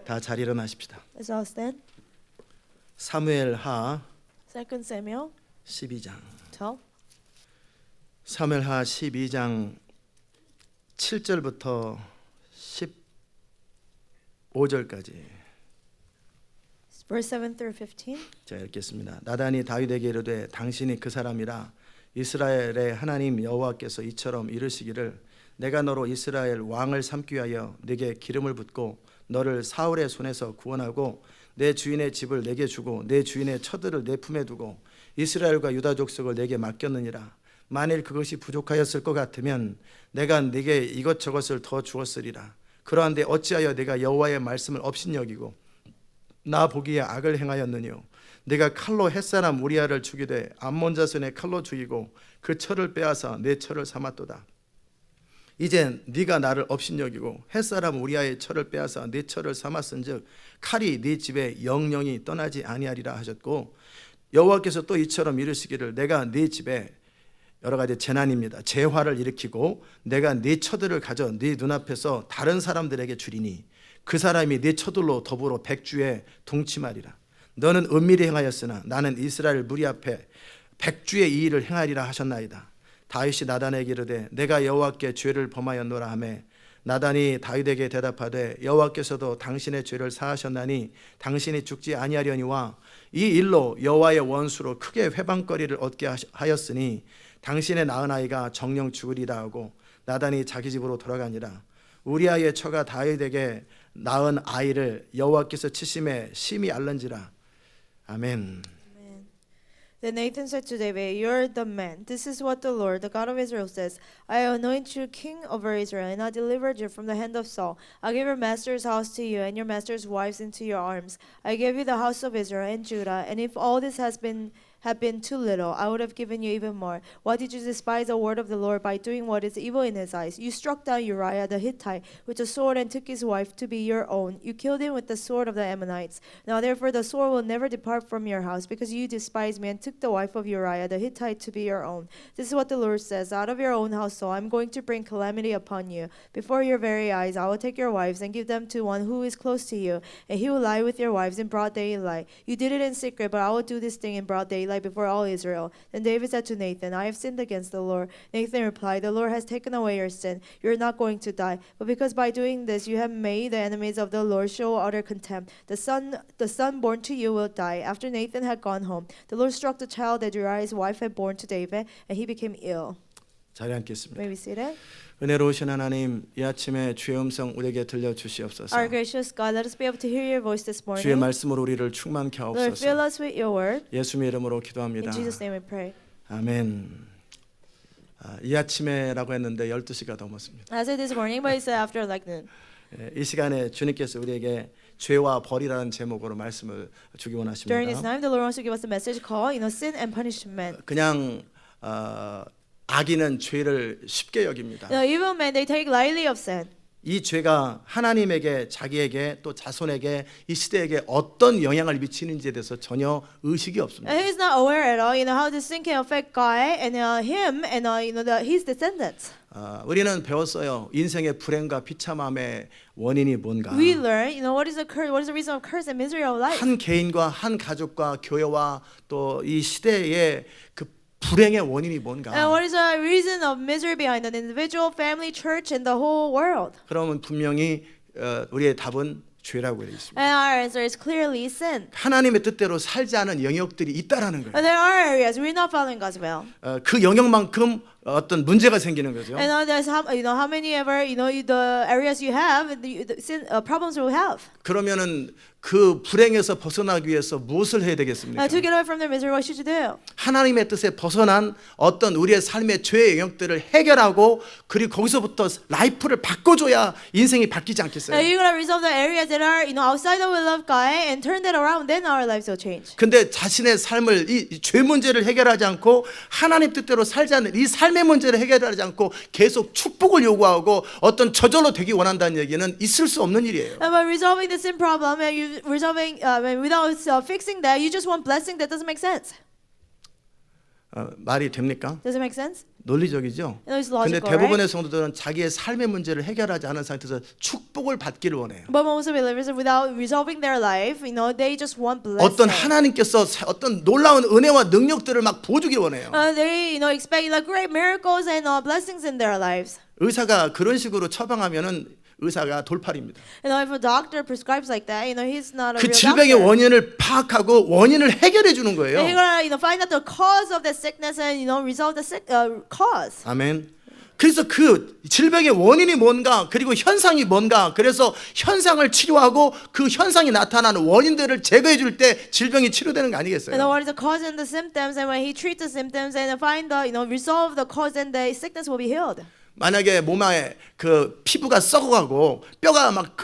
다 잘 일어나십시다. Let's all stand. 사무엘하 2 Samuel 12장. 12. 사무엘하 12장 7절부터 15절까지 Verse 7 through 15. 제가 읽겠습니다. 나단이 다윗에게 이르되 당신이 그 사람이라 이스라엘의 하나님 여호와께서 이처럼 이르시기를 내가 너로 이스라엘 왕을 삼기 위하여 네게 기름을 붓고 너를 사울의 손에서 구원하고 내 주인의 집을 내게 주고 내 주인의 처들을 내 품에 두고 이스라엘과 유다 족속을 내게 맡겼느니라. 만일 그것이 부족하였을 것 같으면 내가 네게 이것저것을 더 주었으리라. 그러한데 어찌하여 내가 여호와의 말씀을 업신여기고 나 보기에 악을 행하였느뇨. 내가 칼로 햇사람 우리아를 죽이되 암몬 자손의 칼로 죽이고 그 철을 빼앗아 내 철을 삼았도다. 이제 네가 나를 업신여기고 햇사람 우리아의 철을 빼앗아 내 철을 삼았은즉 칼이 네 집에 영영이 떠나지 아니하리라 하셨고 여호와께서 또 이처럼 이르시기를 내가 네 집에 여러 가지 재난입니다. 재화를 일으키고 내가 네 처들을 가져 네 눈앞에서 다른 사람들에게 주리니 그 사람이 네 처들로 더불어 백주에 동침하리라. 너는 은밀히 행하였으나 나는 이스라엘 무리 앞에 백주의 이 일을 행하리라 하셨나이다. 다윗이 나단에게 이르되 내가 여호와께 죄를 범하였노라 하매 나단이 다윗에게 대답하되 여호와께서도 당신의 죄를 사하셨나니 당신이 죽지 아니하려니와 이 일로 여호와의 원수로 크게 회방거리를 얻게 하였으니 당신의 낳은 아이가 정령 죽으리라 하고 나단이 자기 집으로 돌아가니라. 우리아의 처가 다윗에게 낳은 아이를 여호와께서 치심에 심히 앓는지라. 아멘. Then Nathan said to David, "You're the man. This is what the Lord, the God of Israel, says: I anoint you king over Israel, and I delivered you from the hand of Saul. I gave your master's house to you, and your master's wives into your arms. I gave you the house of Israel and Judah. And if all this had been too little, I would have given you even more. Why did you despise the word of the Lord by doing what is evil in his eyes? You struck down Uriah the Hittite with a sword and took his wife to be your own. You killed him with the sword of the Ammonites. Now therefore the sword will never depart from your house, because you despised me and took the wife of Uriah the Hittite to be your own. This is what the Lord says: out of your own household I am going to bring calamity upon you. Before your very eyes I will take your wives and give them to one who is close to you, and he will lie with your wives in broad daylight. You did it in secret, but I will do this thing in broad daylight before all Israel. Then David said to Nathan, I have sinned against the Lord. Nathan replied, the Lord has taken away your sin. You are not going to die. But because by doing this you have made the enemies of the Lord show utter contempt, the son born to you will die. After Nathan had gone home, the Lord struck the child that Uriah's wife had born to David, and he became ill. 자리에 앉겠습니다. May we see that? 은혜로우신 하나님, 이 아침에 주의 음성 우리에게 들려 주시옵소서. Our gracious God, let us be able to hear your voice this 주의 morning. 말씀으로 우리를 충만케 Lord, fill 하옵소서. us with your word. 예수님의 이름으로 기도합니다. In Jesus' name we pray. 아멘. 이 아침에라고 했는데 12시가 넘었습니다. I said this morning, but it's after like noon. 이 시간에 주님께서 우리에게 죄와 벌이라는 제목으로 말씀을 주기 During this 원하십니다. time, the Lord wants to give us a message called, sin and punishment. 그냥 악인은 죄를 쉽게 여깁니다. The evil men, they take lightly of sin. 이 죄가 하나님에게, 자기에게, 또 자손에게, 이 시대에게 어떤 영향을 미치는지에 대해서 전혀 의식이 없습니다. And he's not aware at all, how this sin can affect God and him and his descendants. 우리는 배웠어요. 인생의 불행과 비참함의 원인이 뭔가. We learn, what is the reason of curse and misery of life. 한 개인과 한 가족과 교회와 또 이 시대의 그 불행의 원인이 뭔가. And what is the reason of misery behind an individual, family, church, and the whole world? 그러면 분명히 우리의 답은 죄라고 되어 있습니다. And our answer is clearly sin. 하나님의 뜻대로 살지 않은 영역들이 있다라는 거예요. And there are areas we're not following God's will. 그 영역만큼 어떤 문제가 생기는 거죠. And there's how many ever the areas you have, the sin problems we have. 그러면은 그 불행에서 벗어나기 위해서 무엇을 해야 되겠습니까? To get away from the misery, what should you do? 하나님의 뜻에 벗어난 어떤 우리의 삶의 죄의 영역들을 해결하고 그리고 거기서부터 라이프를 바꿔줘야 인생이 바뀌지 않겠어요? You gotta resolve the areas that are outside the will of God and turn that around. Then our lives will change. 근데 자신의 삶을 이 죄 문제를 해결하지 않고 하나님 뜻대로 살지 않는 이 삶의 문제를 해결하지 않고 계속 축복을 요구하고 어떤 저절로 되기 원한다는 얘기는 있을 수 없는 일이에요. And by resolving the sin problem and you resolving without fixing that, you just want blessing that doesn't make sense. 말이 됩니까? Does it make sense? 논리적이죠. It's 근데 logical, 대부분의 right? 성도들은 자기의 삶의 문제를 해결하지 않은 상태에서 축복을 받기를 원해요. But most believers, without resolving their life, they just want 어떤 blessing. 하나님께서 어떤 놀라운 은혜와 능력들을 막 부어주길 원해요. They, expect like great miracles and blessings in their lives. 의사가 그런 식으로 처방하면은 의사가 돌팔입니다. If a doctor prescribes like that, he's not a 그 real 질병의 doctor. 원인을 파악하고 원인을 해결해 주는 거예요. And you're gonna, find out the cause of the sickness and resolve the cause. 아멘. 그래서 그 질병의 원인이 뭔가 그리고 현상이 뭔가 그래서 현상을 치료하고 그 현상이 나타나는 원인들을 제거해 줄 때 질병이 치료되는 거 And 아니겠어요? what is the cause and the symptoms, and when he treats the symptoms and find the, resolve the cause, then the sickness will be healed. 만약에 몸에 그 피부가 썩어가고 뼈가 막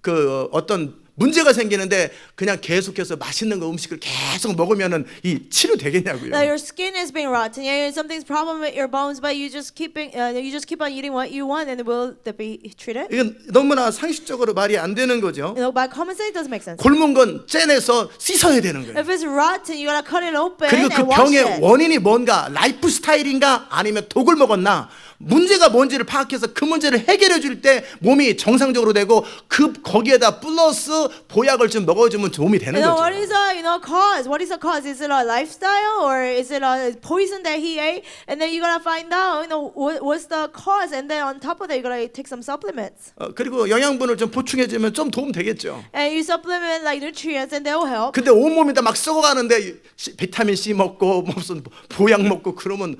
그 어떤 문제가 생기는데 그냥 계속해서 맛있는 거 음식을 계속 먹으면은 이 치료되겠냐고요. Now your skin is being rotten, yeah, something's problem with your bones, but you just keep on eating what you want, and will that be treated? 이건 너무나 상식적으로 말이 안 되는 거죠. By common sense, it doesn't make sense. 곪은 건 째내서 씻어야 되는 거예요. If it's rotten, you gotta cut it open 그리고 그 and wash 병의 it. 원인이 뭔가 라이프 스타일인가 아니면 독을 먹었나 문제가 뭔지를 파악해서 그 문제를 해결해 줄 때 몸이 정상적으로 되고 그 거기에다 플러스 보약을 좀 먹어주면 도움이 되는 What 거죠. is the cause? What is the cause? Is it a lifestyle or is it a poison that he ate? And then you gotta find out, what's the cause? And then on top of that, you gotta take some supplements. 그리고 영양분을 좀 보충해주면 좀 도움 되겠죠. And you supplement like nutrients, and they'll help. 근데 온몸이 다 막 썩어가는데 비타민 C 먹고 무슨 보약 먹고 그러면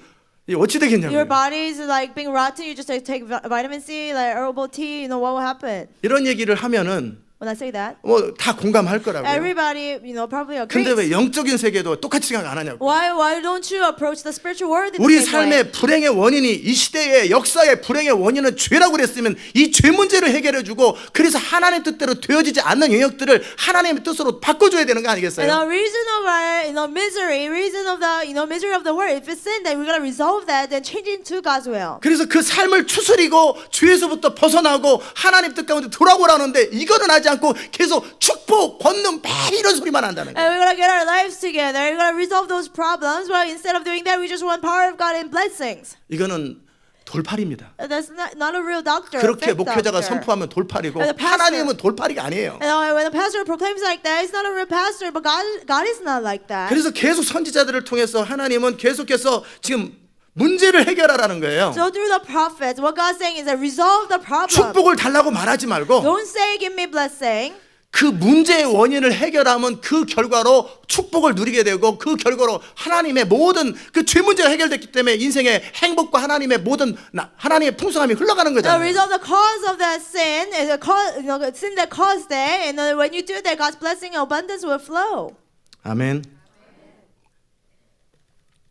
어찌 Your 되겠냐고요. body is like being rotten. You just take vitamin C, like herbal tea. What will happen? 이런 얘기를 하면은 When I say that, 뭐 다 공감할 거라고요. everybody, probably 근데 agrees. 왜 영적인 세계도 똑같이 생각 안 하냐고. Why don't you approach the spiritual world in 우리 the same way? 삶의 불행의 원인이 이 시대의 역사의 불행의 원인은 죄라고 그랬으면 이 죄 문제를 해결해 주고 그래서 하나님 뜻대로 되어지지 않는 영역들을 하나님의 뜻으로 바꿔줘야 되는 거 And 아니겠어요? the reason of our, misery, reason of the, misery of the world, if it's sin, then we gotta resolve that, then change it into God's will. 그래서 그 삶을 추스리고 죄에서부터 벗어나고 하나님 뜻 가운데 돌아오라는데 이거는 하지 않고 계속 축복, 권능 매일 이런 소리만 한다는 거예요. And we're gonna get our lives together. We're gonna resolve those problems. But instead of doing that, we just want power of God and blessings. 이거는 돌팔입니다. That's not a real doctor. 그렇게 fake 목회자가 doctor. 선포하면 돌팔이고 And the pastor- 하나님은 돌팔이가 아니에요. And when the pastor proclaims like that, it's not a real pastor. But God is not like that. 그래서 계속 선지자들을 통해서 하나님은 계속해서 지금 문제를 해결하라는 거예요. So through the prophets, what God's saying is that resolve the problem. 축복을 달라고 말하지 말고 Don't say, give me blessing. 그 문제의 원인을 해결하면 그 결과로 축복을 누리게 되고 그 결과로 하나님의 모든 그 죄 문제가 해결됐기 때문에 인생의 행복과 하나님의 모든 하나님의 풍성함이 흘러가는 The 거잖아요. resolve the cause of that sin is a cause, sin that caused that, and when you do that, God's blessing and abundance will flow. 아멘.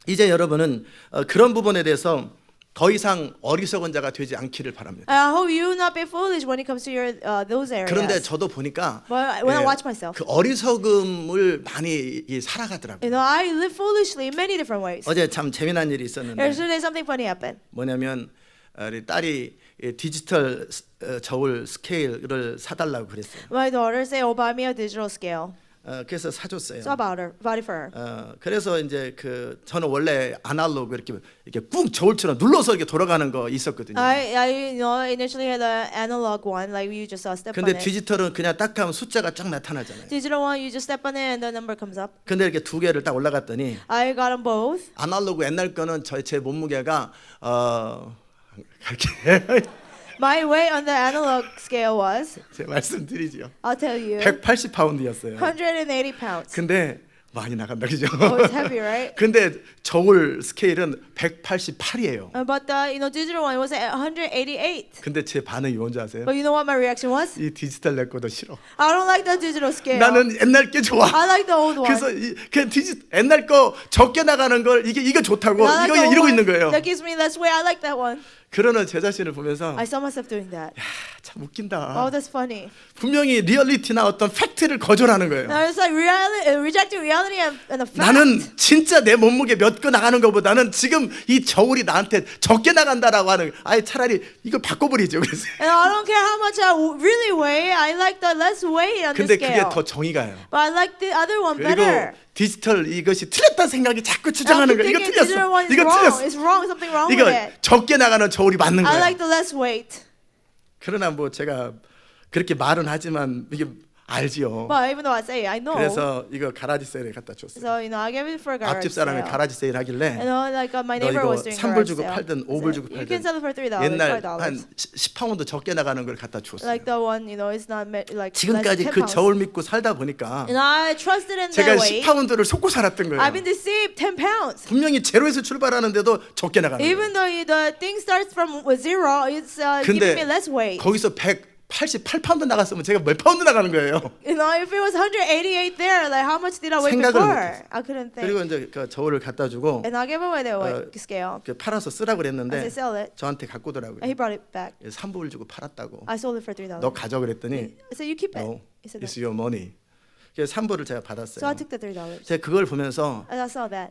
이제 여러분은 그런 부분에 대해서 더 이상 어리석은 자가 되지 않기를 바랍니다. I hope you not be foolish when it comes to your those areas. 그런데 저도 보니까 But when I watch myself, 그 어리석음을 많이 살아가더라고요. I live foolishly in many different ways. 어제 참 재미난 일이 있었는데 Yesterday something funny happened. 뭐냐면 우리 딸이 디지털 저울 스케일을 사달라고 그랬어요. My daughter said, "Oh, buy me a digital scale." 그래서 사줬어요. So I bought it for her. 그래서 이제 그 저는 원래 아날로그 이렇게 꾹 저울처럼 눌러서 이렇게 돌아가는 거 있었거든요. I initially had an analog one, like you just step on 근데 it. 디지털은 그냥 딱 하면 숫자가 쫙 나타나잖아요. Digital one, you just step on it and the number comes up. 근데 이렇게 두 개를 딱 올라갔더니 I got them both. 아날로그 옛날 거는 제 몸무게가 갈게 My weight on the analog scale was, 제가 말씀드리지요. I'll tell you, 180파운드였어요. 180 pounds. 근데 많이 나간다 그죠? Oh, it's heavy, right? 근데 저울 스케일은 188이에요. But the digital one was at 188. 근데 제 반응이 뭔지 아세요? But you know what my reaction was? 이 디지털 내 거도 싫어. I don't like the digital scale. 나는 옛날 게 좋아. I like the old one. 그래서 그 옛날 거 적게 나가는 걸 이거 좋다고 I like 이거 the old 이러고 one 있는 거예요. That gives me less weight. I like that one. 그러는 제 자신을 보면서 I saw myself doing that. 참 웃긴다. Oh, that's funny. 분명히 리얼리티나 어떤 팩트를 거절하는 거예요. Now it's like rejecting reality and the fact. 나는 진짜 내 몸무게 몇 거 나가는 것보다는 지금 이 저울이 나한테 적게 나간다라고 하는 아예 차라리 이걸 바꿔버리죠. 그래서 And I don't care how much I really weigh. I like the less weight on the 근데 그게 scale. 더 정의가요. But I like the other one 그리고 better. 디지털 이것이 틀렸다는 생각이 자꾸 주장하는 거예요. 이거 thinking digital 틀렸어. one is 이거 wrong. 틀렸어. It's wrong. Something wrong with 이거 it. 적게 나가는 저울이 맞는 I 거예요. like the less weight. 그러나 뭐 제가 그렇게 말은 하지만 이게 알지요. But even though I say I know. 그래서 이거 가라지 세일에 갖다 줬어요. So I gave it for a garage 앞집 사람이 sale. 가라지 세일 하길래 Like my 너 neighbor 이거 was doing 3불 garage 주고 sale. 팔든 I 5불 said, 주고 You can 팔든 sell it for $3, 옛날 $5. 한 10파운드 적게 나가는 걸 갖다 줬어요. Like the one, it's not like 지금까지 less 그 10 pounds. 저울 믿고 살다 보니까 And I trusted in 제가 their weight. 10파운드를 속고 살았던 거예요. I've been deceived 10 pounds. 분명히 제로에서 출발하는데도 적게 나가는 거예요. Even though the thing starts from zero, it's giving me 근데 less weight. 거기서 188파운드 나갔으면 제가 몇 파운드 나가는 거예요. If it was 188 there, like how much did I weigh 생각을 before? 못했어요. I couldn't think. 그리고 이제 그 저울을 갖다 주고 And I gave away the weight scale. 팔아서 쓰라고 I 그랬는데 said sell it. 저한테 갖고 오더라고요. And he brought it back. 3불 주고 팔았다고. I sold it for $3. 너 가져 그랬더니 I said you keep it. No, He said it's no. your money. 그래서 3불을 제가 So I 받았어요. took the $3. 제가 그걸 보면서 And I saw that.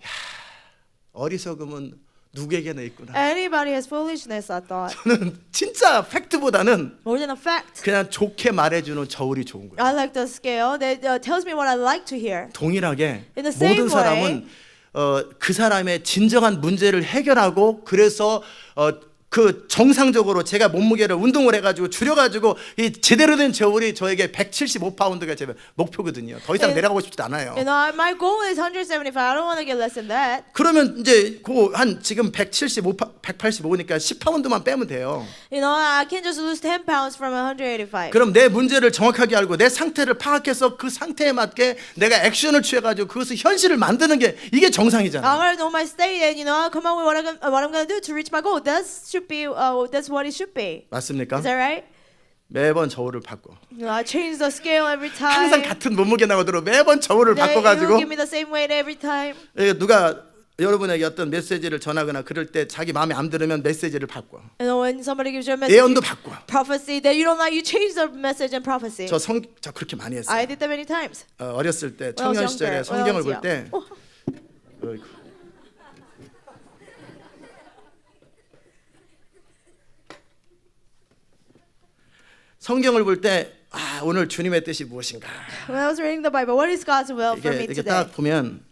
어리석음은 누구에게나 있구나. Anybody has foolishness, I thought. 저는 진짜 팩트보다는 More than a fact. 그냥 좋게 말해주는 저울이 좋은 거예요. I like the scale that tells me what I like to hear. 동일하게 In the same 모든 사람은 그 사람의 진정한 문제를 해결하고 그래서 그 정상적으로 제가 몸무게를 운동을 해가지고 줄여가지고 이 제대로 된 저울이 저에게 175파운드가 제 목표거든요. 더 이상 네. 내려가고 싶지 않아요. My goal is 175. I don't want to get less than that. 그러면 이제 한 지금 185니까 10파운드만 빼면 돼요. I can't just lose 10 pounds from 185. 그럼 내 문제를 정확하게 알고 내 상태를 파악해서 그 상태에 맞게 내가 액션을 취해가지고 그것을 현실을 만드는 게 이게 정상이잖아요. I gotta know my state and come up with what I'm gonna do to reach my goal. That's what it should be. 맞습니까? Is that right? 매번 저울을 바꿔. I change the scale every time. 항상 같은 몸무게 나오도록 매번 저울을 You 바꿔가지고 give me the same weight every time. 누가 여러분에게 어떤 메시지를 전하거나 그럴 때 자기 마음에 안 들으면 메시지를 바꿔. When somebody gives you a message, 예언도 바꿔. prophecy that you don't like, you change the message and prophecy. 저 그렇게 많이 했어요. I did that many times. 어렸을 때 When I was 청년 시절에 younger, 성경을 when I 볼 때 was young. 성경을 볼 때 오늘 주님의 뜻이 무엇인가? When I was reading the Bible, what is God's will for me 이게 today? 딱 보면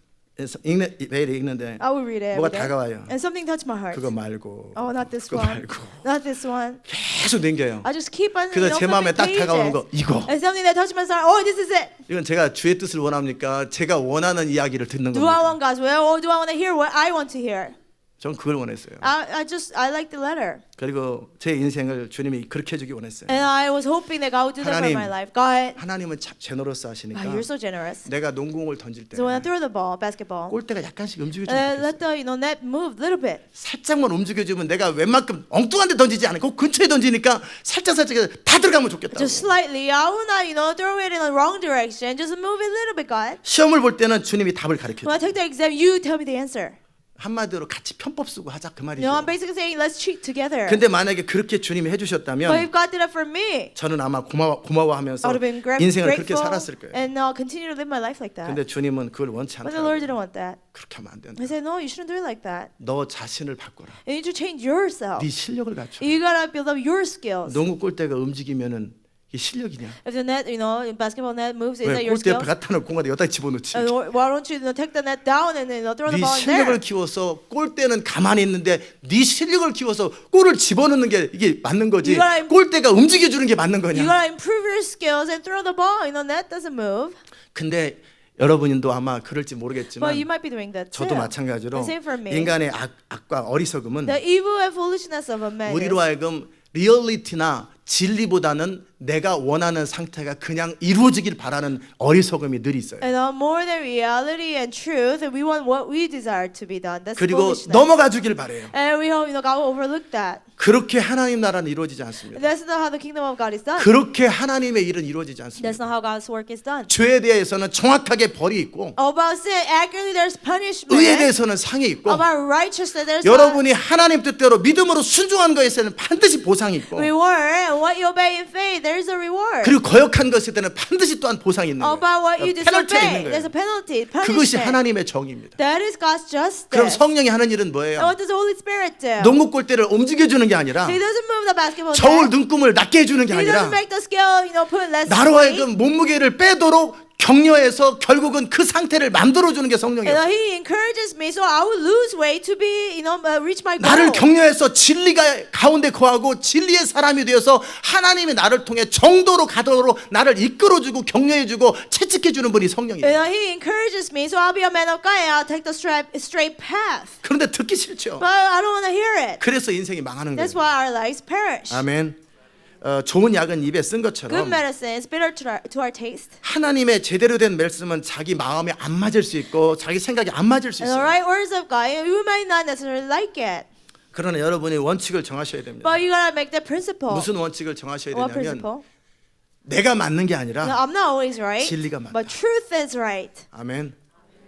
매일 읽는데 I will read it 뭐가 every day. 다가와요. And something touched my heart. 그거 말고 Oh, not this 그거 one. 말고 Not this one. 계속 넘겨요. I just keep on. 그래서 제 마음에 딱 다가오는 거 이거. And something that touched my heart. Oh, this is it. 이건 제가 주의 뜻을 원합니까? 제가 원하는 이야기를 듣는 Do I 겁니다. want God's will, or do I want to hear what I want to hear? 전 그걸 원했어요. I like the letter, 그리고 제 인생을 주님이 그렇게 해주기 원했어요. and I was hoping that God would do that for 하나님, my life. God, 하나님은 참 제너러스 하시니까 you're so generous. 내가 농구공을 던질 때 So when I throw the ball, basketball, 골대가 약간씩 움직여주면 좋겠어요. let the net move a little bit. 살짝만 움직여주면 내가 웬만큼 엉뚱한 데 던지지 않고 그 근처에 던지니까 살짝 다 들어가면 좋겠다고. Just slightly. I will not, throw it in the wrong direction. Just move it a little bit, God. 시험을 볼 때는 주님이 답을 가르쳐줘요. When I take the exam, you tell me the answer. 한마디로 같이 편법 쓰고 하자 그 말이죠. I'm basically saying let's cheat together. 근데 만약에 그렇게 주님이 But 해주셨다면 if God did that for me, 저는 아마 고마워하면서 I would have been 인생을 그렇게 grateful 살았을 거예요. and continue to live my life like that. 근데 주님은 그걸 원치 But the Lord 않다. didn't want that. 그렇게 하면 안 된다. He said, no, you shouldn't do it like that. 너 자신을 바꿔라. You need to change yourself. 네 실력을 갖춰. You gotta build up your skills. 농구 골대가 움직이면은 이게 실력이냐? If the net, basketball net moves, is 왜 that your 골대 skills? 갖다 놓고 공간에 여기다 집어넣지? Why don't you take the net down and throw 네 the ball in 실력을 there? 키워서 골대는 가만히 있는데 네 실력을 키워서 골을 집어넣는 게 이게 맞는 거지. You gotta- 골대가 움직여주는 게 맞는 You 거냐? gotta improve your skills and throw the ball. Net doesn't move. 근데 여러분도 아마 그럴지 But 모르겠지만 you might be doing that too. 저도 마찬가지로 And same for me. 인간의 악과 어리석음은 The evil and foolishness of a man. 우리로 하여금 리얼리티나 진리보다는 내가 원하는 상태가 그냥 이루어지길 바라는 어리석음이 늘 있어요. And more than reality and truth, and we want what we desire to be done. That's 그리고 foolishness. 넘어가 주길 바래요. And we hope God will overlook that. 그렇게 하나님 나라는 이루어지지 않습니다. That's not how the kingdom of God is done. 그렇게 하나님의 일은 이루어지지 That's 않습니다. not how God's work is done. 죄에 대해서는 정확하게 벌이 있고 About sin, accurately there's punishment. 의에 대해서는 상이 있고 About righteousness, there's 여러분이 하나님 뜻대로 믿음으로 순종한 것에는 반드시 보상이 있고 reward. And what you obey in faith, there's a reward. 그리고 거역한 것에 대해서는 반드시 또한 보상이 있는 거예요. About what you 페널티가 있는 disobey, there's a 거예요. penalty, 그것이 punishment. 하나님의 정의입니다. That is God's justice. 그럼 성령이 하는 일은 And 뭐예요? what does the Holy Spirit do? 농구 골대를 움직여주는 게 아니라 He doesn't move the basketball 저울 net. 눈금을 낮게 해주는 게 He 아니라 doesn't make the scale, put less 나로 weight. 하여금 몸무게를 빼도록 격려해서 결국은 그 상태를 만들어주는 게 And 성령이에요. He encourages me, so I will lose weight to be, reach my goal. 나를 격려해서 진리가 가운데 거하고 진리의 사람이 되어서 하나님이 나를 통해 정도로 가도록 나를 이끌어주고 격려해주고 채찍해주는 분이 성령이에요. And He encourages me, so I'll be a man of God and I'll take the straight path. 그런데 듣기 싫죠. But I don't want to hear it. 그래서 인생이 망하는 That's 거예요. why our lives perish. 아멘. 좋은 약은 입에 쓴 Good 것처럼 medicine is bitter to our taste. 하나님의 제대로 된 말씀은 자기 마음에 안 맞을 수 있고 자기 생각에 안 맞을 수 And the 있어요. right words of God, you might not necessarily like it, 그러나 여러분이 원칙을 정하셔야 됩니다. but you gotta make that principle. 무슨 원칙을 정하셔야 What 되냐면 principle? 내가 맞는 게 No, 아니라 I'm not always right, 진리가 맞다. but truth is right. 아멘.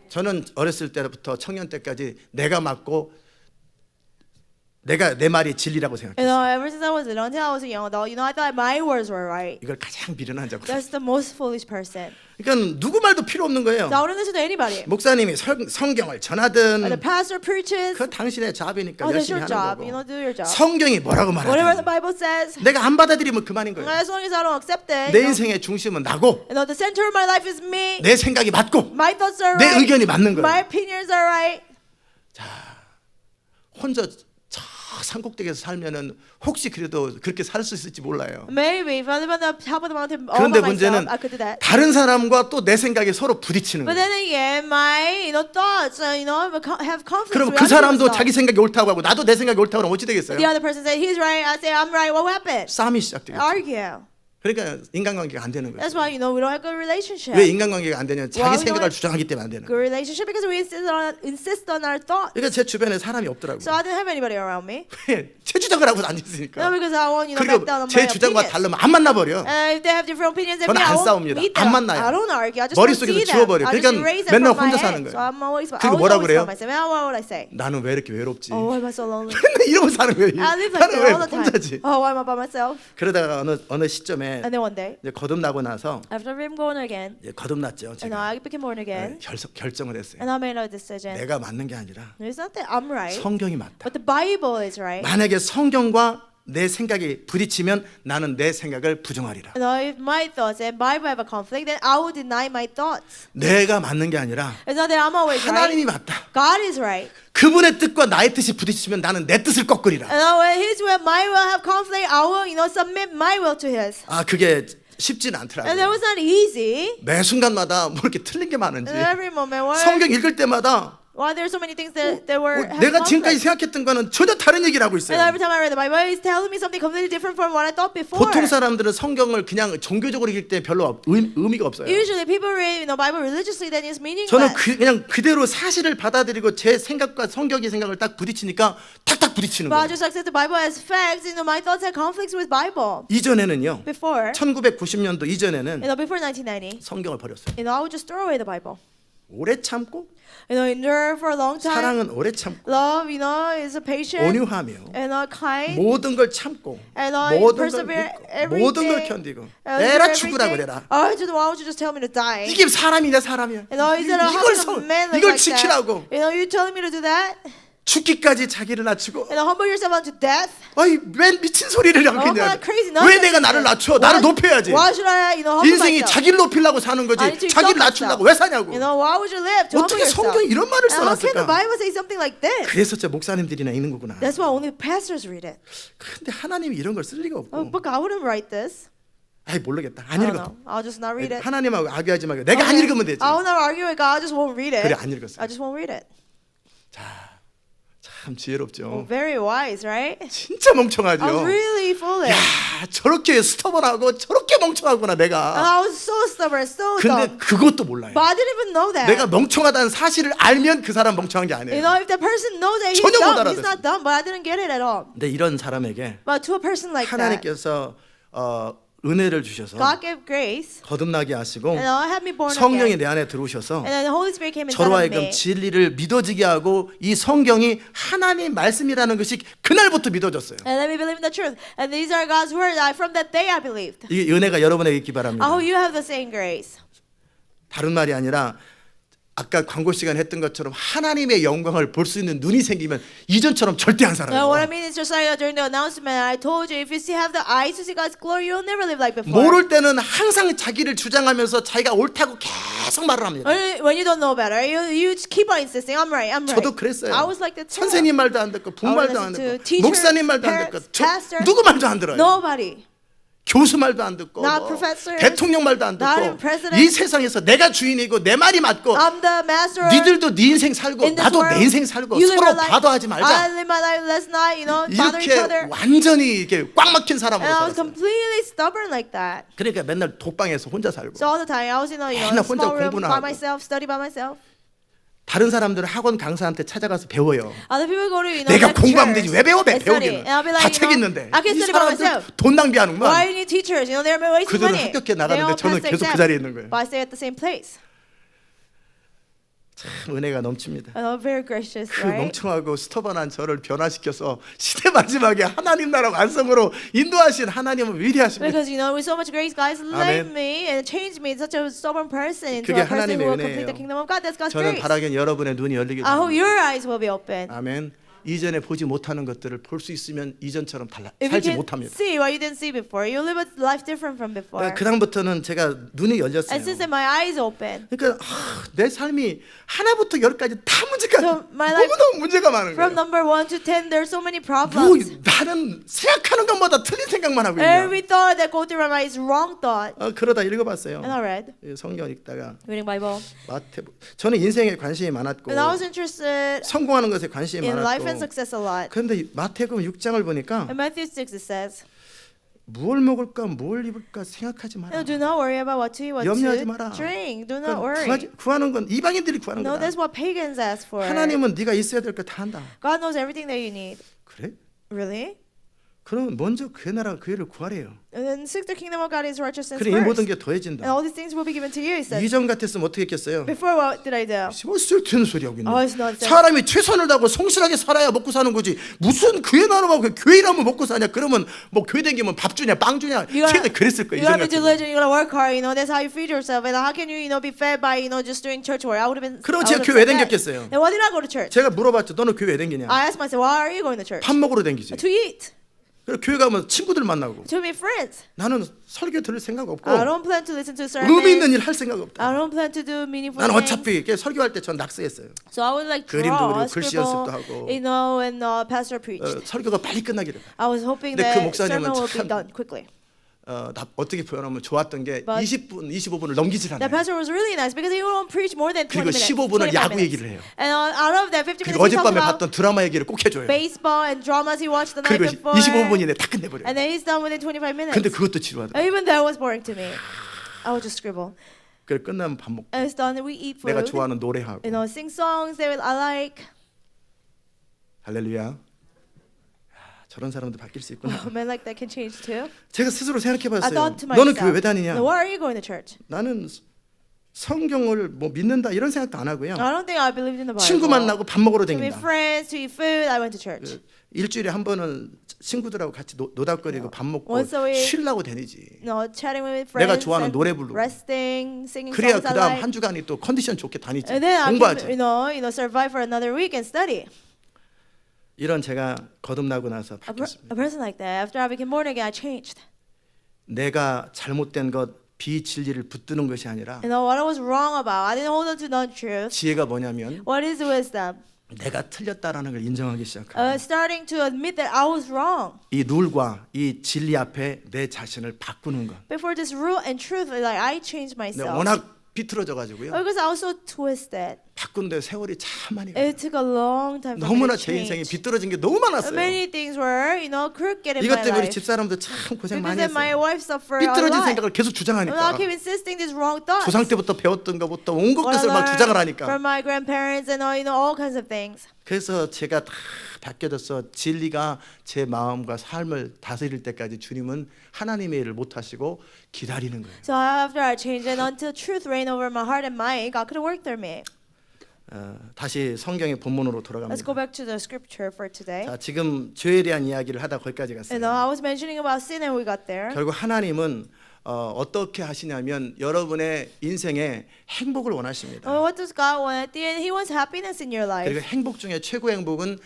저는 어렸을 때부터 청년 때까지 내가 맞고 내가 내 말이 진리라고 생각해요. Ever since I was little until I was a young adult, I thought my words were right. 이걸 가장 미련한 자고. That's the most foolish person. 그러니까 누구 말도 필요 없는 거예요. So I wouldn't listen to anybody. 목사님이 성경을 전하든 The pastor preaches. 그 당신의 잡이니까 Oh, that's 열심히 your 하는 job. 거고. Do your job. 성경이 뭐라고 Whatever the 말하든 Bible says, 내가 안 받아들이면 그만인 거예요. as long as I don't accept it, 내 인생의 중심은 나고 the center of my life is me. 내 생각이 맞고 My thoughts are 내 right. 의견이 맞는 My 거예요. opinions are right. 혼자 저 산꼭대기에서 살면은 혹시 그래도 그렇게 살 수 있을지 몰라요. Maybe if I live on the top of the mountain all 그런데 by myself, 문제는 I could do that. 다른 사람과 또 내 생각이 서로 부딪히는 But 거예요. then again, my thoughts, have conflicts. 그럼 with 그 other 사람도 people's 자기 thoughts. 생각이 옳다고 하고 나도 내 생각이 옳다고 하면 어찌 되겠어요? The other person says he's right. I say I'm right. What happened? 싸움이 시작되겠죠. Argue. 그러니까 인간관계가 안 되는 거예요. That's why we don't have good relationship. 왜 인간관계가 안 되냐면 Why 자기 we 생각을 don't 주장하기 때문에 안 되는 거예요. Good relationship because we insist on our thoughts. 그러니까 제 주변에 사람이 없더라고요. So I didn't have anybody around me. 왜? 제 주장을 하고 앉아있으니까. No, because I want back 그리고 down on 제 my 주장과 opinions. 다르면 안 만나버려. And if they have different opinions than 저는 me, I 안 won't 싸웁니다. meet 안 them. 만나요. I don't argue. I just don't 머릿속에서 see them. 지워버려. I just 그러니까 erase them 맨날 from my 혼자 head. 사는 거예요. So I'm always, I 그리고 always 뭐라 tell 그래요? myself, what would I say? 나는 왜 이렇게 외롭지? Oh, why am I so lonely? 맨날 이러고 사는 거예요. I live like 나는 that 왜 all the time. 혼자지? Oh, why am I by myself? 그러다가 어느 시점에 And then one day, 이제 거듭나고 나서 after being born again, 이제 거듭났죠. and 제가 I became born again, 결정을 했어요. and I made a decision. 내가 맞는 게 아니라 It's not that I'm right, 성경이 맞다. but the Bible is right. 만약에 성경과 내 생각이 부딪히면 나는 내 생각을 부정하리라. If my thoughts and Bible have a conflict, then I will deny my thoughts. 내가 맞는 게 아니라 It's not that I'm always right. 하나님이 맞다. God is right. 그분의 뜻과 나의 뜻이 부딪히면 나는 내 뜻을 꺾으리라. And when His will, my will have conflict, I will, submit my will to His. 아 그게 쉽지는 And that 않더라고요. was not easy. 매 순간마다 뭐 이렇게 틀린 게 많은지 And every moment, 성경 읽을 때마다 why there are so many things that were having 내가 지금까지 conflict. 생각했던 거는 전혀 다른 얘기를 하고 And 있어요. every time I read the Bible, it's telling me something completely different from what I thought before. 보통 사람들은 성경을 그냥 종교적으로 읽을 때 별로 의미가 없어요. Usually, people read Bible religiously, then it's meaningless. 저는 그냥 그대로 사실을 받아들이고 제 생각과 성경의 생각을 딱 부딪히니까 탁탁 부딪히는 But I 거예요. just accept the Bible as facts. My thoughts had conflicts with Bible. 이전에는요. Before, 1990년도 이전에는 before 1990, 성경을 버렸어요. I would just throw away the Bible. 오래 참고 Endure for a long time. 사랑은 오래 참고 Love, is a patient. 온유하며 And kind. 모든 걸 참고 And 모든 걸 persevere 믿고 모든 걸 everything. 견디고 Endure 내라 everything. 죽으라 그래라. Oh, why would you just tell me to die? 이게 사람이냐 사람이야. Is that how 이걸 can a man live 이걸 like that? 지키라고 You telling me to do that? 죽기까지 자기를 낮추고 Humble yourself unto death? 아이 웬 미친 소리를 Oh, 하겠냐. what crazy 왜 nonsense 내가 is 나를 this? 낮춰? 나를 높여야지. Why should I, humble 인생이 myself? 자기를 높이려고 사는 거지. 아니, to 자기를 exalt 낮추려고 myself. 왜 사냐고. Why would you live to humble 어떻게 yourself? 성경에 이런 말을 And how can the 써놨을까? Bible say something like this? 그래서 진짜 목사님들이나 있는 거구나. That's why only pastors read it. 근데 하나님이 이런 걸 쓸 리가 없고. But God wouldn't write this. 아이 모르겠다. I 안 don't 읽어. know. I'll just not read it. 하나님하고 아귀하지 말고 내가 안 읽으면 되지. I will not argue with God. I just won't read it. 그래 안 읽었어요. I just won't read it. 참 지혜롭죠. Very wise, right? 진짜 I was 멍청하죠. really foolish. 야 저렇게 스터번하고 저렇게 멍청하구나 And 내가. I was so stubborn, so 근데 dumb. 그것도 몰라요. But I didn't even know that. 내가 멍청하다는 사실을 알면 그 사람 멍청한 게 아니에요. If the person knows that he's 전혀 못 dumb, he's 알아듣어요. not dumb. But I didn't get it at all. 근데 이런 사람에게 But to a person like that, 하나님께서 은혜를 주셔서 God gave grace 거듭나게 하시고 and had me born 성령이 again. 내 안에 들어오셔서 And then the Holy Spirit came inside 저로 of 하여금 me. 진리를 믿어지게 하고 이 성경이 하나님 말씀이라는 것이 그날부터 믿어졌어요. And let me believe in the truth. And these are God's words. From that day I believed. 이 은혜가 여러분에게 있기 I 바랍니다. hope you have the same grace. 다른 말이 아니라 아까 광고 시간 했던 것처럼 하나님의 영광을 볼 수 있는 눈이 생기면 이전처럼 절대 안 살아요. What I mean is just like during the announcement, I told you if you have the eyes to see God's glory, you'll never live like before. 모를 때는 항상 자기를 주장하면서 자기가 옳다고 계속 말을 합니다. When you don't know better, you keep on insisting, I'm right, I'm right. 저도 그랬어요. I was like that too. 선생님 말도 안 듣고 부모 말도 안 listen to 듣고 teachers, 목사님 말도 안 parents, 듣고 pastors. 누구 말도 안 들어요. Nobody. 교수 말도 안 듣고 Not professors, 대통령 말도 안 not 듣고 even president. 이 세상에서 내가 주인이고 내 말이 맞고 I'm the master. 니들도 네 인생 살고 in this 나도 world. 내 인생 살고 You live 서로 your life. 과도하지 I 말자. live my life. Let's not, bother each 이렇게 other. 완전히 이렇게 꽉 막힌 사람으로 And I was 살았어요. completely stubborn like that. 그러니까 맨날 독방에서 혼자 살고 So all the time, I was in a 맨날 혼자 small room 공부나 by 하고. myself, study by myself. 다른 사람들은 학원 강사한테 찾아가서 배워요. Other people go to, 내가 공부하면 되지 lectures 왜 배워? and study. 배우기는 And I'll be 다 like, 책 있는데 I can 이 study by 사람들 myself. 돈 Why 낭비하는구만. you need teachers? They're wasting 그들은 money. 합격해 They 나가는데 all 저는 pass the 계속 그 exam, 자리에 있는 거예요. but I stay at the same place. 참 은혜가 넘칩니다. And I'm very gracious, 그 right? 멍청하고 스터번한 저를 변화시켜서 시대 마지막에 하나님 나라 완성으로 인도하신 하나님은 위대하십니다. Because with so much grace, guys led 아멘. me and changed me into such a stubborn person, into 그게 a person who 하나님의 will complete 은혜예요. the kingdom of God. That's God's 저는 grace. 바라기는 여러분의 눈이 열리길 I hope 바랍니다. your eyes will be open. 아멘. 이전에 보지 못하는 것들을 볼 수 있으면 이전처럼 If you 살지 can 못합니다. see what you didn't see before, you live a life different from before. 그 다음부터는 제가 눈이 열렸어요. And since then, my eyes open. 그러니까 내 삶이 하나부터 열까지 다 문제가 So my life- 너무너무 문제가 많은 From 거예요. number 1 to 10, there's so many 뭐 problems. 나는 생각하는 것마다 틀린 생각만 하고 있냐. Every thought that goes through my mind is wrong thought. 그러다 읽어봤어요. And I read, 성경 읽다가 reading Bible. 저는 인생에 관심이 많았고 And I was interested 성공하는 것에 관심이 in life and 많았고 success a lot. 그런데 마태복음 6장을 보니까 In Matthew 6 it says, 뭘 먹을까 뭘 입을까 생각하지 마라. do not worry about what to eat, what 염려하지 to 마라. drink. Do not 그러니까 worry. 구하는 건 이방인들이 구하는 No, 거다. that's what pagans ask for. 하나님은 네가 있어야 될 거 다 한다. God knows everything that you need. 그래? Really? 그럼 먼저 그의 나라 그의 를 구하래요. And then seek the kingdom of God, His righteousness 그래 이 모든 first. 게 And 더해진다. all these things will be given to you, He says. 이전 같았으면 어떻게 했겠어요? Before, what did I do? 뭐 쓸데없는 소리 하고 있네. Oh, it's nonsense. 사람이 최선을 다하고 성실하게 살아야 먹고 사는 거지. 무슨 교회 나라고 교회 일하면 먹고 사냐? 그러면 뭐 교회 다니면 밥 주냐, 빵 주냐? 걔가 그랬을 거예요. You gotta 이전 be 같은. diligent. You gotta work hard. That's how you feed yourself. And how can you, be fed by, just doing church work? I would have been. 그럼 I 제가 would've 교회 왜 said that. 댕겼겠어요? Then why did I go to church? 제가 물어봤죠. 너는 교회 왜 댕기냐? I asked myself, why are you going to church? 밥 먹으러 댕기지. To eat, 그래 교회 가면 친구들 만나고. to meet friends. 나는 설교 들을 생각 없고 I don't plan to listen to 의미 있는 sermons. 일 할 생각 없다. I don't plan to do meaningful 나는 things. 어차피 이렇게 설교할 때 전 낙서했어요. So I would like 그림도 draw, 그리고 글씨 scribble, 연습도 하고. and pastor preached. 설교가 빨리 끝나기를. I was hoping 근데 그 that 목사님은 sermon will be 참- done quickly. 어떻게 표현하면 좋았던 게 But 20분, 25분을 넘기질 The 않아요. pastor was really nice because he won't preach more than 20 그리고 minutes. 15분을 25 야구 minutes. 얘기를 해요. And out of that 50 그리고 minutes he talks 어젯밤에 about 봤던 드라마 얘기를 꼭 해줘요. baseball and dramas he watched the night 그리고 before. 25분이네 다 끝내버려요. And then he's done within 25 minutes. 근데 그것도 지루하더라고요. Even that was boring to me. I would just scribble. 그래 끝나면 밥 먹고 And it's done. We eat food. 내가 좋아하는 노래하고. Sing songs that I like. 할렐루야. 저런 사람도 바뀔 수 있구나. Men like that can change too. 제가 스스로 I 생각해봤어요. thought to 너는 myself, 교회 왜 다니냐? why are you going to church? 나는 성경을 뭐 믿는다 이런 생각도 안 하고요. I don't think I believed in the Bible. 친구 만나고 밥 먹으러 To meet 다닌다. friends, to eat food, I went to church. 일주일에 한 번은 친구들하고 같이 노닥거리고 밥 먹고 Once a week. 쉬려고 다니지. Chatting with friends. 내가 좋아하는 and 노래 부르고. resting, singing 그래야 songs I 그다음 like. 한 주간이 또 컨디션 좋게 다니지. And then I 공부하지. can, survive for another week and study. 이런 제가 거듭나고 나서 A 바뀌었습니다. person like that, after I became born again, I changed. 내가 잘못된 것 비진리를 붙드는 것이 아니라 What I was wrong about, I didn't hold on to non-truth. 지혜가 뭐냐면 What is wisdom? 내가 틀렸다라는 걸 인정하기 시작합니다. Starting to admit that I was wrong. 이 룰과 이 진리 앞에 내 자신을 바꾸는 것. Before this rule and truth, like I changed 내가 myself. 워낙 비틀어져 가지고요. Because I was so twisted. 바꾼데 세월이 참 많이 가요. It took a long time for me 너무나 to 제 인생이 change. 비틀어진 게 너무 많았어요. Many things were, crooked in 이것 my 때문에 우리 life. 집사람도 참 고생 Because 많이 then my 했어요. wife suffered a 삐뚤어진 lot. 생각을 계속 And I 주장하니까 keep insisting these wrong thoughts. 조상 때부터 배웠던 것부터 온 What I 것을 막 learned 주장을 하니까 from my grandparents and all kinds of things. 그래서 제가 다 바뀌어져서 진리가 제 마음과 삶을 다스릴 때까지 주님은 하나님의 일을 못 하시고 기다리는 거예요. So after I changed and until truth reigned over my heart and mind, God could work through me. 다시 성경의 본문으로 Let's 돌아갑니다. go back to the scripture for today. 자, 지금 죄에 대한 이야기를 하다 거기까지 갔어요. I was mentioning about sin and we got there. 결국 하나님은 어떻게 하시냐면 여러분의 인생에 행복을 원하십니다. What does God want? At the end, He wants happiness in your 그리고 life. 행복 중에 최고 행복은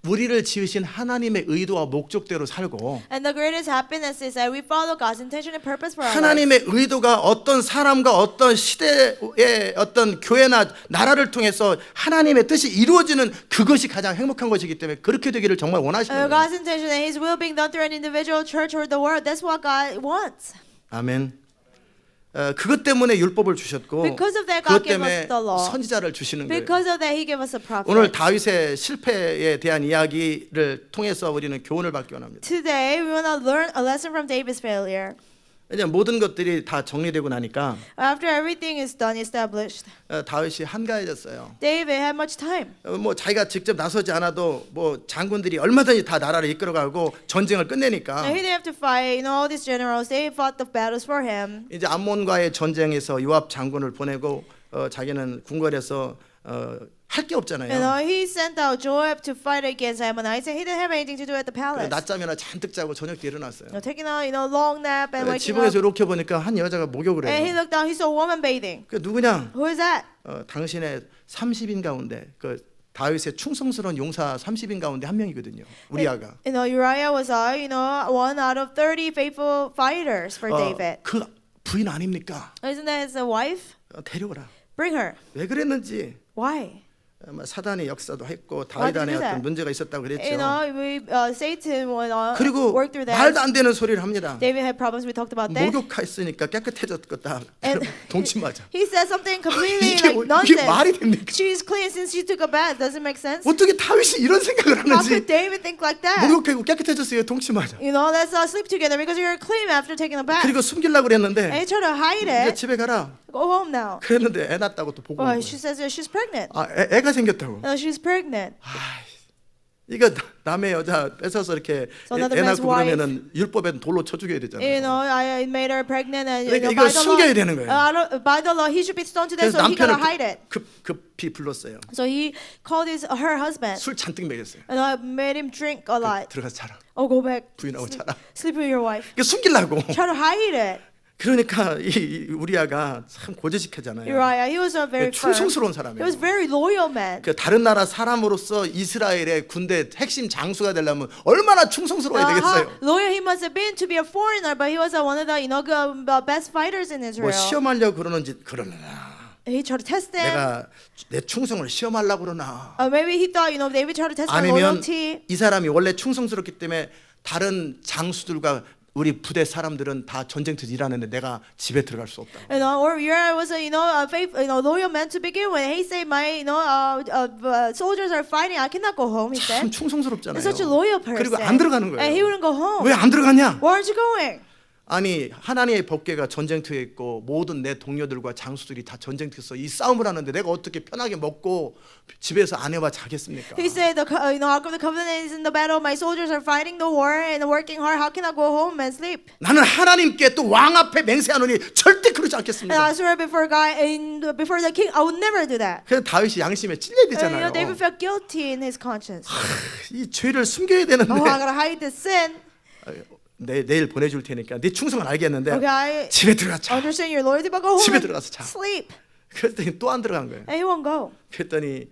우리를 지으신 하나님의 의도와 목적대로 살고 And the greatest happiness is that we follow God's intention and purpose for our life. 하나님의 의도가 어떤 사람과 어떤 시대의 어떤 교회나 나라를 통해서 하나님의 뜻이 이루어지는 그것이 가장 행복한 것이기 때문에 그렇게 되기를 정말 원하시는 거예요. God's intention and His will being done through an individual church or the world. That's what God wants. 아멘. 그것 때문에 율법을 주셨고 Because of that, 그것 God gave us 때문에 the law. 선지자를 주시는 거예요. Because of that, He gave us a prophet. 오늘 다윗의 실패에 대한 이야기를 통해서 우리는 교훈을 받기 원합니다. Today, we want to learn a lesson from David's failure. 이제 모든 것들이 다 정리되고 나니까 After everything is done, established, 다윗이 한가해졌어요. David had much time. 뭐 자기가 직접 나서지 않아도 뭐 장군들이 얼마든지 다 나라를 이끌어가고 전쟁을 끝내니까 And he didn't have to fight. All these generals, they fought the battles for him. 이제 암몬과의 전쟁에서 요압 장군을 보내고 자기는 궁궐에서 할 게 없잖아요. He sent out Joab to fight against Ammonites, and he didn't have anything to do at the palace. 낮잠이나 잔뜩 자고 저녁 때 일어났어요. Taking a long nap and waking 지붕에서 up. 이렇게 보니까 한 여자가 목욕을 And he 해요. looked down. He saw a woman bathing. 그 누구냐? Who is that? 당신의 30인 가운데 그 다윗의 충성스러운 용사 30인 가운데 한 명이거든요. 우리아가. Uriah was one out of 30 faithful fighters for David. 그 부인 아닙니까? Isn't that his wife? 데려오라. Bring her. 왜 그랬는지 Why? 사단의 역사도 했고 Why did 다윗 안에 you do 어떤 that? 문제가 있었다고 그랬죠. Satan would 그리고 work through that. 말도 안 되는 소리를 합니다. David had problems. We talked about that. 목욕했으니까 깨끗해졌겠다. And 동치 맞아. he said something completely 이게, like 이게 nonsense. 말이 됩니까? She's clean since she took a bath. Doesn't make sense. 어떻게 다윗이 이런 생각을 How 하는지. could David think like that? 목욕하고 깨끗해졌어요. 동치 맞아. Let's sleep together because you're clean after taking a bath. 그리고 숨기려고 And 그랬는데 he tried to hide 이제 it. 집에 가라. Go home now. 그랬는데 애 낳았다고 또 보고 온 Well, 거예요. she says that she's pregnant. 애가 생겼다고. She's pregnant. 이거 남의 여자 뺏어서 이렇게 So another 애 man's 낳고 그러면은 율법에는 돌로 쳐 죽여야 되잖아요. I made her pregnant, and 그러니까 by 이걸 the 숨겨야 되는 거예요. by the law, he should be stoned to death. 그래서 So he gotta 남편을 hide it. 급히 불렀어요. So he called her husband, 술 잔뜩 먹였어요. and made him drink a lot. 들어가서 자라. Oh, go back. 부인하고 자라. Sleep with your wife. 이게 숨기려고. Try to hide it. 그러니까 이 우리아가 참 고지식하잖아요. Uriah, he was a very firm. 충성스러운 He 사람이에요. was very loyal man. 그 다른 나라 사람으로서 이스라엘의 군대 핵심 장수가 되려면 얼마나 충성스러워야 How 되겠어요. loyal he must have been to be a foreigner, but he was one of the best fighters in 뭐 Israel. 시험하려고 그러는지 그러나 He tried to test them. 내가 내 충성을 시험하려고 그러나 Maybe he thought, David tried to test my 아니면 loyalty. 이 사람이 원래 충성스럽기 때문에 다른 장수들과 우리 부대 사람들은 다 전쟁터에서 일하는데 내가 집에 들어갈 수 없다. Or Uriah was a loyal man to begin with. He said, my soldiers are fighting. I cannot go home. He 참 said. 충성스럽잖아요. He's such a loyal person. 그리고 안 들어가는 And he 거예요. wouldn't go home. 왜 안 들어가냐? Where aren't you going? 아니 하나님의 법궤가 전쟁터에 있고 모든 내 동료들과 장수들이 다 전쟁터에서 이 싸움을 하는데 내가 어떻게 편하게 먹고 집에서 아내와 자겠습니까? He said, Ark of the Covenant is in the battle. My soldiers are fighting the war and working hard. How can I go home and sleep? 나는 하나님께 또 왕 앞에 맹세하노니 절대 그러지 And 않겠습니다. I swear before God and before the king, I would never do that. 그래서 다윗이 양심에 찔려야 And, 되잖아요. David felt guilty in his conscience. 이 죄를 숨겨야 되는데 Oh, I gotta hide this sin. 내일 보내줄 테니까 네 충성은 알겠는데 Okay, I 집에 들어가자. understand your loyalty, but go home 집에 and 들어가서 자. sleep. 그랬더니 또 안 들어간 거예요. And he won't go. 그랬더니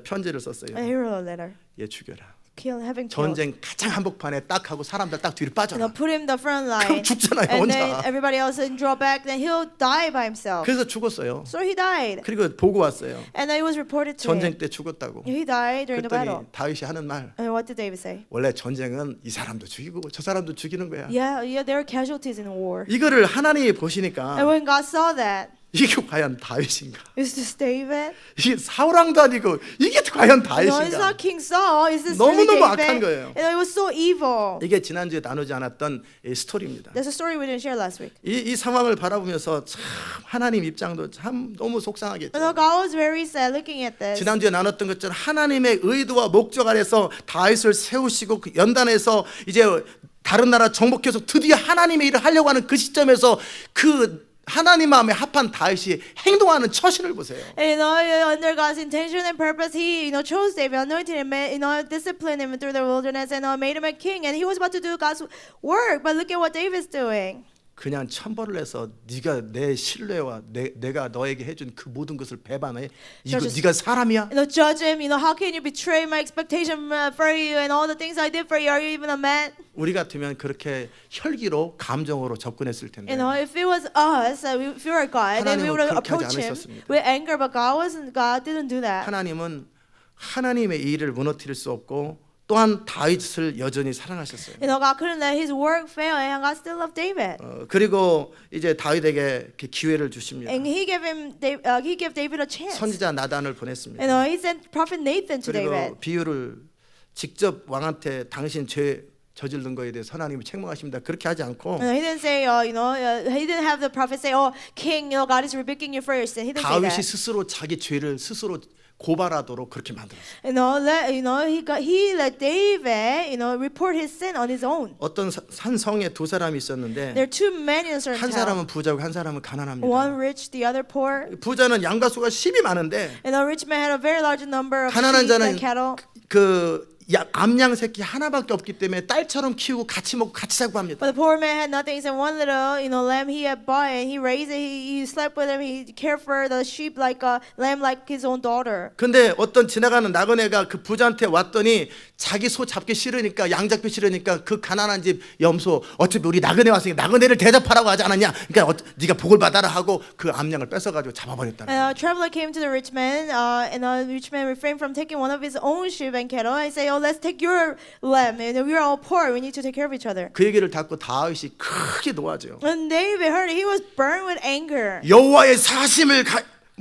편지를 썼어요. And he wrote a letter. 얘 죽여라. Have him killed. 전쟁 가장 한복판에 딱 하고 사람들 딱 뒤로 빠져라. Put him in the front 그럼 line. 죽잖아요 And then 혼자. everybody else can draw back. Then he'll die by himself. 그래서 죽었어요. So he died. 그리고 보고 왔어요. And then it was reported to him. 전쟁 때 죽었다고. He died during the battle. 그랬더니 다윗이 하는 말. And what did David say? 원래 전쟁은 이 사람도 죽이고 저 사람도 죽이는 거야. Yeah, there are casualties in war. 이거를 하나님이 And 보시니까 when God saw that, 이게 과연 다윗인가? is this David? 이게 사울왕도 아니고 이게 과연 No, it's 다윗인가? not King Saul. Is this really 너무너무 악한 David? 거예요. It was so evil. 이게 지난주에 나누지 않았던 이 스토리입니다. There's a story we didn't share last week. 이 상황을 바라보면서 참 하나님 입장도 참 너무 속상하겠죠. God was very sad looking at this. 지난주에 나눴던 것처럼 하나님의 의도와 목적 아래서 다윗을 세우시고 그 연단해서 이제 다른 나라 정복해서 드디어 하나님의 일을 하려고 하는 그 시점에서 그 하나님 마음에 합한 다윗이 행동하는 처신을 보세요. And, under God's intention and purpose, He chose David, anointed him, disciplined him through the wilderness, and made him a king. And he was about to do God's work, but look at what David's doing. 그냥 천벌을 해서 네가 내 신뢰와 내가 너에게 해준 그 모든 것을 배반해? 이거 Judges- 네가 사람이야? Judge him. How can you betray my expectation for you and all the things I did for you? Are you even a man? 우리 같으면 그렇게 혈기로 감정으로 접근했을 텐데 If it was us, if we were God, then we 하나님은 would have 그렇게 하지 approached him 않으셨습니다. with anger. But God didn't do that. 하나님은 하나님의 일을 무너뜨릴 수 없고 또한 다윗을 여전히 사랑하셨어요. God couldn't let his work fail, and God still loved David. 그리고 이제 다윗에게 이렇게 기회를 주십니다. And he gave David a chance. 선지자 나단을 보냈습니다. He sent prophet Nathan to David. 그리고 비유를 직접 왕한테 당신 죄 저지른 거에 대해서 하나님이 책망하십니다. 그렇게 하지 않고 He didn't say, he didn't have the prophet say, "Oh, king, God is rebuking you for your sin." He didn't say 다윗이 that. 스스로 자기 죄를 스스로 고발하도록 그렇게 만들었어요. He let David, report his sin on his own. 어떤 한 성에 두 사람이 There 있었는데 are two men in a certain 한 town. 사람은 부자고 한 사람은 가난합니다. One rich, the other poor. 부자는 양가 수가 10이 많은데 And the rich man had a very large number of 가난한 sheep 자는 and cattle. 그 암양 새끼 하나밖에 없기 때문에 딸처럼 키우고 같이 먹고 같이 자고 합니다. But the poor man had nothing except one little, lamb he had bought, and he raised it. He slept with him. He cared for the sheep like a lamb, like his own daughter. 근데 어떤 지나가는 나그네가 그 부자한테 왔더니 자기 소 잡기 싫으니까 양 잡기 싫으니까 그 가난한 집 염소 어차피 우리 나그네 왔으니까 나그네를 대접하라고 하지 않았냐? 그러니까 네가 복을 받아라 하고 그 암양을 뺏어가지고 잡아버렸다는 거예요. And a traveler came to the rich man, and the rich man refrained from taking one of his own sheep and cattle. And say, "Oh, let's take your lamb. And we're all poor. We need to take care of each other." 그 얘기를 듣고 다윗이 크게 노하죠. When David heard it, he was burned with anger. 여호와의 사심을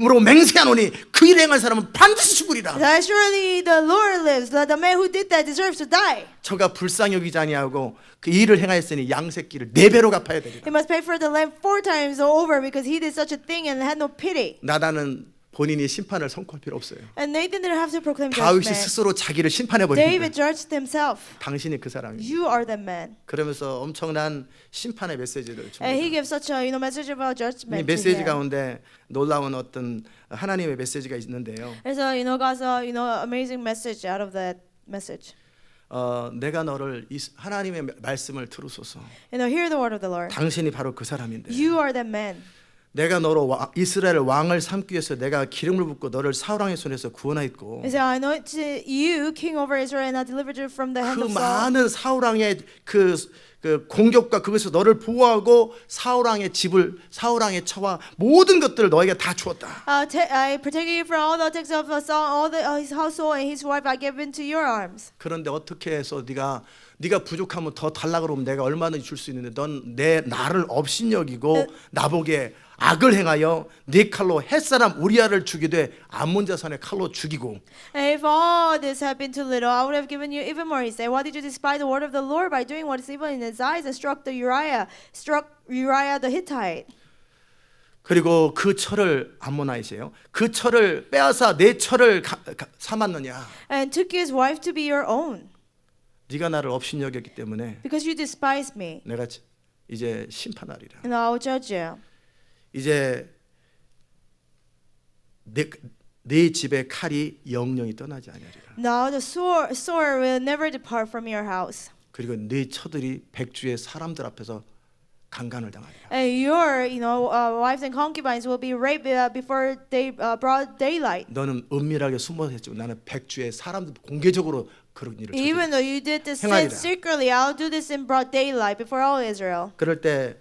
으로 맹세하노니 그 일을 행한 사람은 반드시 죽으리라. That surely the Lord lives. The man who did that deserves to die. 저가 불쌍히 여기지 아니하고 그 일을 행하였으니 양 새끼를 4배로 갚아야 되리라. He must pay for the lamb 4 times over because he did such a thing and had no pity. 나단은 본인이 심판을 선고할 필요 없어요. And Nathan didn't have to proclaim 다윗이 judgment. 스스로 자기를 심판해 David 버립니다. judged himself. 당신이 그 사람입니다. You are the man. 그러면서 엄청난 심판의 메시지를 And he 줍니다. gives such a message about 이 judgment. to 메시지 him. 가운데 놀라운 어떤 하나님의 메시지가 있는데요. There's God's amazing message out of that message. 내가 너를 하나님의 말씀을 들으소서. Hear the word of the Lord. 당신이 바로 그 사람인데. You are the man. 내가 너로 이스라엘 왕을 삼기 위해서 내가 기름을 붓고 너를 사울 왕의 손에서 구원하였고 He said, "I anointed you king over Israel, and I delivered you from the hand 그 of Saul." 많은 사울 왕의 그 공격과 그것에서 너를 보호하고 사울 왕의 집을 사울 왕의 처와 모든 것들을 너에게 다 주었다. I protected you from all the attacks of Saul, all his household and his wife. I gave into your arms. 그런데 어떻게 해서 네가 부족하면 더 달라 그러면 내가 얼마든지 줄 수 있는데 넌 나를 업신여기고 나보게 악을 행하여 네 칼로 햇사람 우리아를 죽이되 암몬 자손의 칼로 죽이고 And if all this had been too little, I would have given you even more. He said, "Why did you despise the word of the Lord by doing what is evil in his eyes and struck Uriah the Hittite?" 그리고 그 철을 암모나이세요. 그 철을 빼앗아 내 철을 삼았느냐? And took his wife to be your own, 네가 나를 업신여겼기 때문에 because you despised me, 내가 이제 심판하리라. and I will judge you. 이제 네 집의 칼이 영영이 떠나지 아니하리라. Now the sword will never depart from your house, 그리고 네 처들이 백주의 사람들 앞에서 강간을 당하리라. and your wives and concubines will be raped before they broad daylight. 너는 은밀하게 숨어서 했지만 나는 백주의 사람들 공개적으로 그런 일을 Even 저지르리라. though you did this sin 행하리라. secretly, I'll do this in broad daylight before all Israel. 그럴 때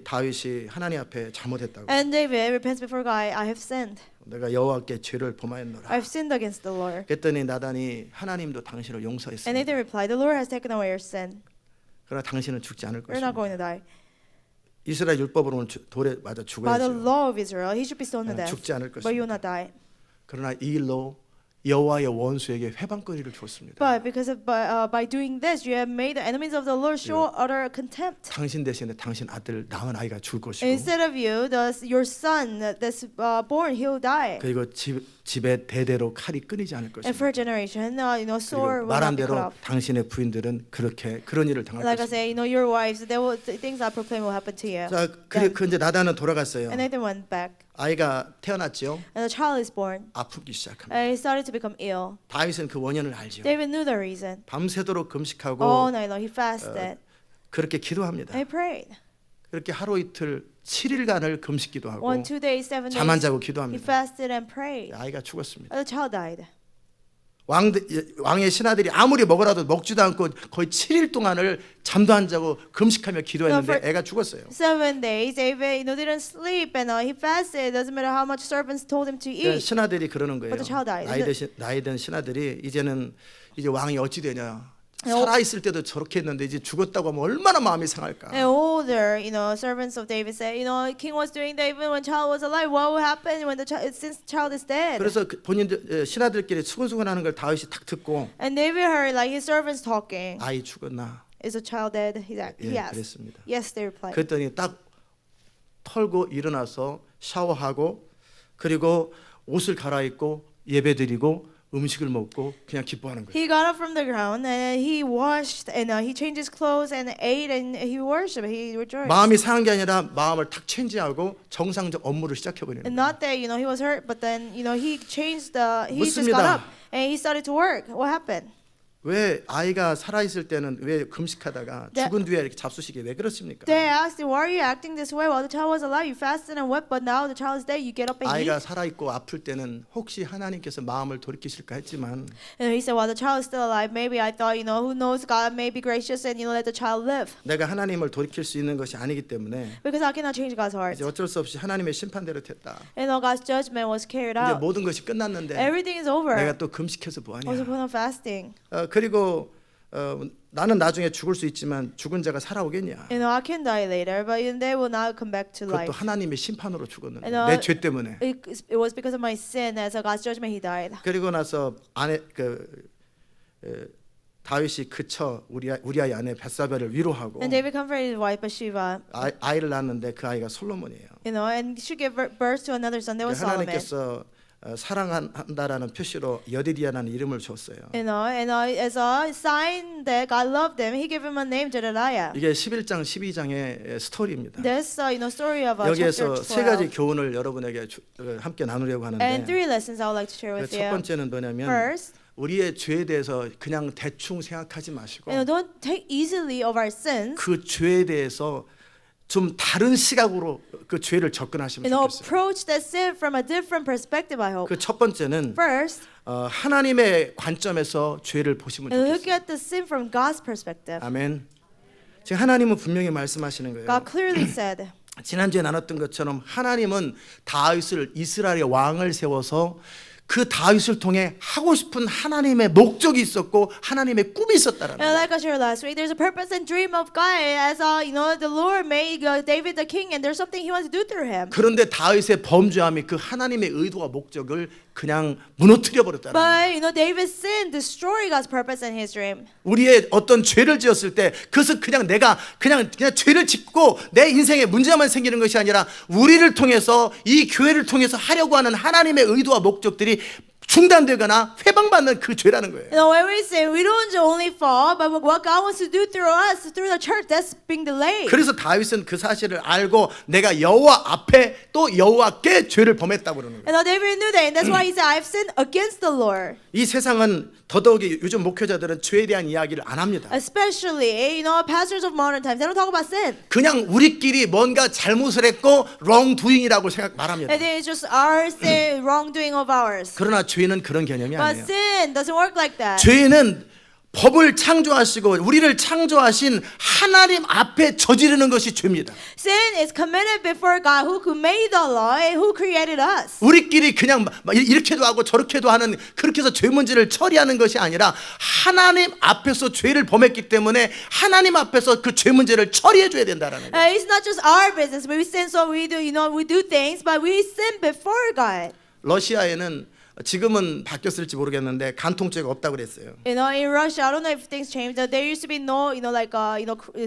다윗이 하나님 앞에 잘못했다고. And David repents before God. I have sinned. 내가 여호와께 죄를 범하였노라. I've sinned against the Lord. 그랬더니 나단이 하나님도 당신을 And 용서했습니다. Nathan replied, "The Lord has taken away your sin. 그러나 당신은 죽지 않을 You're not 것입니다. going to die. 이스라엘 율법으로는 돌에 맞아 By the 죽어야죠. law of Israel, he should be stoned to death. 죽지 않을 But you will 것입니다. not die." 그러나 이 일로 여호와의 원수에게 회방거리를 줬습니다. But because of by doing this, you have made the enemies of the Lord show utter contempt. 당신 대신에 당신 아들 낳은 아이가 죽을 것이고 Instead of you, your son that's born, he'll die. 그리고 집에 대대로 칼이 끊이지 않을 And 것입니다. for a generation, sword 그리고 will 말한 not be cut 대로 off. 당신의 부인들은 그런 일을 당할 Like I 것입니다. say, your wives, things I proclaim will happen to you. 자, 그 이제 나단은 돌아갔어요. And Nathan went back, 아이가 태어났죠. and the child is born. 아프기 시작합니다. And he started to become ill. 다윗은 그 원인을 알죠. David knew the reason. 밤새도록 금식하고 All night long, he fasted. 그렇게 기도합니다. And he prayed. 그렇게 하루 이틀 7일간을 금식기도 하고 1, 2 days, 7 잠 안 days, 자고 he 기도합니다. fasted and prayed. 아이가 죽었습니다. The child died. 왕의 신하들이 아무리 먹으라도 먹지도 않고 거의 7일 동안을 잠도 안 자고 금식하며 기도했는데 애가 죽었어요. 7 days, David, didn't sleep and he fasted. It doesn't matter how much servants told him to 그러니까 eat. 신하들이 그러는 거예요. But the child died. 나이 든 신하들이 이제 왕이 어찌 되냐? 어. 살아 있을 때도 저렇게 했는데 이제 죽었다고 하면 얼마나 마음이 상할까? And older, servants of David said, king was doing that even when child was alive. What will happen when since the child is dead? 그래서 본인들 신하들끼리 수근수근하는 걸 다윗이 탁 듣고 And David heard like his servants talking. 아이 죽었나? Is the child dead? He 예, asked. 그랬습니다. Yes, they replied. 그랬더니 딱 털고 일어나서 샤워하고 그리고 옷을 갈아입고 예배드리고 음식을 먹고 그냥 기뻐하는 거예요. He got up from the ground and he washed and he changed his clothes and ate and he worshipped. He rejoiced. 마음이 상한 게 아니라 마음을 탁 체인지하고 정상적 업무를 시작해 버리는 And 거예요. not that he was hurt, but then he changed he just 묻습니다. got up and he started to work. What happened? 왜 아이가 살아 있을 때는 왜 금식하다가 네. 죽은 뒤에 이렇게 잡수시게 왜 그렇습니까? They asked him, "Why are you acting this way? While the child was alive, you fasted and wept, but now the child is dead, you get up and 아이가 eat." 살아 있고 아플 때는 혹시 하나님께서 마음을 돌이키실까 했지만 And he said, "While the child is still alive, maybe I thought, who knows, God may be gracious and let the child live, 내가 하나님을 돌이킬 수 있는 것이 아니기 때문에 because I cannot change God's heart." 이제 어쩔 수 없이 하나님의 심판대로 됐다. And God's judgment was carried 이제 out. 모든 것이 끝났는데 Everything is over. 내가 또 금식해서 What's the 뭐하냐? point of fasting? 그리고 나는 나중에 죽을 수 있지만 죽은 자가 살아오겠냐? I can die later, but they will not come back to 그것도 life. 하나님의 심판으로 죽었는데 And, 내 죄 때문에. It was because of my sin, as a God's judgment, he died. 그리고 나서 다윗이 그쳐 우리아의 아내 벳사벨을 위로하고 And David comforted his wife Bathsheba, 아이를 낳았는데 그 아이가 솔로몬이에요. and she gave birth to another son. That was Solomon. 하나님께서 사랑한다라는 표시로 여디디아라는 이름을 줬어요. And as a sign that God loved them, He gave him a name, Jedediah. 이게 11장 12장의 스토리입니다. This story of 여기에서 chapter 세 가지 12. 교훈을 여러분에게 함께 나누려고 And 하는데 3 lessons I would like to share with 첫 you. 번째는 뭐냐면 First, 우리의 죄에 대해서 그냥 대충 생각하지 마시고 don't take easily of our sins. 그 죄에 대해서 좀 다른 시각으로 그 죄를 접근하시면 좋겠어요. Approach that sin from a different perspective. I hope. 그 첫 번째는 First, 하나님의 관점에서 죄를 보시면 look 좋겠어요. at the sin from God's perspective. 아멘. 지금 하나님은 분명히 말씀하시는 거예요. God clearly said. 지난주에 나눴던 것처럼 하나님은 다윗을 이스라엘의 왕을 세워서 그 다윗을 통해 하고 싶은 하나님의 목적이 있었고 하나님의 꿈이 있었다라는 And 거예요. like I shared last week, there's a purpose and dream of God. As the Lord made David the king, and there's something He wants to do through him. 그런데 다윗의 범죄함이 그 하나님의 의도와 목적을 그냥 무너뜨려 버렸다는 거예요. But David's sin destroyed God's purpose and His dream. 우리의 어떤 죄를 지었을 때 그것을 그냥 내가 그냥 죄를 짓고 내 인생에 문제만 생기는 것이 아니라 우리를 통해서 이 교회를 통해서 하려고 하는 하나님의 의도와 목적들이 중단되거나 회방받는 그 죄라는 거예요. When we say we don't only fall, but what God wants to do through us, through the church, that's being delayed. 그래서 다윗은 그 사실을 알고 내가 여호와 앞에 또 여호와께 죄를 범했다고 그러는 거예요. And David knew that, and that's why he said, "I've sinned against the Lord." 이 세상은 더더욱이 요즘 목회자들은 죄에 대한 이야기를 안 합니다. Especially, pastors of modern times, they don't talk about sin. 그냥 우리끼리 뭔가 잘못을 했고 wrongdoing이라고 말합니다. And it's just our sin, wrongdoing of ours. 그러나 죄는 그런 개념이 But 아니에요. sin doesn't work like that. 죄는 법을 창조하시고 우리를 창조하신 하나님 앞에 저지르는 것이 죄입니다. Sin is committed before God, who made the law and who created us. 우리끼리 그냥 이렇게도 하고 저렇게도 하는 그렇게 해서 죄 문제를 처리하는 것이 아니라 하나님 앞에서 죄를 범했기 때문에 하나님 앞에서 그 죄 문제를 처리해 줘야 된다라는 거예요. It's not just our business. We sin, so we do, we do things, but we sin before God. 러시아에는 지금은 바뀌었을지 모르겠는데 간통죄가 없다고 그랬어요. In Russia, I don't know if things changed. There used to be no,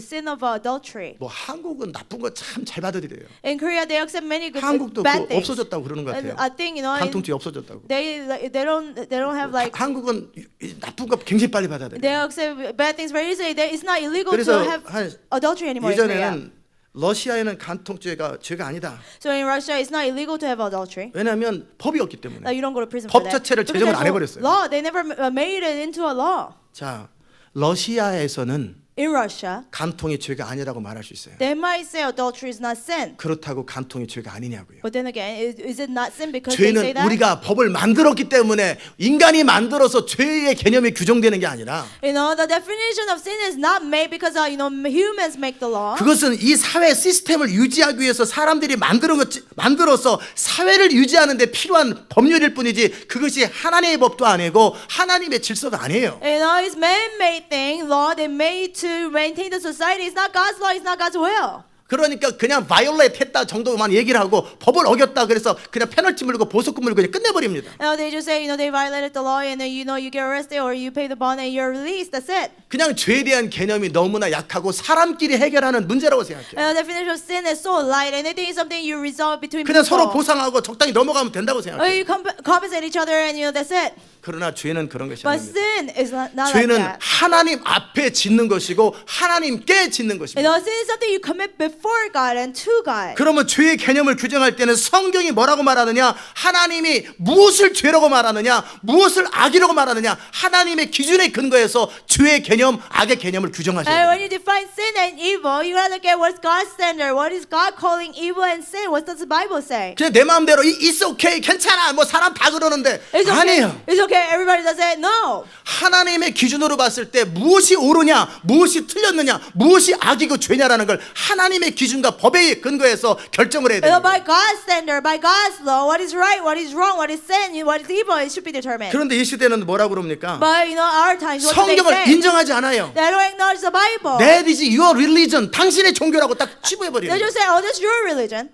sin of adultery. 뭐 한국은 나쁜 거 참 잘 받아들여요. In Korea, they accept many good 한국도 bad 그거 things. 없어졌다고 그러는 것 And 같아요. I think 간통죄 없어졌다고. they don't have like 한국은 나쁜 거 굉장히 빨리 받아들여요. they accept bad things very easily. It's not illegal 그래서 to have 한 adultery anymore in Korea. 예전에는 러시아에는 간통죄가 죄가 아니다. So in Russia, it's not illegal to have adultery. 왜냐하면 법이 없기 때문에. You don't go to prison 법 for that. 자체를 Because 제정을 there's 안 no 해버렸어요. law. They never made it into a law. 자, 러시아에서는 in Russia, 간통이 죄가 아니라고 말할 수 있어요. they might say adultery is not sin. 그렇다고 간통이 죄가 아니냐고요. But then again, is it not sin because they say 죄는 that? 우리가 법을 만들었기 때문에 인간이 만들어서 죄의 개념이 규정되는 게 아니라 You know, the definition of sin is not made because humans make the law. 그것은 이 사회 시스템을 유지하기 위해서 사람들이 만들어서 사회를 유지하는 데 필요한 법률일 뿐이지 그것이 하나님의 법도 아니고 하나님의 질서가 아니에요. You know, it's man-made thing, law they made to maintain the society. It's not God's law, it's not God's will. 그러니까 그냥 바이올레이트 했다 정도만 얘기를 하고 법을 어겼다 그래서 그냥 페널티 물고 보석금 물고 그냥 끝내버립니다. They just say, they violated the law and then, you get arrested or you pay the bond and you're released. That's it. 그냥 죄에 대한 개념이 너무나 약하고 사람끼리 해결하는 문제라고 생각해요. The definition of sin is so light. Anything is something you resolve between 그냥 people. 서로 보상하고 적당히 넘어가면 된다고 Or 생각해요. you compensate each other and that's it. 그러나 죄는 그런 것이 But 아닙니다. sin is not like 죄는 that. 하나님 앞에 짓는 것이고 하나님께 짓는 것입니다. Sin is something you commit before God and to God. 그러면 죄의 개념을 규정할 때는 성경이 뭐라고 말하느냐, 하나님이 무엇을 죄라고 말하느냐, 무엇을 악이라고 말하느냐, 하나님의 기준에 근거해서 죄의 개념, 악의 개념을 규정하셔야 And when 돼요. you define sin and evil, you gotta look at what's God's standard. What is God calling evil and sin? What does the Bible say? 그냥 내 마음대로 it's okay, 괜찮아, 뭐 사람 다 그러는데 It's okay. 아니에요. It's okay. Everybody does it. No. 하나님의 기준으로 봤을 때 무엇이 옳으냐, 무엇이 틀렸느냐, 무엇이 악이고 죄냐라는 걸 하나님의 기준과 법에 근거해서 결정을 해야 돼요. By God's standard, by God's law, what is right, what is wrong, what is sin, what is evil, it should be determined. 그런데 이 시대는 뭐라고 그럽니까? But our times, what do they 성경을 say? 인정하지 않아요. They don't acknowledge the Bible. That is your religion. 당신의 종교라고 딱 치부해버리는 They 거예요. just say, oh, that's your religion.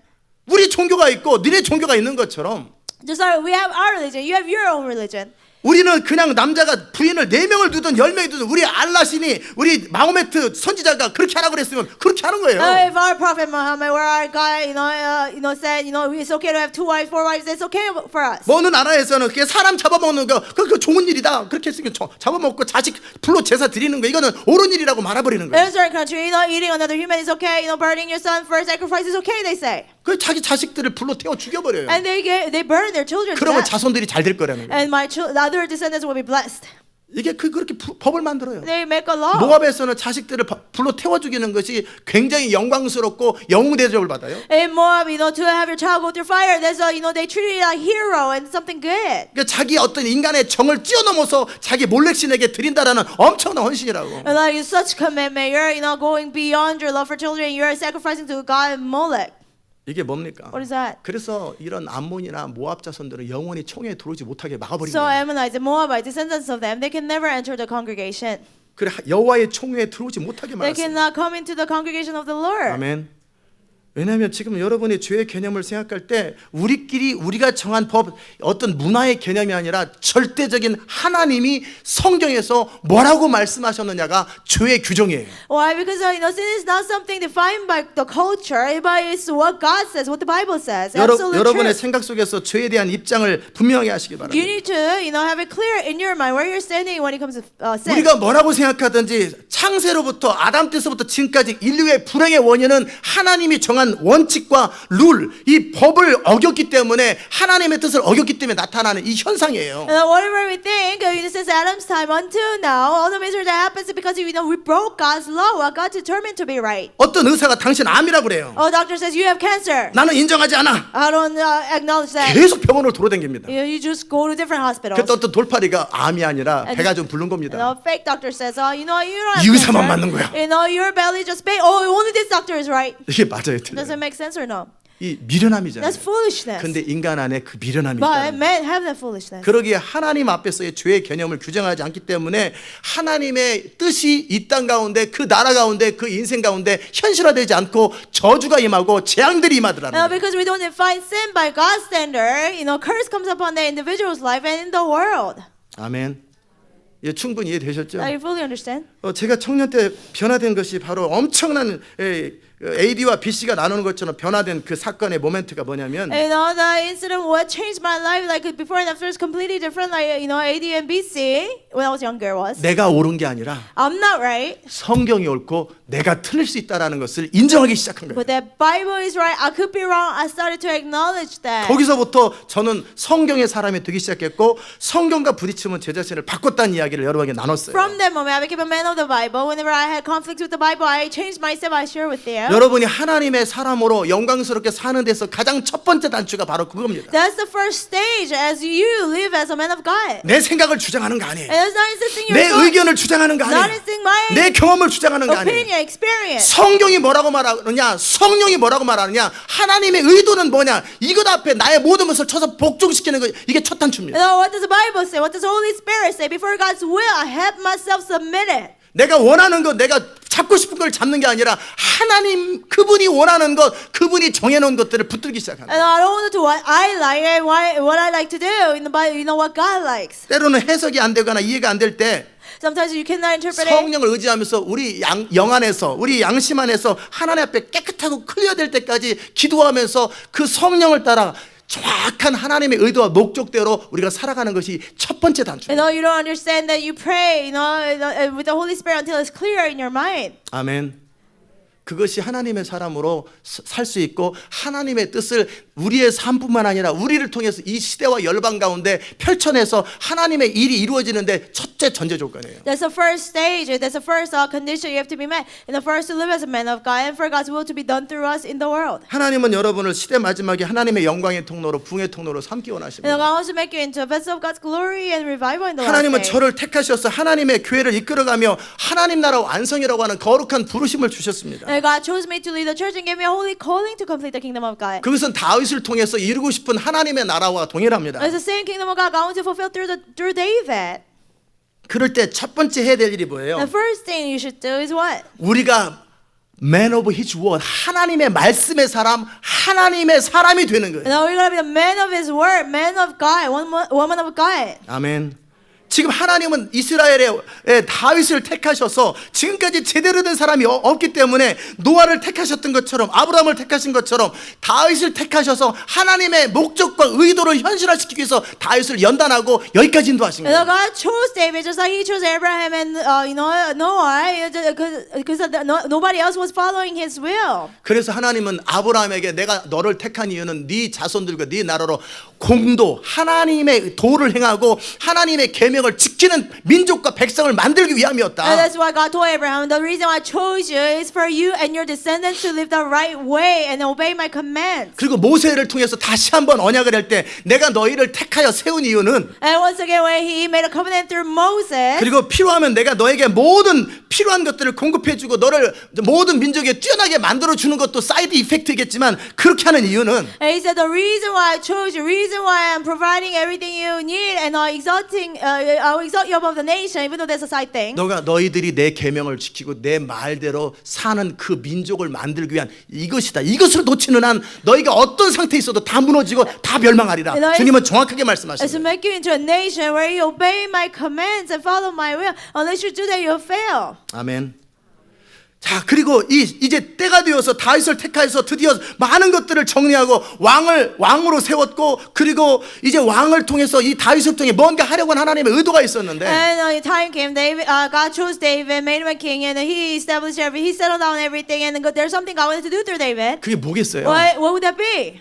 우리 종교가 있고 너네 종교가 있는 것처럼 Just like we have our religion, you have your own religion. 우리는 그냥 남자가 부인을 4명을 두든 10명이 두든 우리 알라신이 우리 마호메트 선지자가 그렇게 하라고 그랬으면 그렇게 하는 거예요. If our prophet Muhammad, where our God, said, it's okay to have 2 wives, 4 wives, it's okay for us. 뭐 어느 나라에서는 그게 사람 잡아먹는 거 그거 좋은 일이다 그렇게 했으니까 잡아먹고 자식 불로 제사 드리는 거 이거는 옳은 일이라고 말아버리는 In 거예요. a certain country, eating another human is okay. Burning your son for a sacrifice is okay. They say, 그 자기 자식들을 불로 태워 죽여버려요. and they burn their children to 그러면 death. 자손들이 잘 될 거라는 거예요. And the other descendants will be blessed. 이게 그렇게 법을 만들어요. They make a law. 모압에서는 자식들을 불로 태워 죽이는 것이 굉장히 영광스럽고 영웅 대접을 받아요. In Moab, to have your child go through fire, there's they treat it like a hero and something good. 그러니까 자기 어떤 인간의 정을 뛰어넘어서 자기 몰렉신에게 드린다라는 엄청난 헌신이라고. And like it's such commitment, you're going beyond your love for children. You're sacrificing to God Molech. 이게 뭡니까? What is that? 그래서 이런 암몬이나 모압 자손들은 영원히 총회에 들어오지 못하게 막아버린 So 거예요. Ammonites and Moabites, descendants of them, they can never enter the congregation. 그래 여호와의 총회에 들어오지 못하게 They 막았어요. cannot come into the congregation of the Lord. 아멘. 왜냐하면 지금 여러분이 죄의 개념을 생각할 때 우리가 정한 법 어떤 문화의 개념이 아니라 절대적인 하나님이 성경에서 뭐라고 말씀하셨느냐가 죄의 규정이에요. Why? Because sin is not something defined by the culture, but it's what God says, what the Bible says. Absolute 여러분의 truth. 생각 속에서 죄에 대한 입장을 분명하게 하시기 You 바랍니다. need to, have it clear in your mind where you're standing when it comes to sin. 우리가 뭐라고 생각하든지 창세로부터 아담 때서부터 지금까지 인류의 불행의 원인은 하나님이 정한 원칙과 룰, 이 법을 어겼기 때문에 하나님의 뜻을 어겼기 때문에 나타나는 이 현상이에요. Whatever we think, since Adam's time until now, all the misery that happens is because we broke God's law, what God determined to be right. 어떤 의사가 당신 암이라고 그래요. Oh, doctor says you have cancer. 나는 인정하지 않아. I don't acknowledge that. 계속 병원을 돌아다닙니다. You just go to different hospitals. 그때 어떤 돌팔이가 암이 아니라 배가 좀 부른 겁니다. Fake doctor says, you don't have 이 의사만 cancer. 맞는 거야. Your belly just big. Oh, only this doctor is right. 이게 맞아요, Does it 틀려요. make sense or no? 이 미련함이잖아요. That's foolishness. 근데 인간 안에 그 미련함이 But 있다는 거예요. men have that foolishness. 그러기에 하나님 앞에서의 죄의 개념을 규정하지 않기 때문에 하나님의 뜻이 이 땅 가운데 그 나라 가운데 그 인생 가운데 현실화되지 않고 저주가 임하고 재앙들이 임하더라는 거예요. Because we don't define sin by God's standard, curse comes upon the individual's life and in the world. 아멘. 예, 충분히 이해되셨죠? You fully understand? 제가 청년 때 변화된 것이 바로 엄청난 AD와 BC가 나누는 것처럼 변화된 그 사건의 모멘트가 뭐냐면 You know, the incident what changed my life, like before and after, is completely different. Like, you know, AD and BC when I was younger was. 내가 옳은 게 아니라 I'm not right, 성경이 옳고 내가 틀릴 수 있다라는 것을 인정하기 시작한 거예요. but the Bible is right. I could be wrong. I started to acknowledge that. 거기서부터 저는 성경의 사람이 되기 시작했고 성경과 부딪히면 제 자신을 바꿨다는 이야기를 여러분에게 나눴어요. From that moment, I became a man of the Bible. Whenever I had conflicts with the Bible, I changed myself. I share with you. 여러분이 하나님의 사람으로 영광스럽게 사는 데서 가장 첫 번째 단추가 바로 그겁니다. That's the first stage as you live as a man of God. 내 생각을 주장하는 거 아니에요. And it's not insisting 내 your thoughts, 의견을 주장하는 거 not 아니에요. insisting my 내 경험을 주장하는 거 아니에요. opinion, experience. 성경이 뭐라고 말하느냐, 성령이 뭐라고 말하느냐, 하나님의 의도는 뭐냐, 이것 앞에 나의 모든 것을 쳐서 복종시키는 거, 이게 첫 단추입니다. You know, what does the Bible say? What does the Holy Spirit say? Before God's will, I have myself submitted. 내가 원하는 것, 내가 잡고 싶은 걸 잡는 게 아니라 하나님, 그분이 원하는 것, 그분이 정해놓은 것들을 붙들기 시작합니다. And I don't want to do what I like and what I like to do in the Bible. You know what God likes. 때로는 해석이 안 되거나 이해가 안 될 때 Sometimes you cannot interpret it. 성령을 의지하면서 우리 영 안에서, 우리 양심 안에서 하나님 앞에 깨끗하고 클리어될 때까지 기도하면서 그 성령을 따라 정확한 하나님의 의도와 목적대로 우리가 살아가는 것이 첫 번째 단추입니다. You know, you don't understand that you pray, you know, with the Holy Spirit until it's clear in your mind. 아멘. 그것이 하나님의 사람으로 살 수 있고 하나님의 뜻을 우리의 삶뿐만 아니라 우리를 통해서 이 시대와 열방 가운데 펼쳐내서 하나님의 일이 이루어지는데 첫째 전제 조건이에요. That's the first stage. That's the first condition you have to be met. And the first to live as a man of God and for God's will to be done through us in the world. 하나님은 여러분을 시대 마지막에 하나님의 영광의 통로로 부흥의 통로로 삼기 And 원하십니다. God wants to make you into a vessel of God's glory and revival in the last 하나님은 day. 저를 택하셔서 하나님의 교회를 이끌어가며 하나님 나라 완성이라고 하는 거룩한 부르심을 주셨습니다. And God chose me to lead the church and gave me a holy calling to complete the kingdom of God. 그것은 다윗을 통해서 이루고 싶은 하나님의 나라와 동일합니다. It's the same kingdom of God God wants to fulfill through David. 그럴 때 첫 번째 해야 될 일이 뭐예요? The first thing you should do is what? 우리가 Man of His Word, 하나님의 말씀의 사람, 하나님의 사람이 되는 거예요. And we're going to be the man of His word, man of God, woman of God. 아멘. 지금 하나님은 이스라엘의 다윗을 택하셔서 지금까지 제대로 된 사람이 없기 때문에 노아를 택하셨던 것처럼 아브라함을 택하신 것처럼 다윗을 택하셔서 하나님의 목적과 의도를 현실화시키기 위해서 다윗을 연단하고 여기까지 인도하신 And 거예요. God chose David just like He chose Abraham and Noah, because nobody else was following His will. 그래서 하나님은 아브라함에게 내가 너를 택한 이유는 네 자손들과 네 나라로 공도 하나님의 도를 행하고 하나님의 계명을 지키는 민족과 백성을 만들기 And 위함이었다. that's why God told Abraham, the reason why I chose you is for you and your descendants to live the right way and obey my commands. 그리고 모세를 통해서 다시 한번 언약을 할 때 내가 너희를 택하여 세운 이유는 And once again, when He made a covenant through Moses, 그리고 필요하면 내가 너에게 모든 필요한 것들을 공급해주고 너를 모든 민족에 뛰어나게 만들어주는 것도 사이드 이펙트이겠지만 그렇게 하는 이유는 and He said, the reason why I chose you, reason why I'm providing everything you need and I'll exalt you above the nation, even though there's a side thing. 너희들이 내 계명을 지키고 내 말대로 사는 그 민족을 만들기 위한 이것이다. 이것을 놓치는 한 너희가 어떤 상태에 있어도 다 무너지고 다 멸망하리라. 주님은 정확하게 Is to 말씀하십니다. make you into a nation where you obey my commands and follow my will. Unless you do that, you'll fail. 아멘. 자, 그리고 이제 때가 되어서 다윗을 택하여서 드디어 많은 것들을 정리하고 왕으로 세웠고 그리고 이제 왕을 통해서 이 다윗을 통해 뭔가 하려고 하는 하나님의 의도가 있었는데 And time came, God chose David, made him a king, and He established everything. He settled down everything, and there's something God wanted to do through David. 그게 뭐겠어요? What would that be?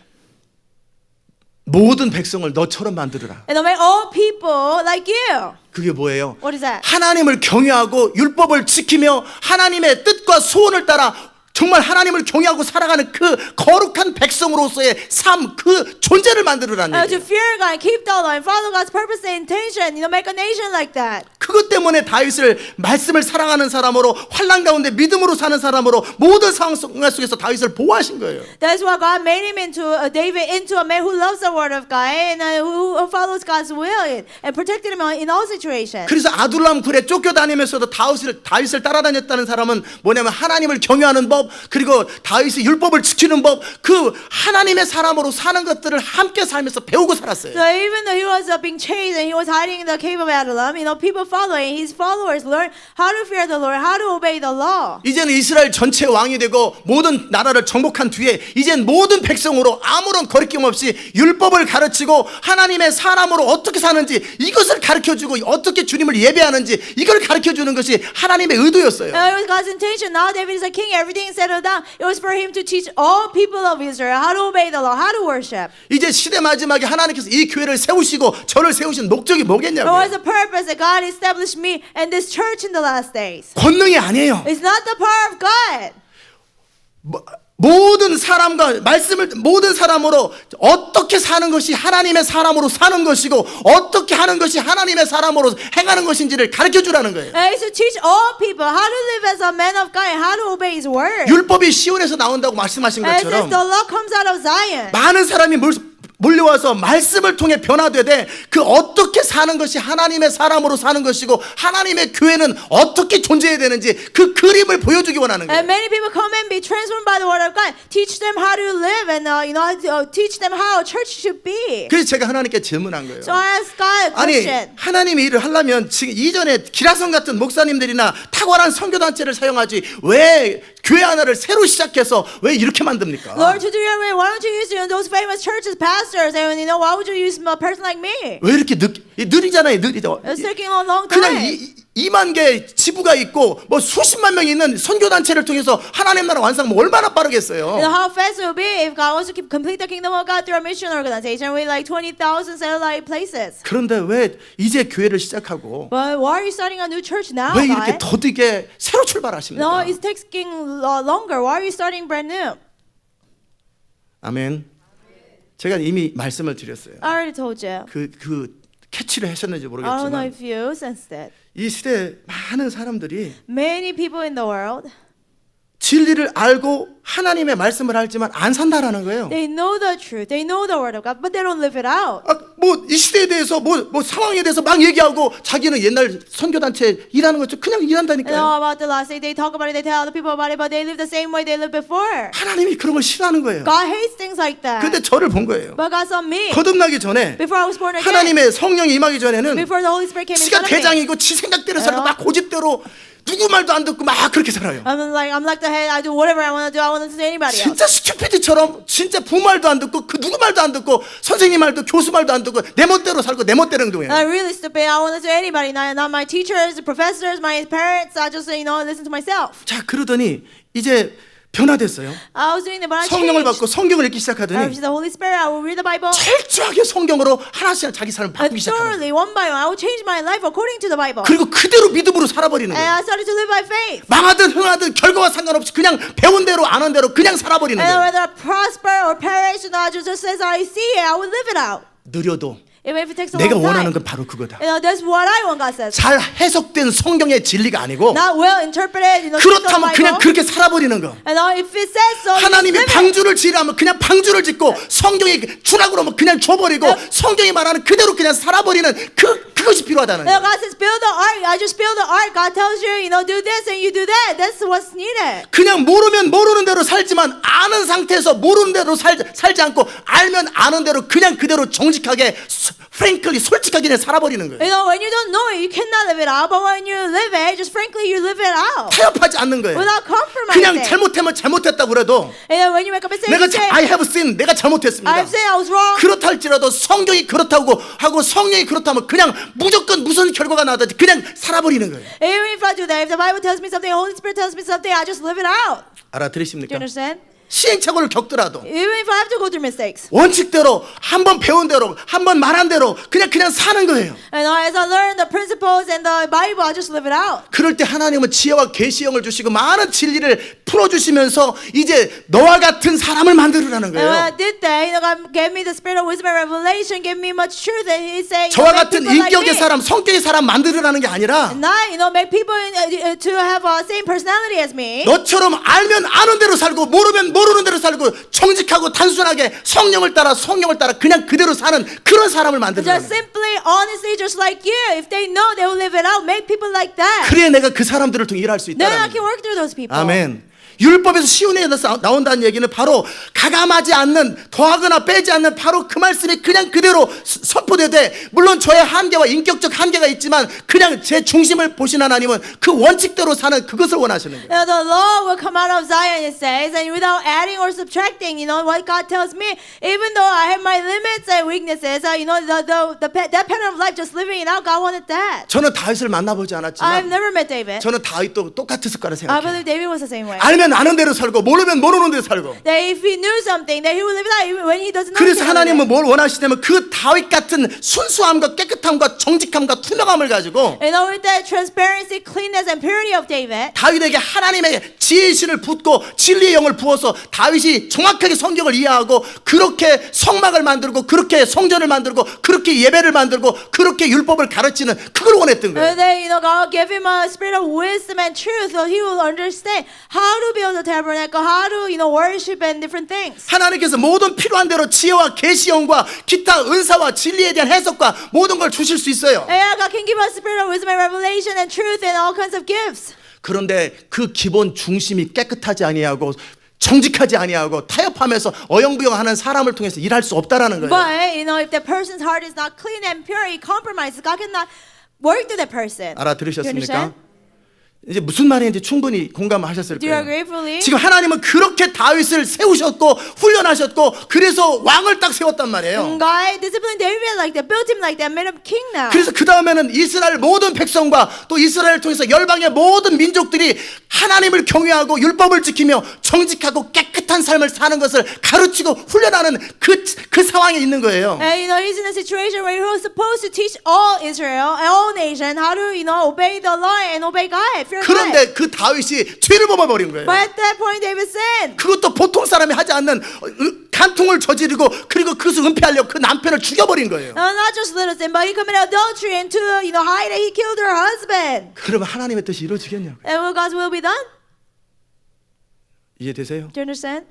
모든 백성을 너처럼 만들어라. And make all people like you. 그게 뭐예요? What is that? 하나님을 경외하고 율법을 지키며 하나님의 뜻과 소원을 따라 정말 하나님을 경외하고 살아가는 그 거룩한 백성으로서의 삶, 그 존재를 만들어라는 To 얘기예요. fear God, keep the law, and follow God's purpose and intention. Make a nation like that. 그것 때문에 다윗을 말씀을 사랑하는 사람으로 환난 가운데 믿음으로 사는 사람으로 모든 상황 속에서 다윗을 보호하신 거예요. That's why God made him David into a man who loves the word of God and who follows God's will and protected him in all situations. 그래서 아둘람 굴에 쫓겨다니면서도 다윗을 따라다녔다는 사람은 뭐냐면 하나님을 경외하는 법 그리고 다윗의 율법을 지키는 법 그 하나님의 사람으로 사는 것들을 함께 살면서 배우고 살았어요. So even though he was being chased and he was hiding in the cave of Adullam, people follow, and his followers learn how to fear the Lord, how to obey the law. 이제는 이스라엘 전체 왕이 되고 모든 나라를 정복한 뒤에 이젠 모든 백성으로 아무런 거리낌 없이 율법을 가르치고 하나님의 사람으로 어떻게 사는지 이것을 가르쳐주고 어떻게 주님을 예배하는지 이걸 가르쳐주는 것이 하나님의 의도였어요. It was God's intention. Now David is a king. Everything is settled down. It was for him to teach all people of Israel how to obey the law, how to worship. 이제 시대 마지막에 하나님께서 이 교회를 세우시고 저를 세우신 목적이 What was 뭐겠냐고요. the purpose that God established me and this church in the last days? 권능이 아니에요. It's not the power of God. 모든 사람과 말씀을 모든 사람으로 어떻게 사는 것이 하나님의 사람으로 사는 것이고 어떻게 하는 것이 하나님의 사람으로 행하는 것인지를 가르쳐 주라는 거예요. And it's to teach all people how to live as a man of God and how to obey His word. 율법이 시온에서 나온다고 말씀하신 And it says 것처럼 the law comes out of Zion. 많은 사람이 몰려와서 말씀을 통해 변화되되 그 어떻게 사는 것이 하나님의 사람으로 사는 것이고 하나님의 교회는 어떻게 존재해야 되는지 그 그림을 보여주기 원하는 거예요. And many people come and be transformed by the word of God. Teach them how to live and teach them how a church should be. 그래서 제가 하나님께 질문한 거예요. So I asked God a 아니 question. 하나님의 일을 하려면 지금 이전에 기라성 같은 목사님들이나 탁월한 선교단체를 사용하지 왜 교회 하나를 새로 시작해서 왜 이렇게 만듭니까? Lord, to do your way, why don't you use those famous churches, pastors, and why would you use a person like me? 왜 이렇게 느리잖아요. 느리죠. It's taking a long 그냥 time. 2만 개 지부가 있고 뭐 수십만 명이 있는 선교단체를 통해서 하나님 나라 완성 얼마나 빠르겠어요. You know how fast it will be if God wants to complete the kingdom of God through a mission organization with like 20,000 satellite places. 그런데 왜 이제 교회를 시작하고 But why are you starting a new church now, 왜 이렇게 God? 더디게 새로 No, 출발하십니까? it's taking longer. Why are you starting brand new? 아멘. 제가 이미 말씀을 드렸어요. I already told you. 그 캐치를 하셨는지 I don't know 모르겠지만 if you sensed it. 이 시대에 많은 사람들이 Many people in the world, 진리를 알고 하나님의 말씀을 알지만 안 산다라는 거예요. they know the truth, they know the word of God, but they don't live it out. 뭐 이 시대에 대해서 뭐 상황에 대해서 막 얘기하고 자기는 옛날 선교단체 일하는 것처럼 그냥 You 일한다니까요. know about the last day, they talk about it, they tell other people about it, but they live the same way they lived before. 하나님이 그런 걸 싫어하는 거예요. God hates things like that. 근데 저를 본 거예요. But God saw me. 거듭나기 전에 Before I was born again, 하나님의 성령이 임하기 전에는 before the Holy Spirit came 지가 inside of me, 대장이고 지 생각대로 살고 막 고집대로 누구 말도 안 듣고 막 그렇게 살아요. I'm like the head. I do whatever I want to do. I want to listen to anybody else. 진짜 스튜피드처럼 진짜 부모 말도 안 듣고 그 누구 말도 안 듣고 선생님 말도 교수 말도 안 듣고 내 멋대로 살고 내 멋대로 행동해요. I'm really stupid. I want to listen to anybody. Not my teachers, the professors, my parents. I just listen to myself. 자 그러더니 이제 변화됐어요. I was doing that, but I 성령을 changed. 받고 성경을 읽기 I 시작하더니 received the Holy Spirit. I will read the Bible. 철저하게 성경으로 하나씩 자기 삶을 And 바꾸기 시작하는 거예요. thoroughly, one by one, I will change my life according to the Bible. 그리고 그대로 믿음으로 살아버리는 And 거예요. I started to live by faith. 망하든 흥하든 결과와 상관없이 그냥 배운 대로 아는 대로 그냥 살아버리는 And 거예요. whether I prosper or perish, just as I see it, I will live it out. 느려도 Even if it takes a 내가 long 원하는 time. 건 바로 그거다. That's what I want, God says. 잘 해석된 성경의 진리가 아니고 Not well interpreted, 그렇다면 그냥 Bible. 그렇게 살아버리는 거. And if it says so, just 하나님이 live it. 방주를 지으라면 그냥 방주를 짓고 성경이 주라고 하면 그냥 줘버리고 성경이 말하는 그대로 그냥 살아버리는 그것이 필요하다는 And 거예요. God says, build the ark. I just build the ark. God tells you, do this and you do that. That's what's needed. 그냥 모르면 모르는 대로 살지만 아는 상태에서 모르는 대로 살지 않고 알면 아는 대로 그냥 그대로 정직하게 frankly 솔직하게 그냥 살아버리는 거예요. When you don't know it, you cannot live it out. But when you live it, just frankly, you live it out. 타협하지 않는 거예요. Without 그냥 compromising. 잘못하면 잘못했다고 그래도 And then when you make a mistake, 내가 you say, I have sinned 내가 잘못했습니다. I've said I was wrong. 그렇다 할지라도 성경이 그렇다고 하고 성령이 그렇다면 그냥 무조건 무슨 결과가 나든지 그냥 살아버리는 거예요. Even if I do that, if the Bible tells me something, the Holy Spirit tells me something, I just live it out. Do you 알아들으십니까? understand? 시행착오를 겪더라도 Even if I have to go through mistakes. 원칙대로 한 번 배운 대로 한 번 말한 대로 그냥 사는 거예요. And as I learn the principles and the Bible, I just live it out. 그럴 때 하나님은 지혜와 계시형을 주시고 많은 진리를 풀어주시면서 이제 너와 같은 사람을 만들으라는 And when I 거예요. did that, God gave me the spirit of wisdom and revelation, gave me much truth, and He said, 저와 make 같은 people like 인격의 me. 사람, 성격의 사람 만들으라는 게 아니라 Not, make people to have the same personality as me. 너처럼 알면 아는 대로 살고 모르면 모르는 대로 살고 정직하고 단순하게 성령을 따라 그냥 그대로 사는 그런 사람을 만들으라는 Just 거예요. simply, honestly, just like you. If they know, they will live it out. Make people like that. 그래야 내가 그 사람들을 통해 일할 수 Then I 있다는 can 거예요. work through those people. 아멘. 율법에서 시온에서 나온다는 얘기는 바로 가감하지 않는, 더하거나 빼지 않는 바로 그 말씀이 그냥 그대로 선포되되, 물론 저의 한계와 인격적 한계가 있지만 그냥 제 중심을 보신 하나님은 그 원칙대로 사는 그것을 원하시는 거예요. Now the law will come out of Zion, it says, and without adding or subtracting. You know what God tells me, even though I have my limits and weaknesses, you know that pattern of life, just living it out, God wanted that. 저는 다윗을 만나보지 I've 않았지만 never met David. 저는 다윗도 똑같았을 거라 I 생각해요. believe David was the same way. 알면 아는 대로 살고 모르면 모르는 대로 살고. That if he knew something, that he would live it out even when he doesn't know. 그래서 anything about it. 하나님은 뭘 원하시냐면 그 다윗 같은 순수함과 깨끗함과 정직함과 투명함을 가지고 You know, with that transparency, cleanness, and purity of David, 다윗에게 하나님의 지혜의 신을 붓고 진리의 영을 부어서 다윗이 정확하게 성경을 이해하고 그렇게 성막을 만들고 그렇게 성전을 만들고 그렇게 예배를 만들고 그렇게 율법을 가르치는 그걸 원했던 거예요. that you know God gave him a spirit of wisdom and truth, so he will understand how to build a tabernacle, how to worship and different things. 하나님께서 모든 필요한 대로 지혜와 계시형과 기타 은사와 진리에 대한 해석과 모든 걸 주실 수 있어요. Yeah, God can give us spirit of wisdom and revelation and truth and all kinds of gifts. 그런데 그 기본 중심이 깨끗하지 아니하고 정직하지 아니하고 타협하면서 어영부영하는 사람을 통해서 일할 수 없다라는 거예요. But you know, if the person's heart is not clean and pure, he compromises. God cannot work through that person. Do you 알아들으셨습니까? understand? 이제 무슨 말인지 충분히 공감하셨을 Do you 거예요. agree fully? 지금 하나님은 그렇게 다윗을 세우셨고 훈련하셨고 그래서 왕을 딱 세웠단 말이에요. God disciplined David like that, built him like that, made him king now. 그래서 그 다음에는 이스라엘 모든 백성과 또 이스라엘을 통해서 열방의 모든 민족들이 하나님을 경외하고 율법을 지키며 정직하고 깨끗한 삶을 사는 것을 가르치고 훈련하는 그 상황에 있는 거예요. And you know, he's in a situation where he was supposed to teach all Israel and all nation how to, obey the law and obey God, fear God. 그런데 그 다윗이 죄를 범해버린 거예요. But at that point, David sinned. 그것도 보통 사람이 하지 않는 간통을 저지르고 그리고 그것을 은폐하려고 그 남편을 죽여버린 거예요. Not just little sin, but he committed adultery and to hide it, he killed her husband. 그러면 하나님의 뜻이 이루어지겠냐고요. And will God's will be done? 이해되세요? Do you understand?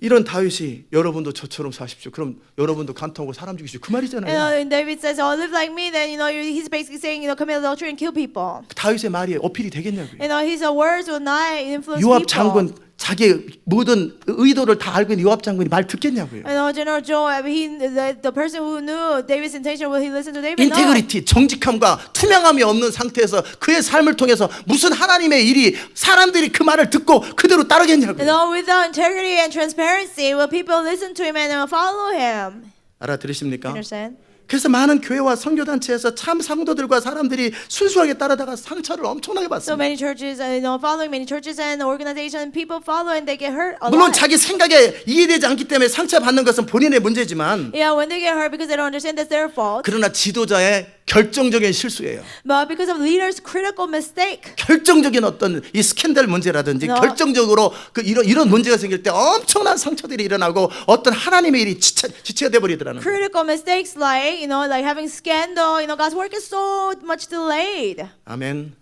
이런 다윗이 여러분도 저처럼 사십시오. 그럼 여러분도 간통하고 사람 죽이시오. 그 말이잖아요. And David says, "Oh, live like me." Then he's basically saying, commit adultery and kill people. 다윗의 말이 어필이 되겠냐고요. His words will not influence 요압 people. 장군 자기 모든 의도를 다 알고 있는 요압 장군이 말 듣겠냐고요. General Joab, the person who knew David's intention, will he listen to David? No. 인테그리티, 정직함과 투명함이 없는 상태에서 그의 삶을 통해서 무슨 하나님의 일이 사람들이 그 말을 듣고 그대로 따르겠냐고요. Without integrity and transparency, will people listen to him and follow him? 알아들으십니까? Understand? 그래서 많은 교회와 선교단체에서 참 상도들과 사람들이 순수하게 따르다가 상처를 엄청나게 So 받습니다. many churches, following many churches and organizations, people follow and they get hurt a 물론 lot. 자기 생각에 이해되지 않기 때문에 상처받는 것은 본인의 문제지만 Yeah, when they get hurt because they don't understand, that's their fault. 그러나 지도자의 결정적인 실수예요. But because of leaders' critical mistake, 결정적인 어떤 이 스캔들 문제라든지 No. 결정적으로 이런 문제가 생길 때 엄청난 상처들이 일어나고 어떤 하나님의 일이 지체돼 버리더라는 거예요. critical mistakes like having scandal, God's work is so much delayed. 아멘.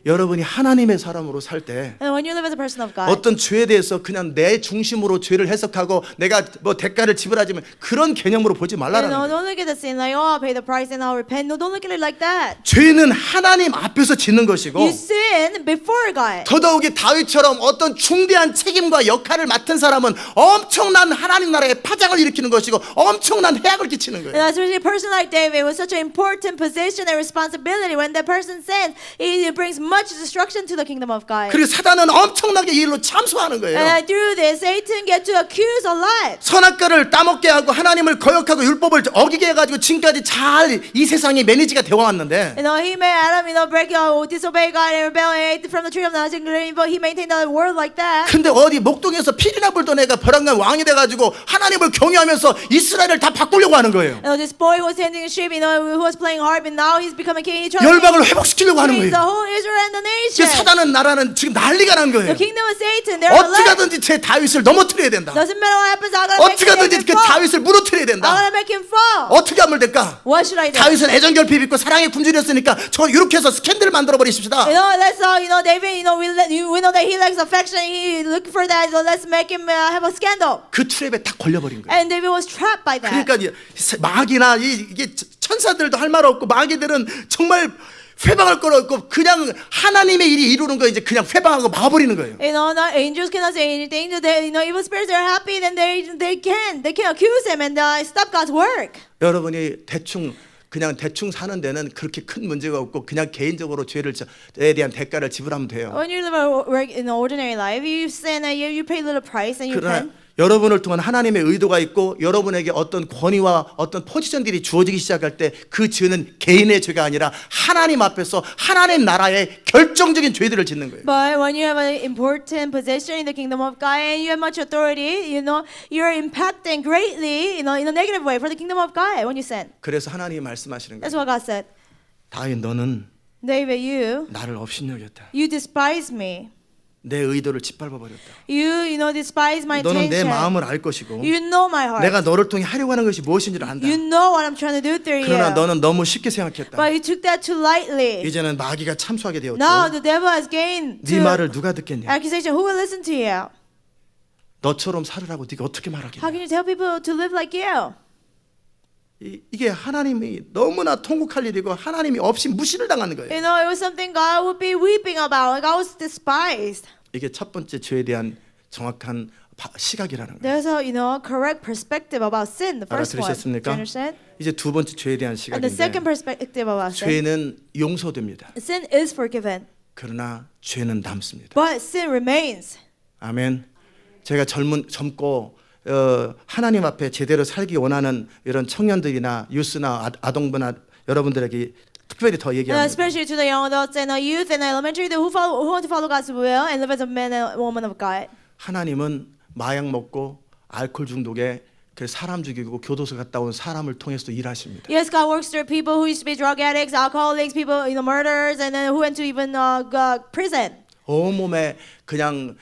여러분이 하나님의 사람으로 살 때 And when you live as a person of God, 어떤 죄에 대해서 그냥 내 중심으로 죄를 해석하고 내가 뭐 대가를 지불하지만 그런 개념으로 보지 말라라는 거예요. don't look at the sin like, I'll pay the price and I'll repent. No, don't look at it like that. 죄는 하나님 앞에서 짓는 것이고 You sin before God. 더더욱이 다윗처럼 어떤 중대한 책임과 역할을 맡은 사람은 엄청난 하나님 나라의 파장을 일으키는 것이고 엄청난 해악을 끼치는 거예요. And especially a person like David with such an important position and responsibility, when that person sins, it brings much destruction to the kingdom of God. 그리고 사단은 엄청나게 이 일로 참소하는 거예요. And through this, Satan gets to accuse a lot. 선악과를 따먹게 하고 하나님을 거역하고 율법을 어기게 해가지고 지금까지 잘 이 세상이 매니지가 되어 왔는데 He made Adam, break, disobey God and rebel and ate from the tree of knowledge and good, but he maintained the world like that. 근데 어디 목동에서 피리나 불던 애가 벼랑간 왕이 돼가지고 하나님을 경외하면서 이스라엘을 다 바꾸려고 하는 거예요. This boy was tending a sheep, who was playing harp, and now he's becoming king. He tried 열방을 회복시키려고 하는 to the 거예요. whole Israel and the 지금 nation. 사단은 나라는 지금 난리가 난 거예요. The kingdom of Satan, they're alive. 어떻게든지 제 다윗을 넘어뜨려야 된다. Doesn't matter what happens, I'm gonna make 어떻게든지 him 그 fall. 다윗을 무너뜨려야 I'm 된다. gonna make him fall. 어떻게 하면 될까? What should I do? 다윗은 애정 결핍 있고 사랑의 굶주렸으니까 저 이렇게 해서 스캔들을 만들어 버리십시다. Let's David, we know that he likes affection. He look for that. So let's make him have a scandal. 그 트랩에 딱 걸려버린 거예요. And David was trapped by that. 그러니까 마귀나 이게 천사들도 할 말 없고 마귀들은 정말 회방할 건 없고 그냥 하나님의 일이 이루는 거 이제 그냥 회방하고 마버리는 거예요. Not angels cannot say anything. Evil spirits are happy, then they can accuse him and stop God's work. 여러분이 그냥 대충 사는 데는 그렇게 큰 문제가 없고 그냥 개인적으로 죄에 대한 대가를 지불하면 돼요. When you live in an ordinary life, you sin and you pay little price and you 그러나 repent. 여러분을 통한 하나님의 의도가 있고 여러분에게 어떤 권위와 어떤 포지션들이 주어지기 시작할 때 그 죄는 개인의 죄가 아니라 하나님 앞에서 하나님 나라의 결정적인 죄들을 짓는 거예요. But when you have an important position in the kingdom of God and you have much authority, you're impacting greatly, in a negative way for the kingdom of God when you sin. 그래서 하나님이 말씀하시는 That's 거예요. what God said. 다윗 너는 David, 나를 업신여겼다. you despise me. 내 의도를 짓밟아 버렸다. You despise my 너는 내 intention. 마음을 알 것이고 You know my heart. 내가 너를 통해 하려고 하는 것이 무엇인지를 안다. You know what I'm trying to do through 그러나 you. 너는 너무 쉽게 생각했다. But you took that too lightly. 이제는 마귀가 참수하게 되었고 Now the devil has gained 네 말을 누가 듣겠냐. accusation. Who will listen to you? 너처럼 살으라고 네가 어떻게 How 말하겠냐. can you tell people to live like you? 이게 하나님이 너무나 통곡할 일이고 하나님이 없이 무시를 당하는 거예요. It was something God would be weeping about. God was despised. 이게 첫 번째 죄에 대한 정확한 시각이라는 거예요. There's a correct perspective about sin. The first one. Do you 알아들으셨습니까? understand? 이제 두 번째 죄에 대한 And the second 시각인데 perspective about sin. 죄는 용서됩니다. Sin is forgiven, 그러나 죄는 남습니다. but sin remains. 아멘. 제가 젊고 하나님 앞에 제대로 살기 원하는 이런 청년들이나 유스나 아동부나 여러분들에게 특별히 더 얘기합니다. Especially to the young adults and youth and elementary who want to follow God's will and live as a man and woman of God. 하나님은 마약 먹고 알코올 중독에 그 사람 죽이고 교도소 갔다 온 사람을 통해서도 일하십니다. Yes, God works through people who used to be drug addicts, alcoholics, people, murderers, and then who went to even prison. 온몸에 그냥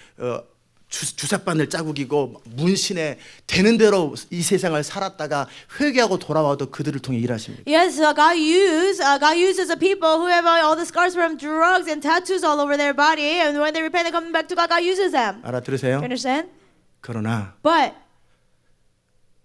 주사바늘 자국이고 문신에 되는 대로 이 세상을 살았다가 회개하고 돌아와도 그들을 통해 일하십니다. Yes, God uses the people who have all the scars from drugs and tattoos all over their body, and when they repent and come back to God, God uses them. 알아들으세요? You understand? 그러나 But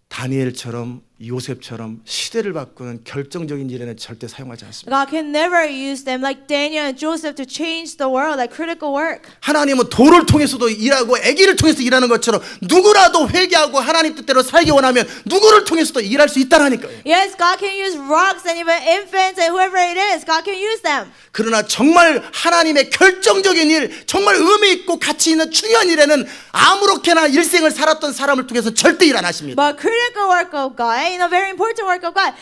다니엘처럼 요셉처럼 시대를 바꾸는 결정적인 일에는 절대 사용하지 않습니다. God can never use them like Daniel and Joseph to change the world, like critical work. 하나님은 돌을 통해서도 일하고 아기를 통해서 일하는 것처럼 누구라도 회개하고 하나님 뜻대로 살기 원하면 누구를 통해서도 일할 수 있다라니까요. Yes, God can use rocks and even infants and whoever it is, God can use them. 그러나 정말 하나님의 결정적인 일, 정말 의미 있고 가치 있는 중요한 일에는 아무렇게나 일생을 살았던 사람을 통해서 절대 일 안 하십니다. But critical work of God, very important work of God,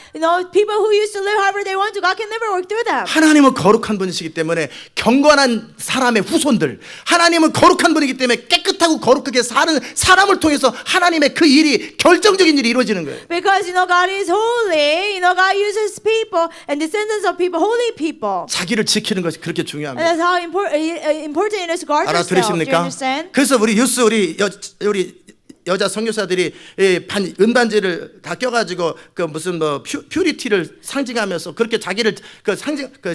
people who used to live however they want to, God can never work through them. 하나님은 거룩한 분이시기 때문에 경건한 사람의 후손들, 하나님은 거룩한 분이기 때문에 깨끗하고 거룩하게 사는 사람을 통해서 하나님의 그 일이 결정적인 일이 이루어지는 거예요. Because God is holy, God uses people and descendants of people, holy people. 자기를 지키는 것이 그렇게 And 중요합니다. that's how important it is to guard yourself. Do you 알아들으십니까? understand? 그래서 우리 우리 여자 선교사들이 은반지를 다 껴가지고 그 무슨 퓨리티를 상징하면서 그렇게 자기를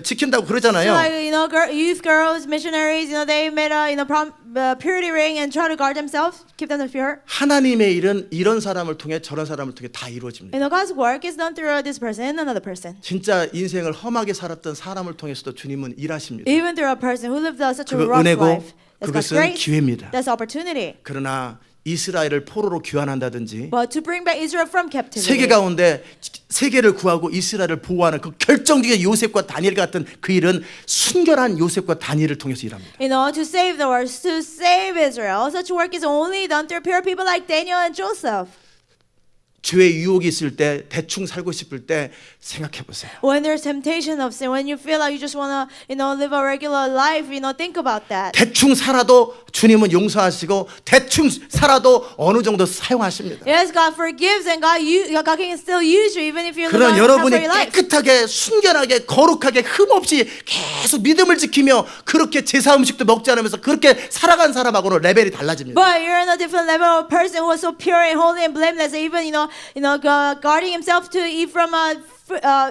지킨다고 그러잖아요. So like, youth girls, missionaries, they made a purity ring and try to guard themselves, keep them pure. 하나님의 일은 이런 사람을 통해 저런 사람을 통해 다 이루어집니다. God's work is done through this person and another person. 진짜 인생을 험하게 살았던 사람을 통해서도 주님은 일하십니다. Even through a person who lived such a 그거 rough 은혜고 life. That's God's 그것은 grace. 기회입니다. That's opportunity. 그러나 이스라엘을 포로로 귀환한다든지 But to bring back Israel from captivity. 세계 가운데 세계를 구하고 이스라엘을 보호하는 그 결정적인 요셉과 다니엘 같은 그 일은 순결한 요셉과 다니엘을 통해서 일합니다. To save the world, to save Israel, such work is only done through pure people like Daniel and Joseph. 죄의 유혹이 있을 때 대충 살고 싶을 때 생각해 보세요. When there's temptation of sin, when you feel like you just wanna, live a regular life, think about that. 대충 살아도 주님은 용서하시고 대충 살아도 어느 정도 사용하십니다. Yes, God forgives and God can still use you even if you live 그런 a 여러분이 halfway life. 깨끗하게 순결하게 거룩하게 흠없이 계속 믿음을 지키며 그렇게 제사 음식도 먹지 않으면서 그렇게 살아간 사람하고는 레벨이 달라집니다. But you're in a different level of person who is so pure and holy and blameless, even guarding himself to eat from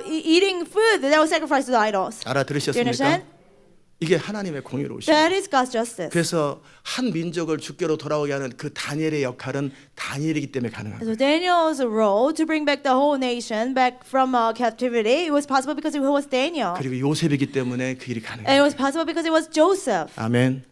eating food that was sacrificed to the idols. Do you 알아들으셨습니까? understand? 이게 하나님의 공의로우심. That is God's justice. 그래서 한 민족을 주께로 돌아오게 하는 그 다니엘의 역할은 다니엘이기 때문에 가능한 거예요. So Daniel's role to bring back the whole nation back from captivity, it was possible because it was Daniel. 그리고 요셉이기 때문에 그 일이 And it 가능해요. was possible because it was Joseph. 아멘.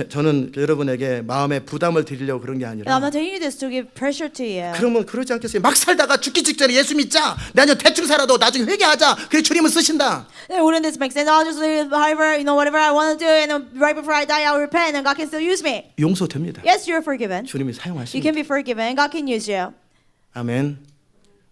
저는 여러분에게 마음에 부담을 드리려고 그런 게 And I'm 아니라 not telling you this to give pressure to you. 그러면 그러지 않겠어요? 막 살다가 죽기 직전에 예수 믿자. 내가 대충 살아도 나중에 회개하자. 그래 주님은 쓰신다. Wouldn't this make sense? I'll just live however, whatever I want to do, and then right before I die, I'll repent, and God can still use me. 용서됩니다. Yes, you're forgiven. 주님이 You 사용하십니다. can be forgiven. God can use you. 아멘.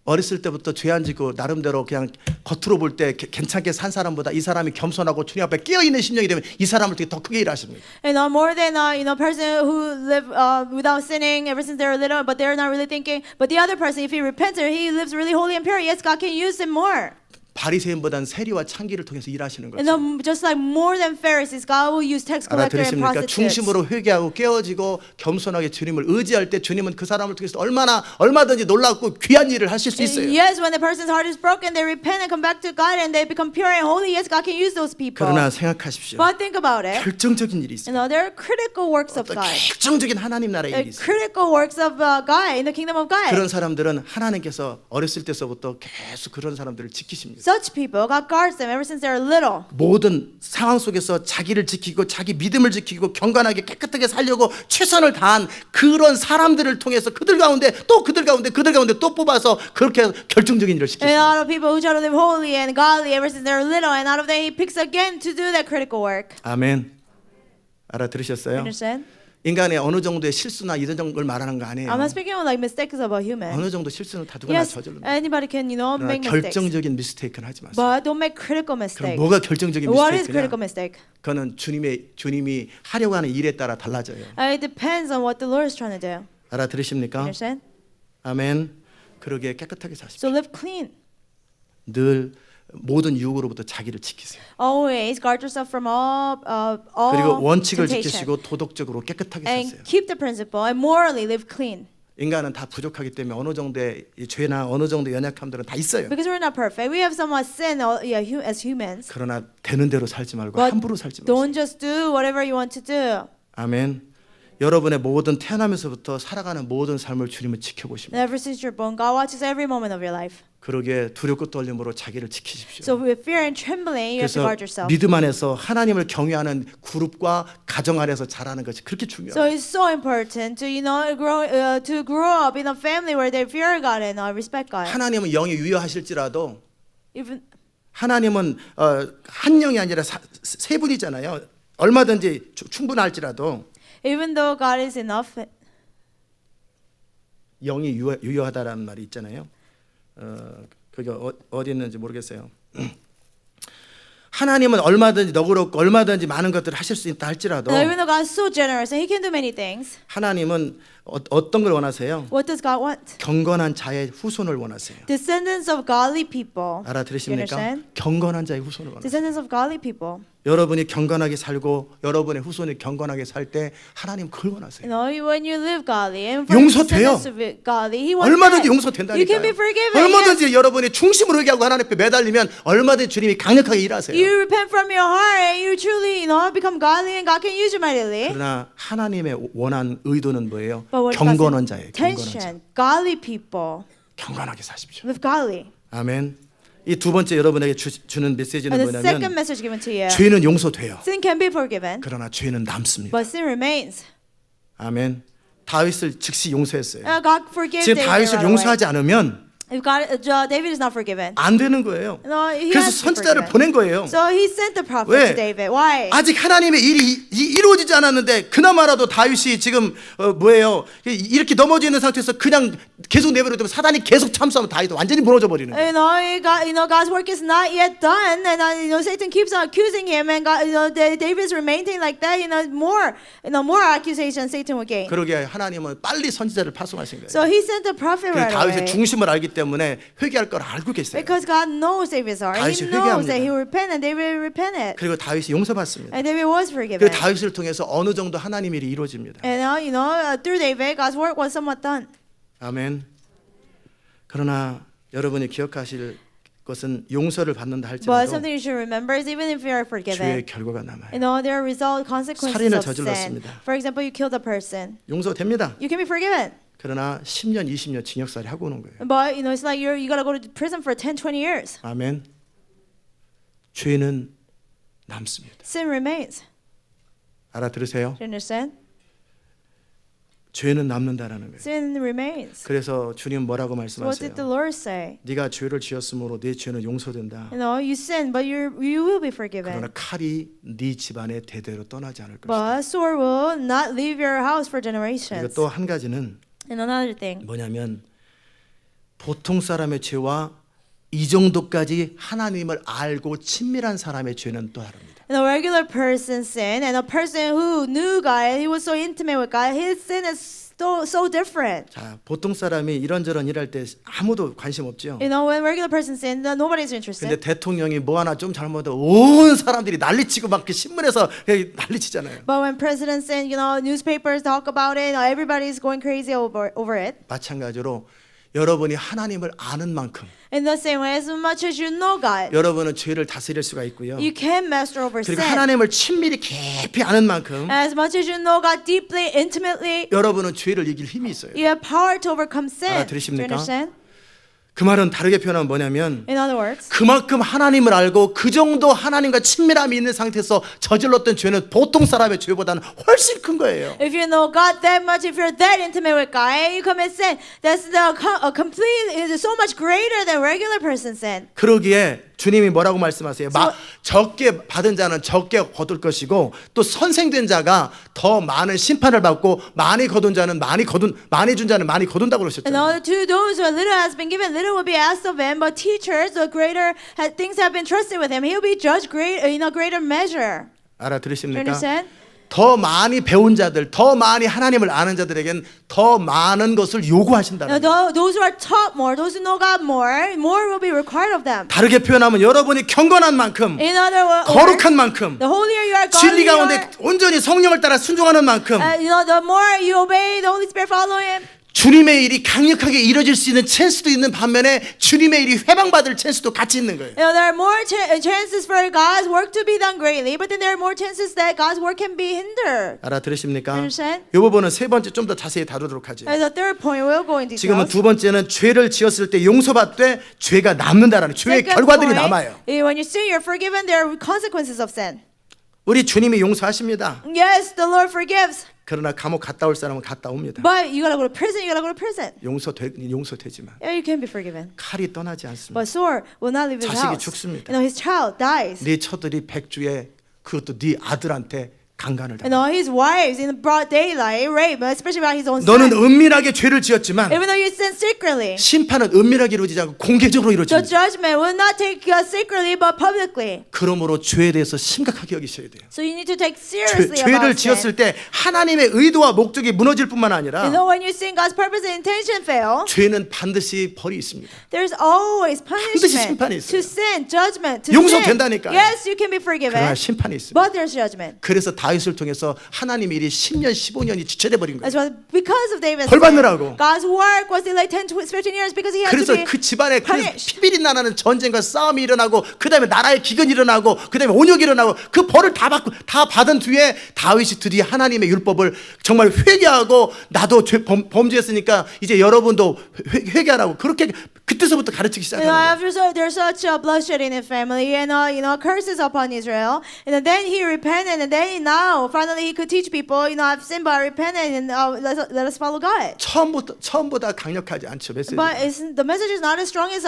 어렸을 때부터 죄 안 짓고 나름대로 그냥 겉으로 볼 때 괜찮게 산 사람보다 이 사람이 겸손하고 주님 앞에 끼어 있는 심령이 되면 이 사람을 되게 더 크게 일하십니다. And more than person who live without sinning ever since they're little, but they're not really thinking. But the other person, if he repents, he lives really holy and pure. Yes, God can use him more. 바리새인보다는 세리와 창기를 통해서 일하시는 And 거죠. just like more than Pharisees, God will use tax collector and 알아들으십니까? prostitutes. 중심으로 회개하고 깨어지고 겸손하게 주님을 의지할 때 주님은 그 사람을 통해서 얼마든지 놀랍고 귀한 일을 하실 수 있어요. Yes, when the person's heart is broken, they repent and come back to God, and they become pure and holy. Yes, God can use those people. 그러나 생각하십시오. But think about it. 결정적인 일이 있어요. There are critical works of 어떤 God. 결정적인 하나님 나라의 일이 있어요. Critical works of God in the kingdom of God. 그런 사람들은 하나님께서 어렸을 때서부터 계속 그런 사람들을 지키십니다. Such people, God guards them ever since they're little. 모든 상황 속에서 자기를 지키고 자기 믿음을 지키고 경건하게 깨끗하게 살려고 최선을 다한 그런 사람들을 통해서 그들 가운데 또 뽑아서 그렇게 결정적인 일을 And a 시키십니다. lot of people who try to live holy and godly ever since they're little, and out of them He picks again to do that critical work. 아멘. 알아들으셨어요? Understand? 인간의 어느 정도의 실수나 이런 정도를 말하는 거 아니에요. I'm not speaking of like mistakes of a human. 어느 정도 실수는 다 누구나 Yes, 저질릅니다. anybody can, 그러나 make mistakes. 결정적인 미스테이크는 하지 마세요. But don't make critical 그럼 mistakes. 뭐가 결정적인 What is 미스테이크냐? critical mistake? 그거는 주님이 하려고 하는 일에 따라 달라져요. It depends on what the Lord is trying to do. 알아들으십니까? Understand? 아멘. 그러게 깨끗하게 사십시오. So live clean. 늘 모든 유혹으로부터 자기를 지키세요. Always guard yourself from all 그리고 원칙을 temptation. 지키시고 도덕적으로 깨끗하게 And 사세요. keep the principle and morally live clean. 인간은 다 부족하기 때문에 어느 정도의 이 죄나 어느 정도의 연약함들은 다 있어요. Because we're not perfect. We have somewhat sin as humans. 그러나 되는 대로 살지 말고 But 함부로 살지 마세요. don't just do whatever you want to do. 아멘. 여러분의 모든 태어나면서부터 살아가는 모든 삶을 주님은 지켜보십니다. And ever since you're born, God watches every moment of your life. 그러기에 두렵고 떨림으로 자기를 지키십시오. So with fear and trembling, you have to 그래서 guard yourself. 믿음 안에서 하나님을 경외하는 그룹과 가정 안에서 자라는 것이 그렇게 So 중요해요. it's so important to grow up in a family where they fear God and respect God. 하나님은 영이 유효하실지라도 Even 하나님은 한 영이 아니라 세 분이잖아요. 얼마든지 충분할지라도 even though God is enough, 영이 유효하다라는 말이 있잖아요. 그게 어디 있는지 모르겠어요. 하나님은 얼마든지 너그럽고 얼마든지 많은 것들을 하실 수 있다 할지라도 even though God is so generous and He can do many things, 하나님은 어떤 걸 원하세요? what does God want? 경건한 자의 후손을 원하세요. Descendants of godly people. You 알아들으십니까? understand? 경건한 자의 후손을 원하세요. Descendants of godly people. 여러분이 경건하게 살고 여러분의 후손이 경건하게 살 때 하나님 그걸 원하세요. When you live godly and for 용서돼요. descendants of godly, He wants 얼마든지 that. You can be 용서된다니까요. forgiven. 얼마든지 여러분이 중심으로 회개하고 하나님 앞에 매달리면 얼마든지 주님이 강력하게 일하세요. You repent from your heart and you truly, become godly, and God can use you mightily. 그러나 하나님의 원한 의도는 뭐예요? But what 경건한 God's 자예요. 경건한 자. intention, godly people 경건하게 사십시오. live godly. 아멘. 이 두 번째 여러분에게 주는 메시지는 And the second 뭐냐면 message given to you: 죄는 용서돼요. sin can be forgiven, 그러나 죄는 남습니다. but sin remains. 아멘. 다윗을 즉시 용서했어요. God forgives 지금 David 다윗을 right away. 용서하지 않으면 If David is not forgiven, 안 되는 거예요. no, he 그래서 has to be 선지자를 forgiven. 보낸 거예요. So he sent the prophet 왜? to David. Why? 아직 하나님의 일이 이루어지지 않았는데 그나마라도 다윗이 지금 뭐예요? 이렇게 넘어져 있는 상태에서 그냥 계속 내버려두면 사단이 계속 참수하면 다윗도 완전히 무너져 버리는 거예요. God's work is not yet done, and Satan keeps on accusing him, and David's remaining like that. More accusations Satan will gain. 그러게 하나님은 빨리 선지자를 파송하신 거예요. So he sent the prophet 그 right 다윗의 away. 중심을 알기 때문에 회개할 걸 알고 계세요. Because God knows David's heart. He 다윗이 knows 회개합니다. that he will repent, and David repented, 그리고 다윗이 용서받습니다. and David was 그 forgiven. 다윗을 통해서 어느 정도 하나님의 일이 이루어집니다. And through David, God's work was somewhat done. 아멘. 그러나 여러분이 기억하실 그것은 용서를 받는다 But 할지라도 something you should remember is even if you are forgiven, 죄의 결과가 남아요. there are consequences 살인을 of sin. 저질렀습니다. For example, you killed a person. 용서됩니다. You can be forgiven. 그러나 10년, 20년 징역살이 하고 오는 거예요. But it's like you gotta go to prison for 10, 20 years. 아멘. 죄는 남습니다. Sin remains. 알아들으세요? Do you understand? 죄는 남는다라는 거예요. Sin remains. 그래서 주님 뭐라고 So what did the 말씀하세요? Lord say? 네가 죄를 지었으므로 내 죄는 용서된다. You sin, but you will be forgiven. 그러나 칼이 네 집안에 대대로 떠나지 않을 것이다. But sword will not leave your house for 그리고 generations. 또 한 가지는 And another thing, 뭐냐면 보통 사람의 죄와 이 정도까지 하나님을 알고 친밀한 사람의 죄는 또 다릅니다. a regular person's sin and a person who knew God, he was so intimate with God, his sin is so different. 자, 보통 사람이 이런저런 일할 때 아무도 관심 없죠. When regular person sin, nobody's interested. 근데 대통령이 뭐 하나 좀 잘못하면 온 사람들이 난리치고 막 신문에서 난리치잖아요. But when presidents sin, newspapers talk about it, everybody's going crazy over it. 마찬가지로 여러분이 하나님을 아는 만큼 In the same way, as much as you know God, 여러분은 죄를 다스릴 수가 있고요. you can master over 그리고 sin. 하나님을 친밀히 깊이 아는 만큼 As much as you know God deeply, intimately, 여러분은 죄를 이길 힘이 있어요. you have power to overcome sin. Do you 알아들으십니까? understand? 그 말은 다르게 표현하면 뭐냐면 In other words, 그만큼 하나님을 알고 그 정도 하나님과 친밀함이 있는 상태에서 저질렀던 죄는 보통 사람의 죄보다는 훨씬 큰 거예요. if you know God that much, if you're that intimate with God, and you commit sin, that's a complete, is so much greater than regular person's sin. 그러기에 주님이 뭐라고 말씀하세요? 적게 받은 자는 적게 거둘 것이고 또 선생된 자가 더 많은 심판을 받고 많이 거둔 자는 많이 준 자는 많이 거둔다고 And 그러셨잖아요. to those who little has been given, little will be asked of him. But teachers, the greater things have been trusted with him. He'll be judged in a greater measure. Do you 알아들으십니까? understand? 더 많이 배운 자들, 더 많이 하나님을 아는 자들에겐 더 많은 것을 요구하신다는 거예요. Those who are taught more, those who know God more will be required of them. 다르게 표현하면 여러분이 경건한 만큼 In other words, 거룩한 만큼 the holier you are, 진리 godlier, 가운데 온전히 성령을 따라 순종하는 만큼 the more you obey the Holy Spirit, follow Him. 주님의 일이 강력하게 이루어질 수 있는 찬스도 있는 반면에 주님의 일이 회방받을 찬스도 같이 있는 거예요. There are more chances for God's work to be done greatly, but then there are more chances that God's work can be hindered. 알아들으십니까? Understand? 이 부분은 세 번째 좀 더 자세히 다루도록 하죠. As a third point, we'll go into 지금은 details. 두 번째는 죄를 지었을 때 용서받되 죄가 남는다라는 죄의 Second 결과들이 point, 남아요. when you sin, you're forgiven. There are consequences of sin. 우리 주님이 용서하십니다. Yes, the Lord forgives, 그러나 감옥 갔다 올 사람은 갔다 옵니다. but you gotta go to prison. You gotta go to prison. 용서되지만 Yeah, you can be forgiven, 칼이 떠나지 않습니다. but sword will not leave his 자식이 house. 죽습니다. His child dies. 네 처들이 백주에 그것도 네 아들한테 강간을 And 당한다. his wives in broad daylight rape, especially about his own 너는 son. 은밀하게 죄를 지었지만 Even though you sin secretly, 심판은 은밀하게 이루어지지 않고 공개적으로 the 이루어집니다. judgment will not take secretly but publicly. 그러므로 죄에 대해서 심각하게 여기셔야 돼요. So you need to take seriously 죄를 about sin. 지었을 때 하나님의 의도와 목적이 무너질 뿐만 아니라 When you sin, God's purpose and intention fail, 죄는 반드시 벌이 있습니다. there's always 반드시 심판이 punishment 있어요. to sin, judgment to sin. 용서된다니까요. Yes, you can be forgiven, 그러나 심판이 있습니다. but there's judgment. 그래서 다윗을 통해서 하나님의 일이 10년, 15년이 지체돼 버린 거예요. That's why because of David's 벌 sin, 받느라고. God's work was delayed 10 to 15 years because he had to 그래서 be 그 집안에 punished. 피비린 나는 전쟁과 싸움이 일어나고 그 다음에 나라의 기근이 일어나고 그 다음에 온역이 일어나고 그 벌을 다 받은 뒤에 다윗이 드디어 하나님의 율법을 정말 회개하고 나도 범죄했으니까 이제 여러분도 회개하라고 그렇게 그때서부터 가르치기 시작하는 거예요. After there's such a bloodshed in his family and curses upon Israel, and then he repented, and then now finally he could teach people, I've sinned, but I repented, and let us follow God. 처음보다 강력하지 않죠 메시지. But the message is not as strong as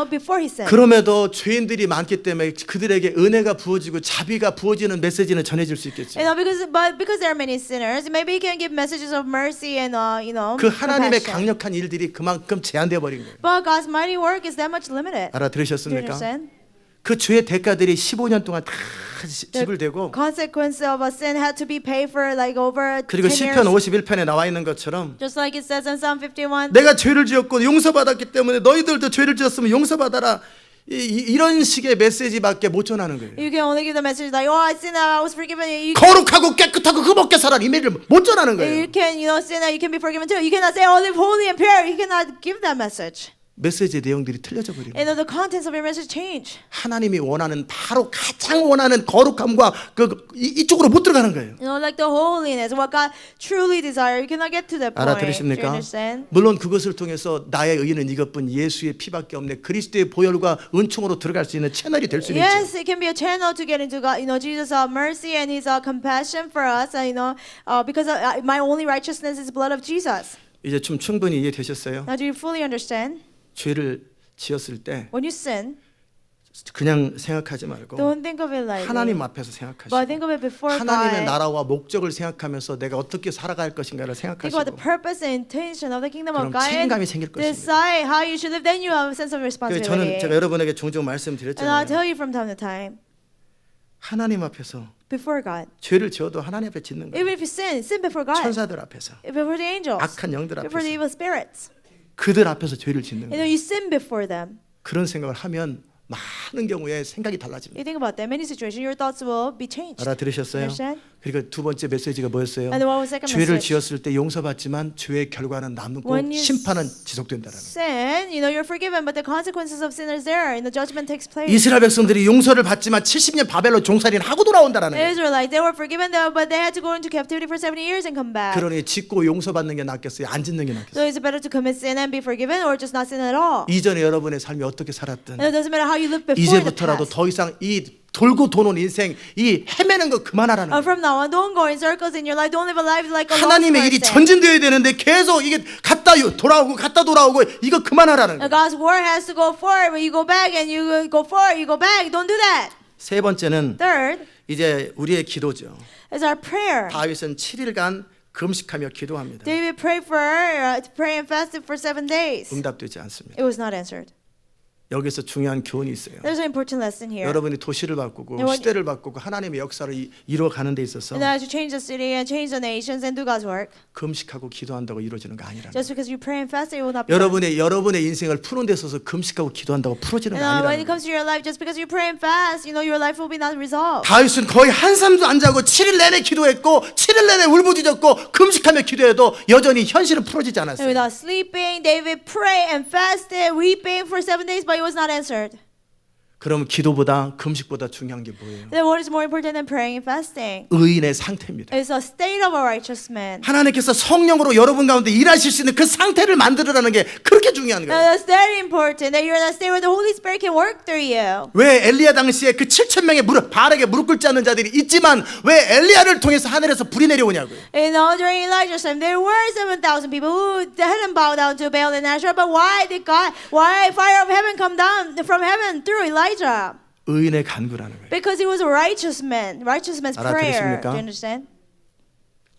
before he sinned. 그럼에도 죄인들이 많기 때문에 그들에게 은혜가 부어지고 자비가 부어지는 메시지는 전해질 수 있겠죠. Because there are many sinners, maybe he can give messages of mercy and 그 하나님의 compassion. 강력한 일들이 그만큼 제한되어 버린 거예요. But God's mighty work is that much limited. Do you 알아들으셨습니까? understand? 그 죄의 대가들이 15년 동안 다 집을 대고 Consequence of a sin had to be paid for like over 10 그리고 years. 시편 51편에 나와 있는 것처럼 Just like it says in Psalm 51. 내가 죄를 지었고 용서받았기 때문에 너희들도 죄를 지었으면 용서받아라. 이런 식의 메시지밖에 못 전하는 거예요. You can only give the message like, I sinned, I was forgiven. 거룩하고 깨끗하고 흠없게 살아 이 메시지를 못 전하는 거예요. You can, sin, you can be forgiven too. You cannot say, live holy and pure. You cannot give that message. 메시지 내용들이 틀려져 버리는 거예요. And the contents of your message change. 하나님이 원하는 바로 가장 원하는 거룩함과 이쪽으로 못 들어가는 거예요. You know, like the holiness, what God truly desires, you cannot get to that point. Do you 알아들으십니까? understand? 물론 그것을 통해서 나의 의는 이것뿐 예수의 피밖에 없네. 그리스도의 보혈과 은총으로 들어갈 수 있는 채널이 될 수는 있죠. Yes, it can be a channel to get into God. You know, Jesus' mercy and His compassion for us. Because my only righteousness is the blood of Jesus. 이제 좀 충분히 이해되셨어요? Now, do you fully understand? 죄를 지었을 때 When you sin, 그냥 생각하지 말고 don't think of it lightly. 하나님 앞에서 But 생각하시고 think of it before 하나님의 God. 나라와 목적을 생각하면서 내가 어떻게 살아갈 것인가를 Think about the 생각하시고 purpose and intention of the kingdom 그럼 of God and 책임감이 생길 것입니다. decide how you should live. Then you have a sense of 저는 responsibility. 제가 여러분에게 종종 And I'll 말씀드렸잖아요. tell you from time to time, 하나님 앞에서 before God, 죄를 지어도 하나님 앞에 짓는 거예요. even if you sin before God, 천사들 앞에서, before the angels, 악한 영들 before 앞에서, the evil spirits. 그들 앞에서 죄를 짓는 You know, 거예요. you sin before them. 그런 생각을 하면 많은 경우에 생각이 달라집니다. You think about that. Many situations, your thoughts will be changed. 알아들으셨어요? Understand? 그리고 두 번째 메시지가 뭐였어요? And then what was the second 죄를 message? 지었을 때 용서받지만 죄의 결과는 남고 When you 심판은 지속된다는 거예요. sin, you know, you're forgiven, but the consequences of sin is there, and the judgment takes place. 이스라엘 백성들이 용서를 받지만 70년 바벨론 종살이는 하고 돌아온다라는 The 거예요. Israelites, they were forgiven, but they had to go into captivity for 70 years and come back. 그러니 짓고 용서받는 게 낫겠어요? 안 짓는 게 낫겠어요? So is it better to commit sin and be forgiven, or just not sin at all? 이전에 여러분의 삶이 어떻게 살았든 And it doesn't matter how you live before the 이제부터라도 past. 더 이상 이 돌고 도는 인생, 이 헤매는 거 그만하라는 거예요. From now on, don't go in circles in your life. Don't live a life like a lost 하나님의 일이 person. 전진되어야 되는데 계속 이게 갔다 돌아오고 갔다 돌아오고 이거 그만하라는 거예요. God's word has to go forward, but you go back and you go forward, you go back. Don't do that. 세 번째는 Third 이제 우리의 기도죠. is our prayer. 다윗은 7일간 금식하며 기도합니다. David prayed pray and fasted for 7 days. 응답되지 않습니다. It was not answered. 여기서 중요한 교훈이 있어요. There's an important lesson here. 여러분이 도시를 바꾸고 when- 시대를 바꾸고 하나님의 역사를 이루어가는 데 있어서 And as you change the city and change the nations and do God's work, 금식하고 기도한다고 이루어지는 거 아니라는 거예요. just because you pray and fast, it will not be done. 여러분의 인생을 푸는 데 있어서 금식하고 기도한다고 풀어지는 거 And when 아니라는 it 거예요. comes to your life, just because you pray and fast, you know your life will be not resolved. 다윗은 거의 한숨도 안 자고 7일 내내 기도했고 7일 내내 울부짖었고 금식하며 기도해도 여전히 현실은 풀어지지 And 않았어요. without sleeping, David prayed and fasted, weeping for 7 days, but it was not answered. 그럼 기도보다 금식보다 중요한 게 뭐예요? Then what is more important than praying and fasting? 의인의 상태입니다. It's a state of a righteous man. 하나님께서 성령으로 여러분 가운데 일하실 수 있는 그 상태를 만들으라는 게 그렇게 중요한 거예요. That's very important that you're in a state where the Holy Spirit can work through you. 왜 엘리야 당시에 그 7천 명의 바알에게 무릎 꿇지 않는 자들이 있지만 왜 엘리야를 통해서 하늘에서 불이 내려오냐고요. You know, during Elijah's time, there were 7,000 people who hadn't bowed down to Baal and Asherah, but why fire of heaven come down from heaven through Elijah? 의인의 간구라는 거예요. Because he was a righteous man's prayer. 알아들으십니까? Do you understand?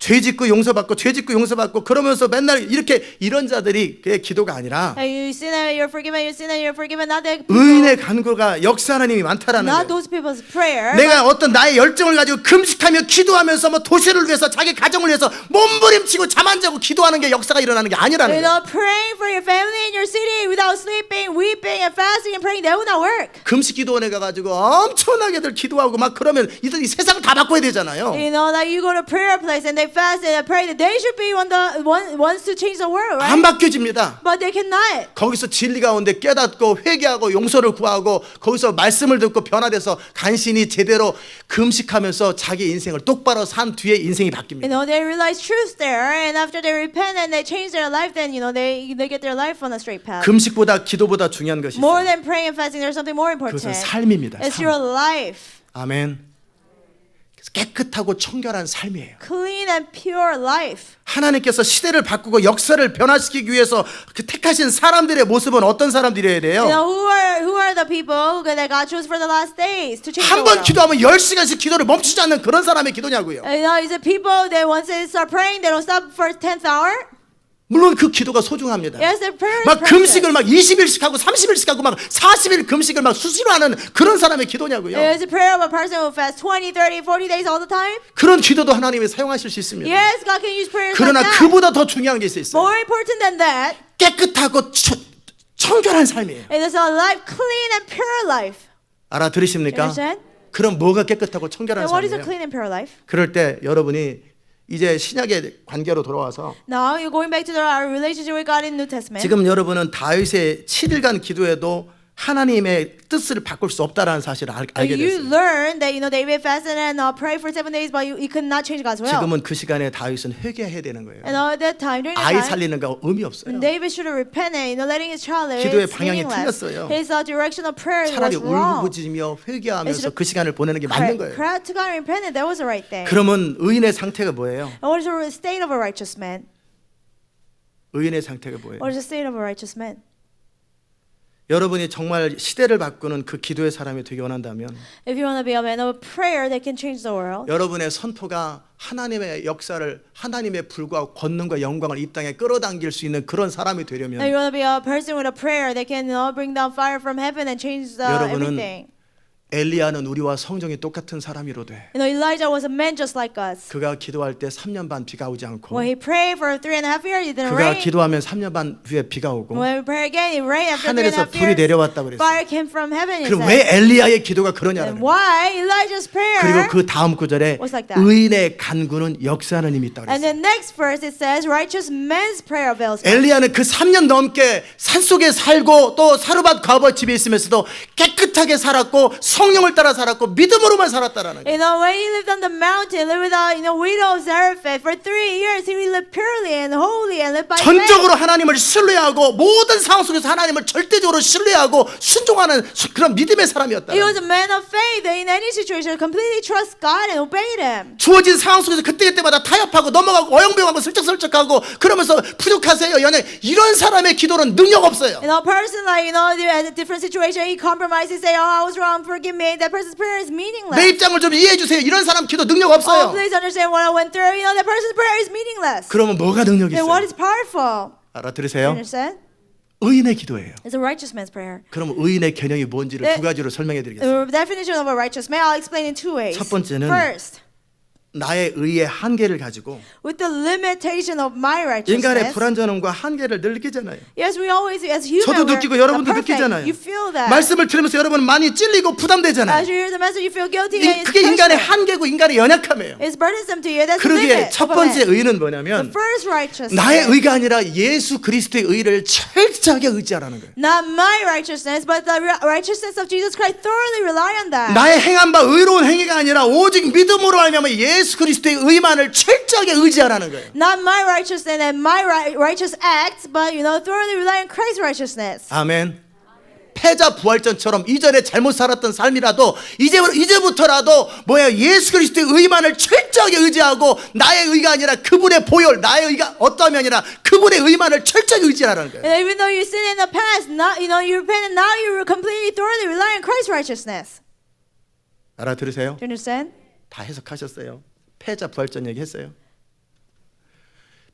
죄 짓고 용서받고 죄 짓고 용서받고 그러면서 맨날 이렇게 이런 자들이 그의 기도가 아니라 You sin and you're forgiven, you sin and you're forgiven. Not that 의인의 간구가 역사하는 힘이 많다라는 not 거예요. those people's prayer. 내가 어떤 나의 열정을 가지고 금식하며 기도하면서 뭐 도시를 위해서 자기 가정을 위해서 몸부림치고 잠 안 자고 기도하는 게 역사가 일어나는 게 아니라는 You 거예요. know, praying for your family in your city without sleeping, weeping and fasting and praying, that will not work. 금식 기도원에 가가지고 엄청나게들 기도하고 막 그러면 이 세상 다 바꿔야 되잖아요. You know, that you go to prayer place and they fast and they pray that they should be ones to change the world, right? 안 바뀌어집니다. But they cannot. 거기서 진리 가운데 깨닫고 회개하고 용서를 구하고 거기서 말씀을 듣고 변화돼서 간신히 제대로 금식하면서 자기 인생을 똑바로 산 뒤에 인생이 You 바뀝니다. know, they realize truth there, and after they repent and they change their life, then you know they get their life on a straight path. 금식보다 기도보다 중요한 것이 More 있어요. than praying and fasting, there's something more important. 그것은 삶입니다. It's 삶. your life, 아멘. 그래서 깨끗하고 청결한 삶이에요. clean and pure life. 하나님께서 시대를 바꾸고 역사를 변화시키기 위해서 그 택하신 사람들의 모습은 어떤 사람들이어야 돼요? You know, who are the people that God chose for the last days to change the 한 번 world? 기도하면 10시간씩 기도를 멈추지 않는 그런 사람의 기도냐고요. You know, is it people that once they start praying, they don't stop for 10th hour? 물론 그 기도가 소중합니다. Yes, their prayer is 막 precious. 금식을 막 20일씩 하고 30일씩 하고 막 40일 금식을 막 수시로 하는 그런 사람의 기도냐고요. Is it prayer of a person who fasts 20, 30, 40 days all the time? 그런 기도도 하나님이 사용하실 수 있습니다. Yes, God can use prayers 그러나 like that. 그보다 더 중요한 게 있어요. More important than that, 깨끗하고 청결한 삶이에요. it is a life, clean and pure life. 알아들으십니까? Understand? 그럼 뭐가 깨끗하고 청결한 And what is a 삶이에요? clean and pure life? 그럴 때 여러분이 이제 신약의 관계로 돌아와서 Now you're going back to our relationship with God in New Testament. 지금 여러분은 다윗의 7일간 기도에도 하나님의 뜻을 바꿀 수 없다라는 사실을 알게 You 됐어요. learn that David fasted and prayed for 7 days, but you could not change God's will. 지금은 그 시간에 다윗은 회개해야 되는 거예요. And at that time, during 아이 that time, 살리는 거 의미 없어요. David should have repented, letting his child live. 기도의 It's 방향이 meaningless. 틀렸어요. His direction of prayer 차라리 was wrong. 울부짖으며 회개하면서 그 시간을 보내는 게 맞는 거예요. Cry to God and repented. That was the right thing. 그러면 의인의 상태가 뭐예요? And what is the state of a righteous man? 의인의 상태가 뭐예요? What is the state of a righteous man? 여러분이 정말 시대를 바꾸는 그 기도의 사람이 되기 원한다면 If you want to be a man of prayer that can change the world, 여러분의 선포가 하나님의 역사를 하나님의 불과 권능과 영광을 이 땅에 끌어당길 수 있는 그런 사람이 if 되려면 you want to be a person with a prayer that can bring down fire from heaven and change 여러분은 everything. 엘리야는 우리와 성정이 똑같은 사람이로되 Elijah was a man just like us. 그가 기도할 때 3년 반 비가 오지 않고 When he prayed for 3.5 years, it didn't 그가 rain. 기도하면 3년 반 후에 비가 오고 When he prayed again, it rained after 하늘에서 3.5 불이 years. 내려왔다고 그랬어요. Fire came from heaven. It 그럼 said. 왜 엘리야의 기도가 그러냐는 And 거예요. why Elijah's prayer? 그리고 그 다음 구절에 was like that. 의인의 간구는 역사하는 힘이 있다고 And 그랬어요. the next verse it says, righteous man's prayer avails much. 엘리야는 그 3년 넘게 산속에 살고 또 사르밧 과부의 집에 있으면서도 깨끗하게 살았고 성령을 따라 살았고 믿음으로만 살았다라는 거예요. When he lived on the mountain, lived with a widow of Zarephath for 3 years, he lived purely and holy and lived by faith. 전적으로 하나님을 신뢰하고 모든 상황 속에서 하나님을 절대적으로 신뢰하고 순종하는 그런 믿음의 사람이었다. He was a man of faith that in any situation completely trust God and obeyed him. 주어진 상황 속에서 그때그때마다 타협하고 넘어가고 어영부영하고 슬쩍슬쩍하고 그러면서 부족하세요 연약 이런 사람의 기도는 능력 없어요. A person like at a different situation, he compromises, say, "Oh, I was wrong, forgive me." That person's prayer is meaningless. 내 입장을 좀 이해해 주세요. 이런 사람 기도 능력 Oh, 없어요. please understand what I went through. That person's prayer is meaningless. 그러면 뭐가 능력이 Then what 있어요? is powerful? 알아들으세요? Understand? 의인의 기도예요. It's a righteous man's prayer. 그럼 의인의 개념이 뭔지를 두 가지로 설명해 드리겠습니다. The definition of a righteous man, I'll explain in 2 ways. 첫 번째는 First, 나의 의의 한계를 가지고 with the limitation of my 인간의 righteousness. 불완전함과 한계를 늘 느끼잖아요. Yes, we always, as human, 저도 we're 느끼고 not 여러분도 perfect. 느끼잖아요. You feel that. 말씀을 들으면서 여러분 많이 찔리고 부담되잖아요. As you hear the message, you feel guilty. And it's 그게 인간의 pressure. 한계고 인간의 연약함이에요. It's burdensome to you. That's the 그러기에 limit 첫 of a 번째 man. 의는 The 뭐냐면 first righteousness. 나의 의가 아니라 예수 그리스도의 의를 철저하게 의지하라는 거예요. Not my righteousness, but the righteousness of Jesus Christ. Thoroughly rely on that. 나의 행한 바 의로운 행위가 아니라 오직 믿음으로 알면 예수 그리스도의 의만을 철저하게 의지하라는 거예요. Not my righteousness and my righteous acts, but thoroughly rely on Christ's righteousness. 아멘. 패자 부활전처럼 이전에 잘못 살았던 삶이라도 이제부터라도 예수 그리스도의 의만을 철저하게 의지하고 나의 의가 아니라 그분의 보혈 나의 의가 어떠함이 아니라 그분의 의만을 철저하게 의지하라는 거예요. And even though you sin in the past, you repent and now you completely thoroughly rely on Christ's righteousness. 알아들으세요? Do you understand? 다 해석하셨어요. 패자 부활전 얘기했어요.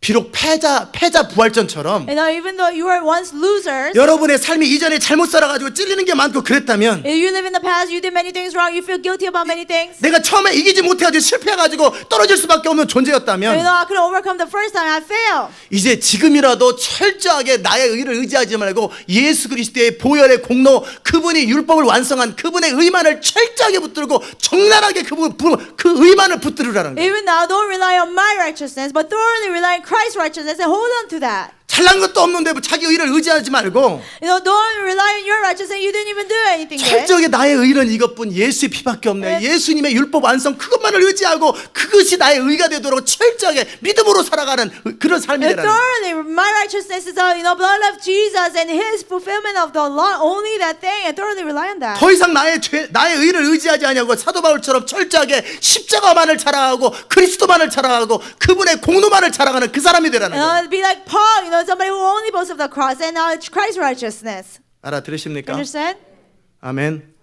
비록 패자 부활전처럼 And even though you were once losers, 여러분의 삶이 이전에 잘못 살아가지고 찔리는 게 많고 그랬다면 if you live in the past, you did many things wrong, you feel guilty about many things. 내가 처음에 이기지 못해가지고 실패해가지고 떨어질 수밖에 없는 존재였다면 I couldn't overcome the first time, I failed. 이제 지금이라도 철저하게 나의 의를 의지하지 말고 예수 그리스도의 보혈의 공로 그분이 율법을 완성한 그분의 의만을 철저하게 붙들고 적나라하게 그 의만을 붙들으라는 거예요. Even now, don't rely on my righteousness, but thoroughly rely on Christ's righteousness and hold on to that. 잘난 것도 없는데 자기 의를 의지하지 말고 Don't rely on your righteousness. You didn't even do anything good. 철저하게 나의 의는 이것뿐 예수의 피밖에 없네. 예수님의 율법 완성 그것만을 의지하고 그것이 나의 의가 되도록 철저하게 믿음으로 살아가는 그런 삶이 And 되라는 거예요. thoroughly, my righteousness is the blood of Jesus and His fulfillment of the law. Only that thing, and thoroughly rely on that. 더 이상 나의 의를 의지하지 아니하고 사도 바울처럼 철저하게 십자가만을 자랑하고 그리스도만을 자랑하고 그분의 공로만을 자랑하는 그 사람이 되라는 거예요. Be like Paul, somebody who only boasts of the cross and Christ's righteousness. 알아들으십니까? Understand? 아멘.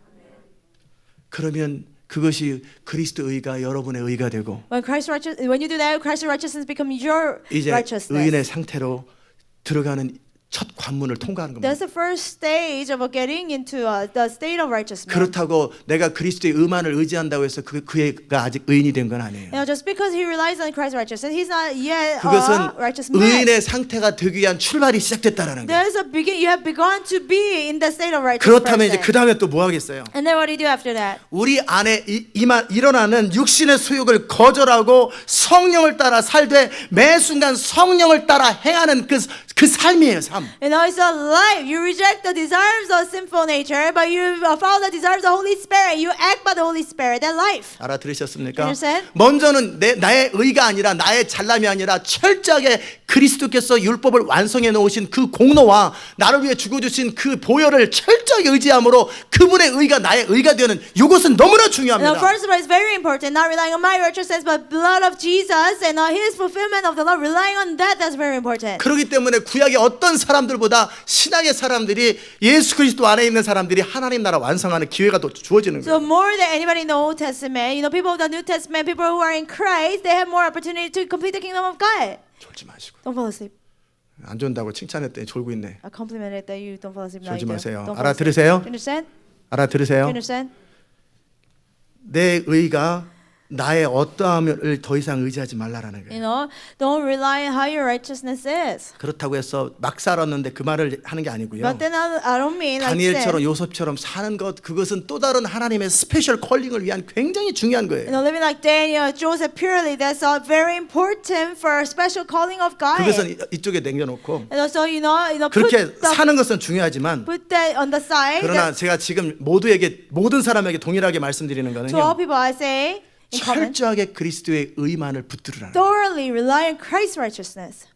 그러면 그것이 그리스도 의가 여러분의 의가 되고 When you do that, Christ's righteousness become your 이제 righteousness. 의인의 상태로 들어가는 첫 관문을 통과하는 겁니다. That's the first stage of getting into the state of righteous man. 그렇다고 내가 그리스도의 의만을 의지한다고 해서 그가 아직 의인이 된 건 아니에요. You know, just because he relies on Christ's righteousness, he's not yet 그것은 a righteous man. 의인의 상태가 되기 위한 출발이 시작됐다라는 거예요. There's a you have begun to be in the state of righteous 그렇다면 이제 person. 그 다음에 또 뭐 하겠어요? And then what do you do after that? 우리 안에 일어나는 육신의 수욕을 거절하고 성령을 따라 살되 매 순간 성령을 따라 행하는 그 삶이에요, 삶. You know, it's a life. You reject the desires of sinful nature, but you follow the desires of the Holy Spirit. You act by the Holy Spirit. That life. 알아들으셨습니까? Understand? 먼저는 나의 의가 아니라 나의 잘남이 아니라 철저하게 그리스도께서 율법을 완성해 놓으신 그 공로와 나를 위해 죽어주신 그 보혈을 철저하게 의지함으로 그분의 의가 나의 의가 되는 이것은 너무나 You know, 중요합니다. first of all, it's very important. Not relying on my righteousness, but blood of Jesus and His fulfillment of the law. Relying on that, that's very important. 그렇기 때문에 구약의 어떤 사람들보다 신약의 사람들이 예수 그리스도 안에 있는 사람들이 하나님 나라 완성하는 기회가 더 주어지는 So 거예요. more than anybody in the Old Testament, you know, people of the New Testament, people who are in Christ, they have more opportunity to complete the kingdom of God. 졸지 마시고 Don't fall asleep. 안 존다고 칭찬했더니 졸고 있네. I complimented that you don't fall asleep. Now 졸지 you do. 마세요. Don't fall asleep. 알아들으세요? You understand? You 알아들으세요? understand? 내 의가 나의 어떠함을 더 이상 의지하지 말라라는 You 거예요. know, don't rely on how your righteousness is. 그렇다고 해서 막 살았는데 그 말을 하는 게 아니고요. But then I don't mean like 다니엘처럼 sin. 요셉처럼 사는 것 그것은 또 다른 하나님의 스페셜 컬링을 위한 굉장히 중요한 You 거예요. know, living like Daniel, Joseph purely, that's very important for a special calling of God. 그것은 이쪽에 남겨놓고 And also, you know, 그렇게 사는 것은 중요하지만 put that on the side. 그러나 제가 지금 모든 사람에게 동일하게 말씀드리는 To all 거는요. people, I say, in common, 철저하게 그리스도의 의만을 붙들으라는 거예요. thoroughly rely on Christ's righteousness.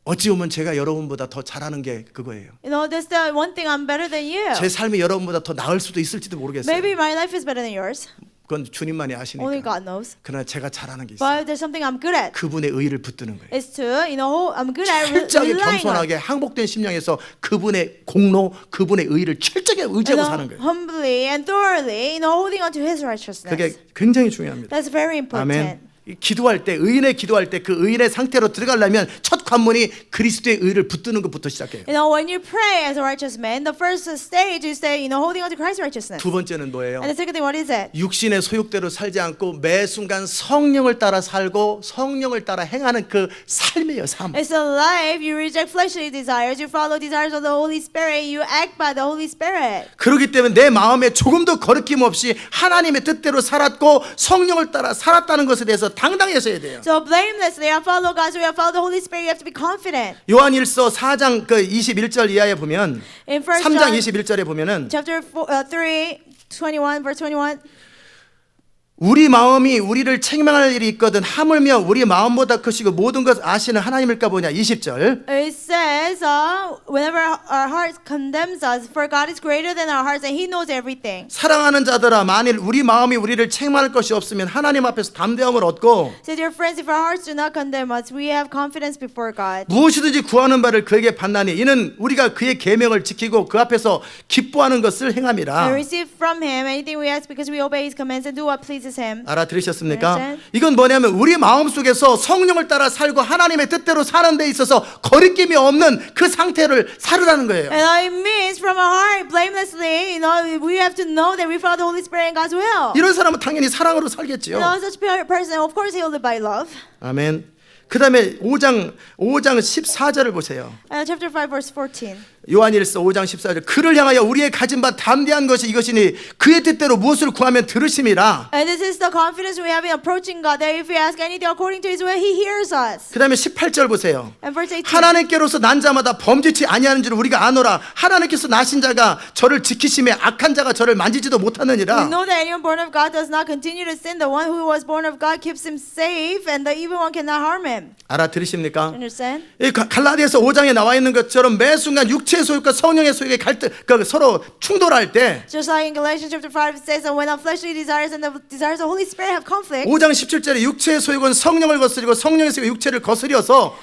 어찌 보면 제가 여러분보다 더 잘하는 게 그거예요. You know, that's the one thing I'm better than you. 제 삶이 여러분보다 더 나을 수도 있을지도 모르겠어요. Maybe my life is better than yours. 그건 주님만이 Only 아시니까. God knows. 그러나 제가 잘하는 게 있어요. But there's something I'm good at. 그분의 의를 붙드는 거예요. It's to, you know, I'm good at 철저하게 relying on. 겸손하게 항복된 심령에서 그분의 공로, 그분의 의를 철저하게 You 의지하고 know, 사는 거예요. humbly and thoroughly, you know, holding on to His righteousness. 그게 굉장히 중요합니다. That's very important. 아멘. 기도할 때 의인의 기도할 때 그 의인의 상태로 들어가려면 첫 관문이 그리스도의 의를 붙드는 것부터 시작해요. You know, when you pray as a righteous man, the first stage is that, you know, holding on to Christ's righteousness. 두 번째는 뭐예요? And the second thing, what is it? 육신의 소욕대로 살지 않고 매 순간 성령을 따라 살고 성령을 따라 행하는 그 삶이에요, 삶. It's a life. You reject fleshly desires. You follow desires of the Holy Spirit. You act by the Holy Spirit. 그렇기 때문에 내 마음에 조금도 거리낌 없이 하나님의 뜻대로 살았고 성령을 따라 살았다는 것에 대해서 당당해서야 돼요. So blamelessly, I follow God's way. I follow the Holy Spirit. You have to be confident. 요한일서 4장 그 21절 이하에 보면 In 1 3장 John 21절에 보면은 chapter 3, 21, verse 21. 우리 마음이 우리를 책망할 일이 있거든 하물며 우리 마음보다 크시고 모든 것 아시는 하나님일까 보냐. 20절. It says, whenever our hearts condemns us, for God is greater than our hearts and He knows everything. 사랑하는 자들아 만일 우리 마음이 우리를 책망할 것이 없으면 하나님 앞에서 담대함을 얻고 So dear friends, if our hearts do not condemn us, we have confidence before God. 무엇이든지 구하는 바를 그에게 받나니 이는 우리가 그의 계명을 지키고 그 앞에서 기뻐하는 것을 We 행함이라. receive from Him anything we ask because we obey His commands and do what pleases Him. 알아들으셨습니까? Understand? 이건 뭐냐면 우리 마음속에서 성령을 따라 살고 하나님의 뜻대로 사는 데 있어서 거리낌이 없는 그 상태를 살으라는 거예요. And it means from our heart, blamelessly, you know, we have to know that we follow the Holy Spirit and God's will. 이런 사람은 당연히 사랑으로 You 살겠지요. know, such a person, of course, he'll live by love. 아멘. 그 다음에 5장 14절을 보세요. Chapter 5, verse 14. 요한일서 5장 14절. 그를 향하여 우리의 가진 바 담대한 것이 이것이니 그의 뜻대로 무엇을 구하면 들으심이라. And this is the confidence we have in approaching God, that if we ask anything according to His will, He hears us. 그 다음에 18절 보세요. And verse 18. 하나님께로서 난 자마다 범죄치 아니하는 줄 우리가 아노라. 하나님께서 나신 자가 저를 지키심에 악한 자가 저를 만지지도 We 못하느니라. know that anyone born of God does not continue to sin. The one who was born of God keeps him safe, and the evil one cannot harm him. 알아들으십니까? Understand? 이 갈라디아서 5장에 나와 있는 것처럼 매 순간 육체의 소욕과 성령의 소욕의 갈등, 서로 충돌할 때 Just like in Galatians chapter 5 it says that when our fleshly desires and the desires of the Holy Spirit have conflict, 5장 17절에 육체의 소욕은 성령을 거스리고 성령의 소욕이 육체를 거스려서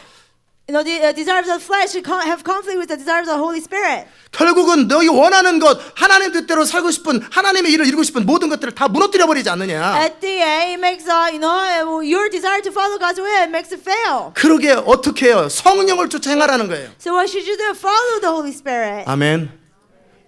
the desires of the flesh have conflict with the desires of the Holy Spirit. 결국은 너희 원하는 것, 하나님 뜻대로 살고 싶은, 하나님의 일을 이루고 싶은 모든 것들을 다 무너뜨려 버리지 않느냐. At the end, it makes your desire to follow God's will, it makes it fail. 그러게 어떻게 해요? 성령을 쫓아 행하라는 거예요. So what should you do? Follow the Holy Spirit. 아멘.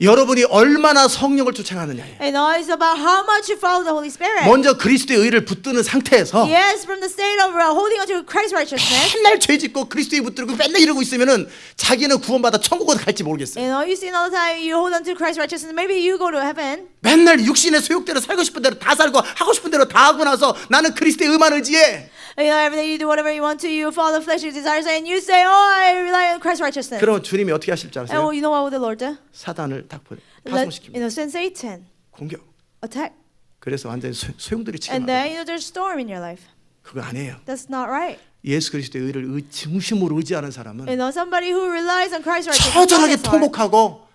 여러분이 얼마나 성령을 쫓아가느냐예요. It's about how much you follow the Holy Spirit. 먼저 그리스도의 의를 붙드는 상태에서 Yes, from the state of holding on to Christ's righteousness. 맨날 죄 짓고 그리스도의 붙들고 맨날 이러고 있으면은 자기는 구원받아 천국으로 갈지 모르겠어요. You see all the time you hold on to Christ's righteousness. Maybe you go to heaven. 맨날 육신의 소욕대로 살고 싶은 대로 다 살고 하고 싶은 대로 다 하고 나서 나는 그리스도의 의만 의지해. Every day you do whatever you want to. You follow the fleshly desires, and you say, "Oh, I rely on Christ's righteousness." 그럼 주님이 어떻게 하실 줄 And 아세요? you know what would the Lord do? 사단을 딱 Let, 파송시킵니다. send Satan 공격. attack, 그래서 완전히 소용돌이 치고 and 나가요. then there's storm in your life. 그거 아니에요. That's not right. 예수 그리스도의 의를 중심으로 의지하는 사람은 Somebody who relies on Christ's righteousness. 처절하게 통곡하고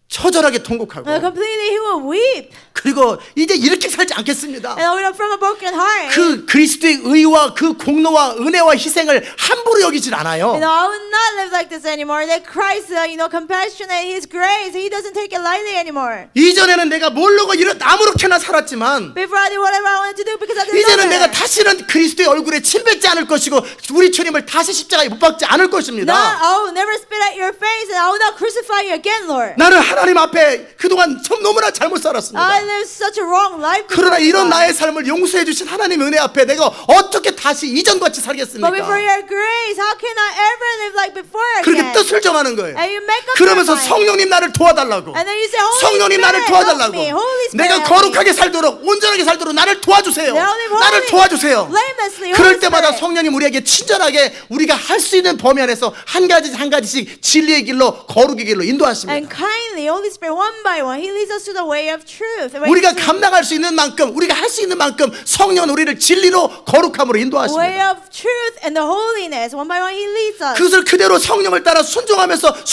처절하게 통곡하고 Completely, he will weep. 그리고 이제 이렇게 살지 않겠습니다. From a broken heart. 그 그리스도의 의와 그 공로와 은혜와 희생을 함부로 여기질 않아요. I will not live like this anymore. That Christ, compassion and His grace, He doesn't take it lightly anymore. 이전에는 내가 모르고 아무렇게나 살았지만 Before I did whatever I wanted to do because I didn't 이제는 know 내가 better. 다시는 그리스도의 얼굴에 침 뱉지 않을 것이고 우리 주님을 다시 십자가에 못 박지 않을 Now 것입니다. I will never spit at your face, and I will not crucify you again, Lord. 나는 하나님 앞에 그동안 참 너무나 잘못 살았습니다. I lived such a wrong life. 그러나 before 이런 God. 나의 삶을 용서해 주신 하나님의 은혜 앞에 내가 어떻게 다시 이전같이 But before 살겠습니까? your grace, how can I ever live like before 그렇게 again? 뜻을 정하는 거예요. And you make up 그러면서 your mind. 성령님 나를 도와달라고. And then you say, Holy 성령님 Spirit, 나를 help 도와달라고. me. Holy Spirit, 내가 help 거룩하게 me. 살도록 온전하게 살도록 나를 도와주세요. Now live 나를 holy, 도와주세요. blamelessly, 그럴 Holy 때마다 Spirit. 성령님 우리에게 친절하게 우리가 할 수 있는 범위 안에서 한 가지씩 진리의 길로 거룩의 길로 And 인도하십니다. kindly, Holy Spirit, one by one, He leads us to the way of truth. The way 우리가 of truth. 감당할 수 있는 만큼 우리가 할 수 있는 만큼 성령 우리를 진리로 거룩함으로 Way 인도하십니다. of truth and the holiness. One by one, He leads us. 그것을 그대로 성령을 따라 순종하면서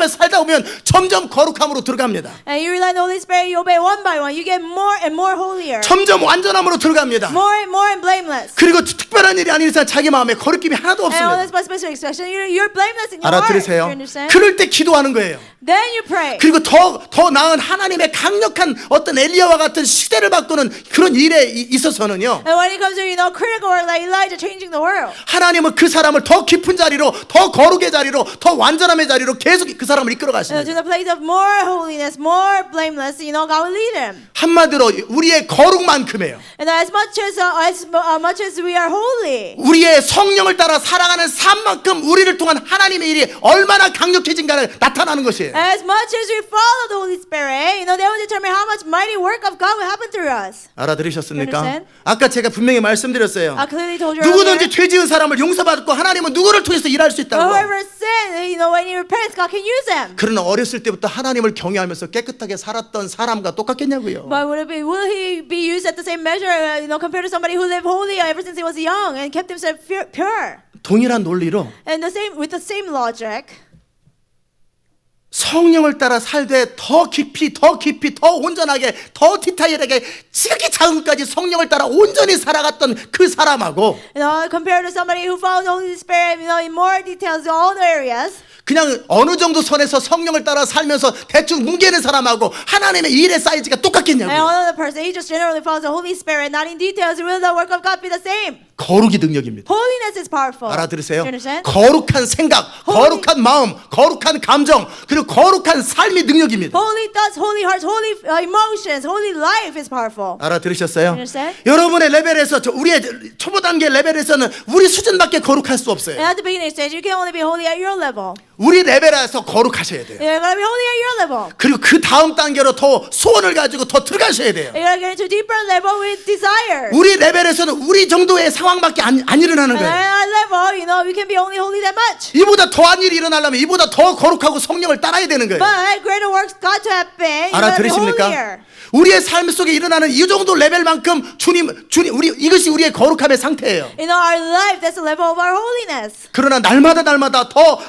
살다 보면 점점 거룩함으로 들어갑니다. And you rely on the Holy Spirit, you obey one by one, you get more and more holier. 점점 완전함으로 들어갑니다. More and blameless. 그리고 특별한 일이 아닌 이상 자기 마음에 거룩함이 하나도 And all 없습니다. this by special expression, you're blameless in your heart. 알아들으세요? You understand? 그럴 때 기도하는 거예요. Then you pray. 그리고 더 나은 하나님의 강력한 어떤 엘리야와 같은 시대를 바꾸는 그런 일에 있어서는요. And when it comes to critical work like Elijah changing the world, 하나님은 그 사람을 더 깊은 자리로, 더 거룩의 자리로, 더 완전함의 자리로 계속 그 사람을 이끌어 to 가십니다. the place of more holiness, more blameless, God will lead him. 한마디로 우리의 거룩만큼이에요. And as much as we are holy, 우리의 성령을 따라 살아가는 삶만큼 우리를 통한 하나님의 일이 얼마나 강력해진가를 나타나는 것이에요. as much as we follow the Holy Spirit, they will determine how much mighty work of God will happen through us. 알아들으셨습니까? Understand? 아까 제가 분명히 말씀드렸어요. I clearly told you 누구든지 earlier. 죄 지은 사람을 용서받고 하나님은 누구를 통해서 일할 수 있다고. Whoever sins, when he repents, God can use him. 그러나 어렸을 때부터 하나님을 경외하면서 깨끗하게 살았던 사람과 똑같겠냐고요. But will he be used at the same measure, compared to somebody who lived holy ever since he was young and kept himself pure? 동일한 논리로 And with the same logic, 성령을 따라 살되 더 깊이 더 온전하게 더 디테일하게 지극히 작은 것까지 성령을 따라 온전히 살아갔던 그 사람하고 compared to somebody who follows the Holy Spirit, in more details, in all the areas. 그냥 어느 정도 선에서 성령을 따라 살면서 대충 뭉개는 사람하고 하나님의 일의 사이즈가 And 똑같겠냐고요. another person, he just generally follows the Holy Spirit, not in details. Will the work of God be the same? 거룩이 능력입니다. Holiness is powerful. 알아들으세요? You understand? 거룩한 생각, 거룩한 마음, 거룩한 감정, 그리고 거룩한 삶이 능력입니다. Holy thoughts, holy hearts, holy emotions, holy life is powerful. 알아들으셨어요? Understand? 여러분의 레벨에서 우리의 초보 단계 레벨에서는 우리 수준밖에 거룩할 수 없어요. And at the beginning stage, you can only be holy at your level. 우리 레벨에서 거룩하셔야 돼요. You're gonna be holy at your level. 그리고 그 다음 단계로 더 소원을 가지고 더 들어가셔야 돼요. You're gonna get into a deeper level with desire. 우리 레벨에서는 우리 정도의 상황밖에 안 일어나는 And 거예요. at our level, we can be only holy that much. 이보다 더한 일이 일어나려면 이보다 더 거룩하고 성령을 따라야 되는 거예요. But greater works got to happen. You're gonna be 알아들으십니까? holier. 우리의 삶 속에 일어나는 이 정도 레벨만큼 주님 우리 이것이 우리의 거룩함의 상태예요. In our life, that's the level of our holiness. 그러나 날마다 더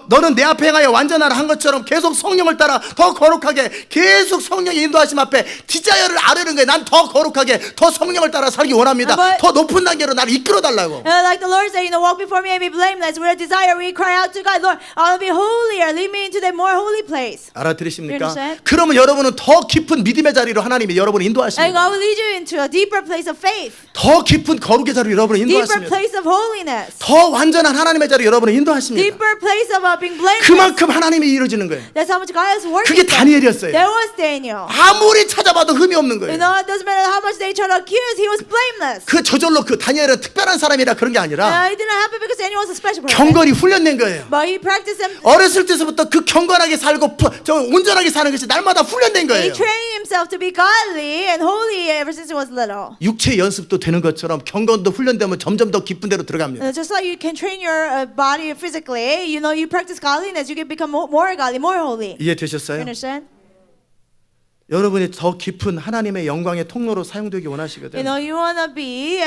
너는 내 앞에 행하여 완전하라 한 것처럼 계속 성령을 따라 더 거룩하게 계속 성령의 인도하심 앞에 디자이어를 아뢰는 거예요. 난 더 거룩하게 더 성령을 따라 살기 원합니다. 더 높은 단계로 나를 이끌어 달라고. Like the Lord said, walk before me and be blameless. With a desire, we cry out to God, Lord, I want to be holier. Lead me into the more holy place. 알아들으십니까? You understand? 그러면 여러분은 더 깊은 믿음의 자리로 하나님이 여러분을 And 인도하십니다. God will lead you into a deeper place of faith, 더 깊은 거룩의 자리로 여러분을 deeper 인도하십니다. place of holiness, 더 완전한 하나님의 자리로 여러분을 인도하십니다. deeper place of being blameless. 그만큼 하나님이 이루어지는 거예요. That's how much God is working. 그게 다니엘이었어요. There was Daniel. 아무리 찾아봐도 흠이 없는 You 거예요. know, it doesn't matter how much they try to accuse, he was blameless. 그 저절로 그 다니엘은 특별한 사람이라 그런 게 아니라 It didn't happen because Daniel was a special person. 경건히 훈련된 거예요. But he practiced them. 어렸을 때서부터 그 경건하게 살고 온전하게 사는 것이 날마다 훈련된 He 거예요. trained himself to be godly and holy ever since he was little. 육체 연습도 되는 것처럼 경건도 훈련되면 점점 더 깊은 데로 들어갑니다. Just like you can train your body physically, you know, you practice godliness, you can become more godly, more holy. You 이해되셨어요? understand? 여러분이 더 깊은 하나님의 영광의 통로로 사용되기 You 원하시거든. know, you wanna be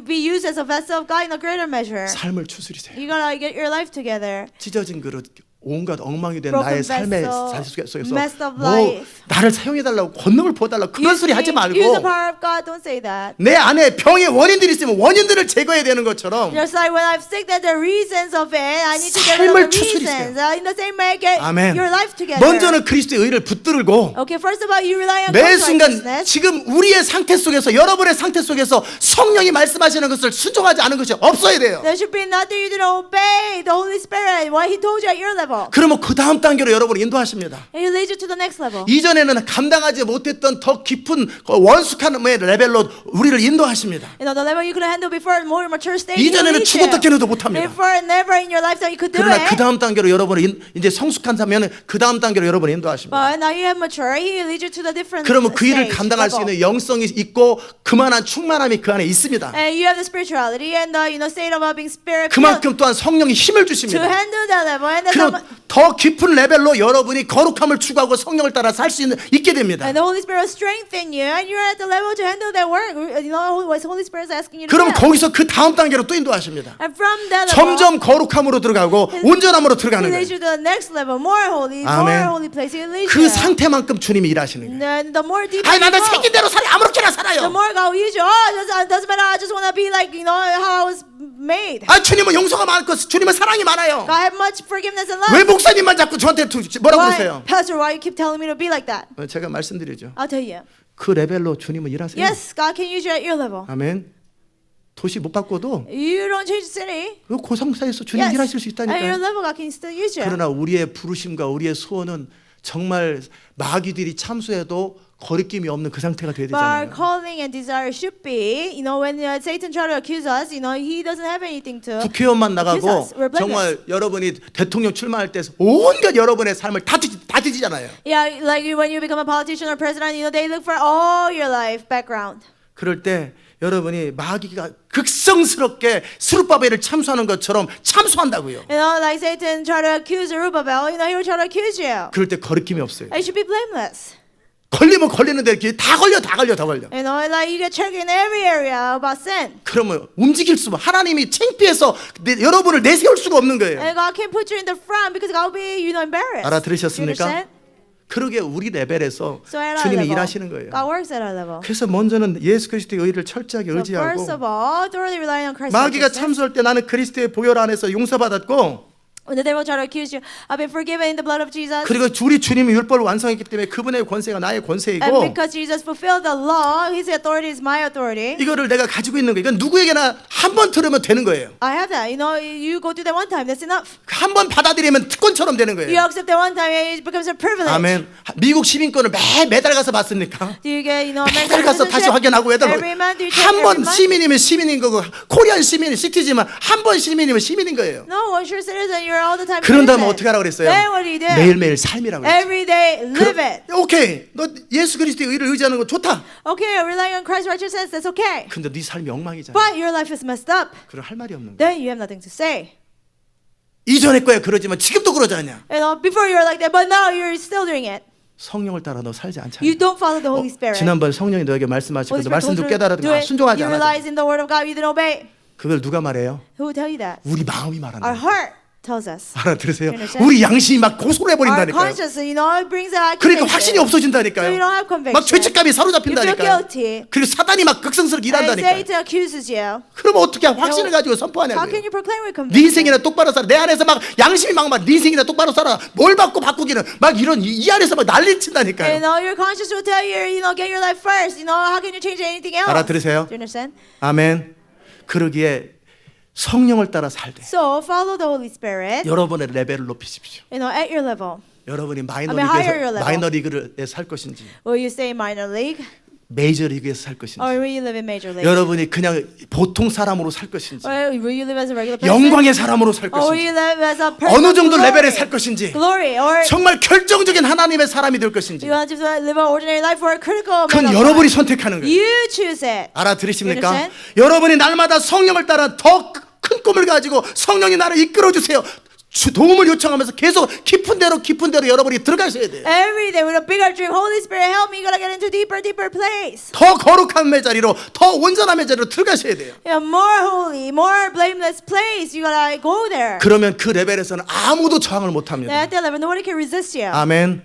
be used as a vessel of God in a greater measure. 삶을 추스리세요. You gotta get your life together. 찢어진 그릇, 온갖 엉망이 된 Broken 나의 삶의 vessel, 속에서 messed up 뭐 life. 나를 사용해달라고 권능을 부어달라고 그런 소리 하지 Use the 말고 power of God. Don't say that. 내 안에 병의 원인들이 있으면 원인들을 제거해야 되는 것처럼 Just like when I'm sick, that the reasons of it, I need to get rid 삶을 of the 추스리세요. reasons. In the same way, get 아멘. your life together. 먼저는 그리스도의 의를 붙들고 Okay, first of all, you rely on 매 God's 순간 righteousness. 지금 우리의 상태 속에서 여러분의 상태 속에서 성령이 말씀하시는 것을 순종하지 않은 것이 없어야 돼요. There should be nothing you do to obey the Holy Spirit, what He told you at your level. 그러면 그 다음 단계로 여러분을 인도하십니다. And He leads you to the next level. 이전에는 감당하지 못했던 더 깊은 원숙한 레벨로 우리를 인도하십니다. You know, the level you couldn't handle before, more mature stage. He 이전에는 leads you. 죽었다 깨어도 못합니다. Before, never in your lifetime you could do 그러나 그 it. 다음 단계로 여러분을 이제 성숙한 사면은 그 다음 단계로 여러분을 인도하십니다. But now you have mature, He leads you to the different 그러면 그 일을 stage, 감당할 수 level. 있는 영성이 있고 그만한 충만함이 그 안에 있습니다. And you have the spirituality and the state of being spirit filled 그만큼 또한 성령이 힘을 to 주십니다. handle that level. And then 그럼 더 깊은 레벨로 여러분이 거룩함을 추구하고 성령을 따라 살 수 있게 됩니다. and the Holy Spirit will strengthen you, and you're at the level to handle that work. You know what Holy Spirit is asking you to 그럼 do. 거기서 그 다음 단계로 또 인도하십니다. And from that level, 점점 거룩함으로 들어가고 온전함으로 He 들어가는 leads 거예요. you to the next level, more holy, 아멘. more holy place. He leads 그 you. 상태만큼 주님이 일하시는 거예요. And then the more deeper 아니 you 나는 go, 생긴 대로 살아 아무렇게나 the 살아요. more God will use you. Oh, it doesn't matter. I just want to be like how I was made. 아 주님은 용서가 많고 주님은 사랑이 많아요. God have much forgiveness and love. 왜 목사님만 자꾸 저한테 뭐라고 Why, 그러세요? Pastor? Why you keep telling me to be like that? 제가 말씀드리죠. I'll tell you. 그 레벨로 주님은 일하세요. Yes, God can use you at your level. 아멘. 도시 못 바꿔도 You don't change the city. 그 고상사에서 주님 Yes, 일하실 수 at your 있다니까요. level, God can still use you. 그러나 우리의 부르심과 우리의 소원은 정말 마귀들이 참수해도 거리낌이 없는 그 상태가 돼야 But our 되잖아요. calling and desire should be, when Satan try to accuse us, he doesn't have anything to. 국회의원만 나가고 Jesus, we're blameless. 정말 여러분이 대통령 출마할 때 온갖 여러분의 삶을 다 뒤지잖아요. Yeah, like when you become a politician or president, they look for all your life background. 그럴 때 여러분이 마귀가 극성스럽게 스룹바벨을 참수하는 것처럼 참수한다고요. Like Satan try to accuse Zerubbabel, he will try to accuse you. 그럴 때 거리낌이 없어요. You should be blameless. 걸리면 걸리는데 다 걸려. Like you get checked in every area about sin. 그러면 움직일 수만 하나님이 창피해서 여러분을 내세울 수가 없는 거예요. And God can't put you in the front because God will be, embarrassed. 알아들으셨습니까? You understand? 그러게 우리 레벨에서 So at our 주님이 level, 일하시는 거예요. God works at our level. 그래서 먼저는 예수 그리스도의 의를 철저하게 So first 의지하고 of all, thoroughly relying on Christ's 마귀가 righteousness. 참수할 때 나는 그리스도의 보혈 안에서 용서받았고 When the devil try to accuse you, I've been forgiven in the blood of Jesus. 그리고 우리 주님이 율법을 완성했기 때문에 그분의 권세가 나의 And 권세이고 because Jesus fulfilled the law, His authority is my authority. 이거를 내가 가지고 있는 거예요. 이건 누구에게나 한 번 들으면 되는 거예요. I have that. You go through that one time. That's enough. 한 번 받아들이면 특권처럼 되는 You 거예요. accept that one time, it becomes a privilege. 아멘. 미국 시민권을 매달 가서 받습니까? Do you get, 매달 가서 다시 확인하고 every month you check 한 번 every month? 시민이면 시민인 거고 코리안 시민이 시티지만 한 번 시민이면 시민인 거예요. No, once you're a citizen, you're all the time 그런 다음에 citizen. 어떻게 하라고 그랬어요? Then what do you do? 매일매일 삶이라고 그랬어요. Every day, live it. 오케이. 너 예수 그리스도의 의를 의지하는 거 좋다. Okay, relying on Christ's righteousness, that's okay. 근데 네 삶이 엉망이잖아. But your life is messed up. 그럼 할 말이 없는 거야. Then you have nothing to say. 이전에 거야 그러지만 지금도 그러지 않냐? Before you were like that, but now you're still doing it. 성령을 따라 너 살지 않잖아. You don't follow the Holy Spirit. 지난번 성령이 너에게 Holy 말씀하시거든. Spirit 말씀 told 듣고 you, 깨달아도 do it. 순종하지 You 않아. realize in the Word of God you didn't obey. 그걸 누가 말해요? Who will tell you that? 우리 마음이 말하는 Our 거예요. heart tells us. 알아들으세요? You understand? 우리 양심이 막 고소해 Our 버린다니까요. conscience, you know, it brings that 그러니까 확신이 accusation. So 없어진다니까요. you don't have conviction. 막 죄책감이 You feel 사로잡힌다니까요. guilty. 그리고 사단이 막 극성스럽게 And 일한다니까요. Satan accuses you. 그러면 어떻게 확신을 가지고 How 선포하냐고요. can you proclaim with 네 conviction? 인생이나 똑바로 살아. 내 안에서 막 양심이 막 네 인생이나 똑바로 살아. 뭘 받고 바꾸기는 막 이런 이 안에서 막 난리 You 친다니까요. know, your conscience will tell you, you know, get your life first. You know, how can you change anything else? 알아들으세요? Do you understand? 아멘. 그러기에 성령을 따라 살되 So follow the Holy Spirit. 여러분의 레벨을 높이십시오. You know, at your level. 여러분이 higher your level. 마이너 리그에 살 것인지 Will you stay in minor league 메이저 리그에서 살 것인지 or will you live in major league? 여러분이 그냥 보통 사람으로 살 것인지 Or will you live as a regular person? 영광의 사람으로 살 Or will 것인지 you live as a person 어느 of 정도 glory? 레벨에 살 것인지 Glory, or 정말 결정적인 하나님의 사람이 될 것인지 you want to live an ordinary life or a critical man 그건 of 여러분이 God? 선택하는 거예요. You choose it. 알아들으십니까? You understand? 여러분이 날마다 성령을 따라 더 큰 꿈을 가지고 성령이 나를 이끌어 주세요. 도움을 요청하면서 계속 깊은 데로 여러분이 들어가셔야 돼요. Every day with a bigger dream. Holy Spirit, help me. You gotta get into deeper place. 더 거룩함의 자리로 더 온전함의 자리로 들어가셔야 돼요. Yeah, more holy, more blameless place. You gotta go there. 그러면 그 레벨에서는 아무도 저항을 못합니다. At that level, nobody can resist you. 아멘.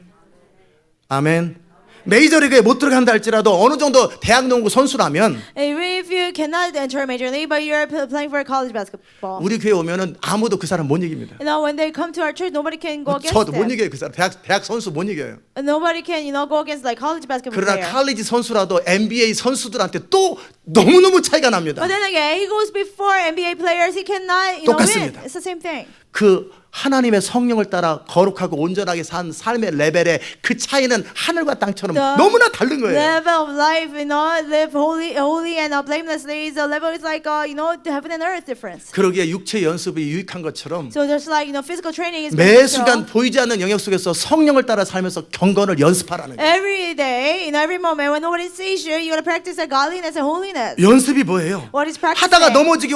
아멘. 메이저리그에 못 들어간다 할지라도 어느 정도 대학 농구 선수라면 Even if you cannot enter major league, but you're playing for college basketball. 우리 교회 오면은 아무도 그 사람 못 이깁니다. You know, when they come to our church, nobody can go against 저도 못 them. 이겨요. 그 사람 대학 선수 못 이겨요. Nobody can, you know, go against like college basketball 그러나 player. 칼리지 선수라도 NBA 선수들한테 또 너무너무 차이가 납니다. But then again, he goes before NBA players. He cannot, you know, win. 똑같습니다. It's the same thing. 그 하나님의 성령을 따라 거룩하고 온전하게 산 삶의 레벨의 그 차이는 하늘과 땅처럼 The 너무나 다른 거예요. Level of life, you know, live holy and blamelessly. The level is like, you know, the heaven and earth difference. 그러기에 육체 연습이 유익한 것처럼 So just like, you know, physical training is 매 beneficial. 순간 보이지 않는 영역 속에서 성령을 따라 살면서 경건을 연습하라는 거예요. Every day, in every moment, when nobody sees you, you gotta practice that godliness and holiness. 연습이 뭐예요? What is practicing?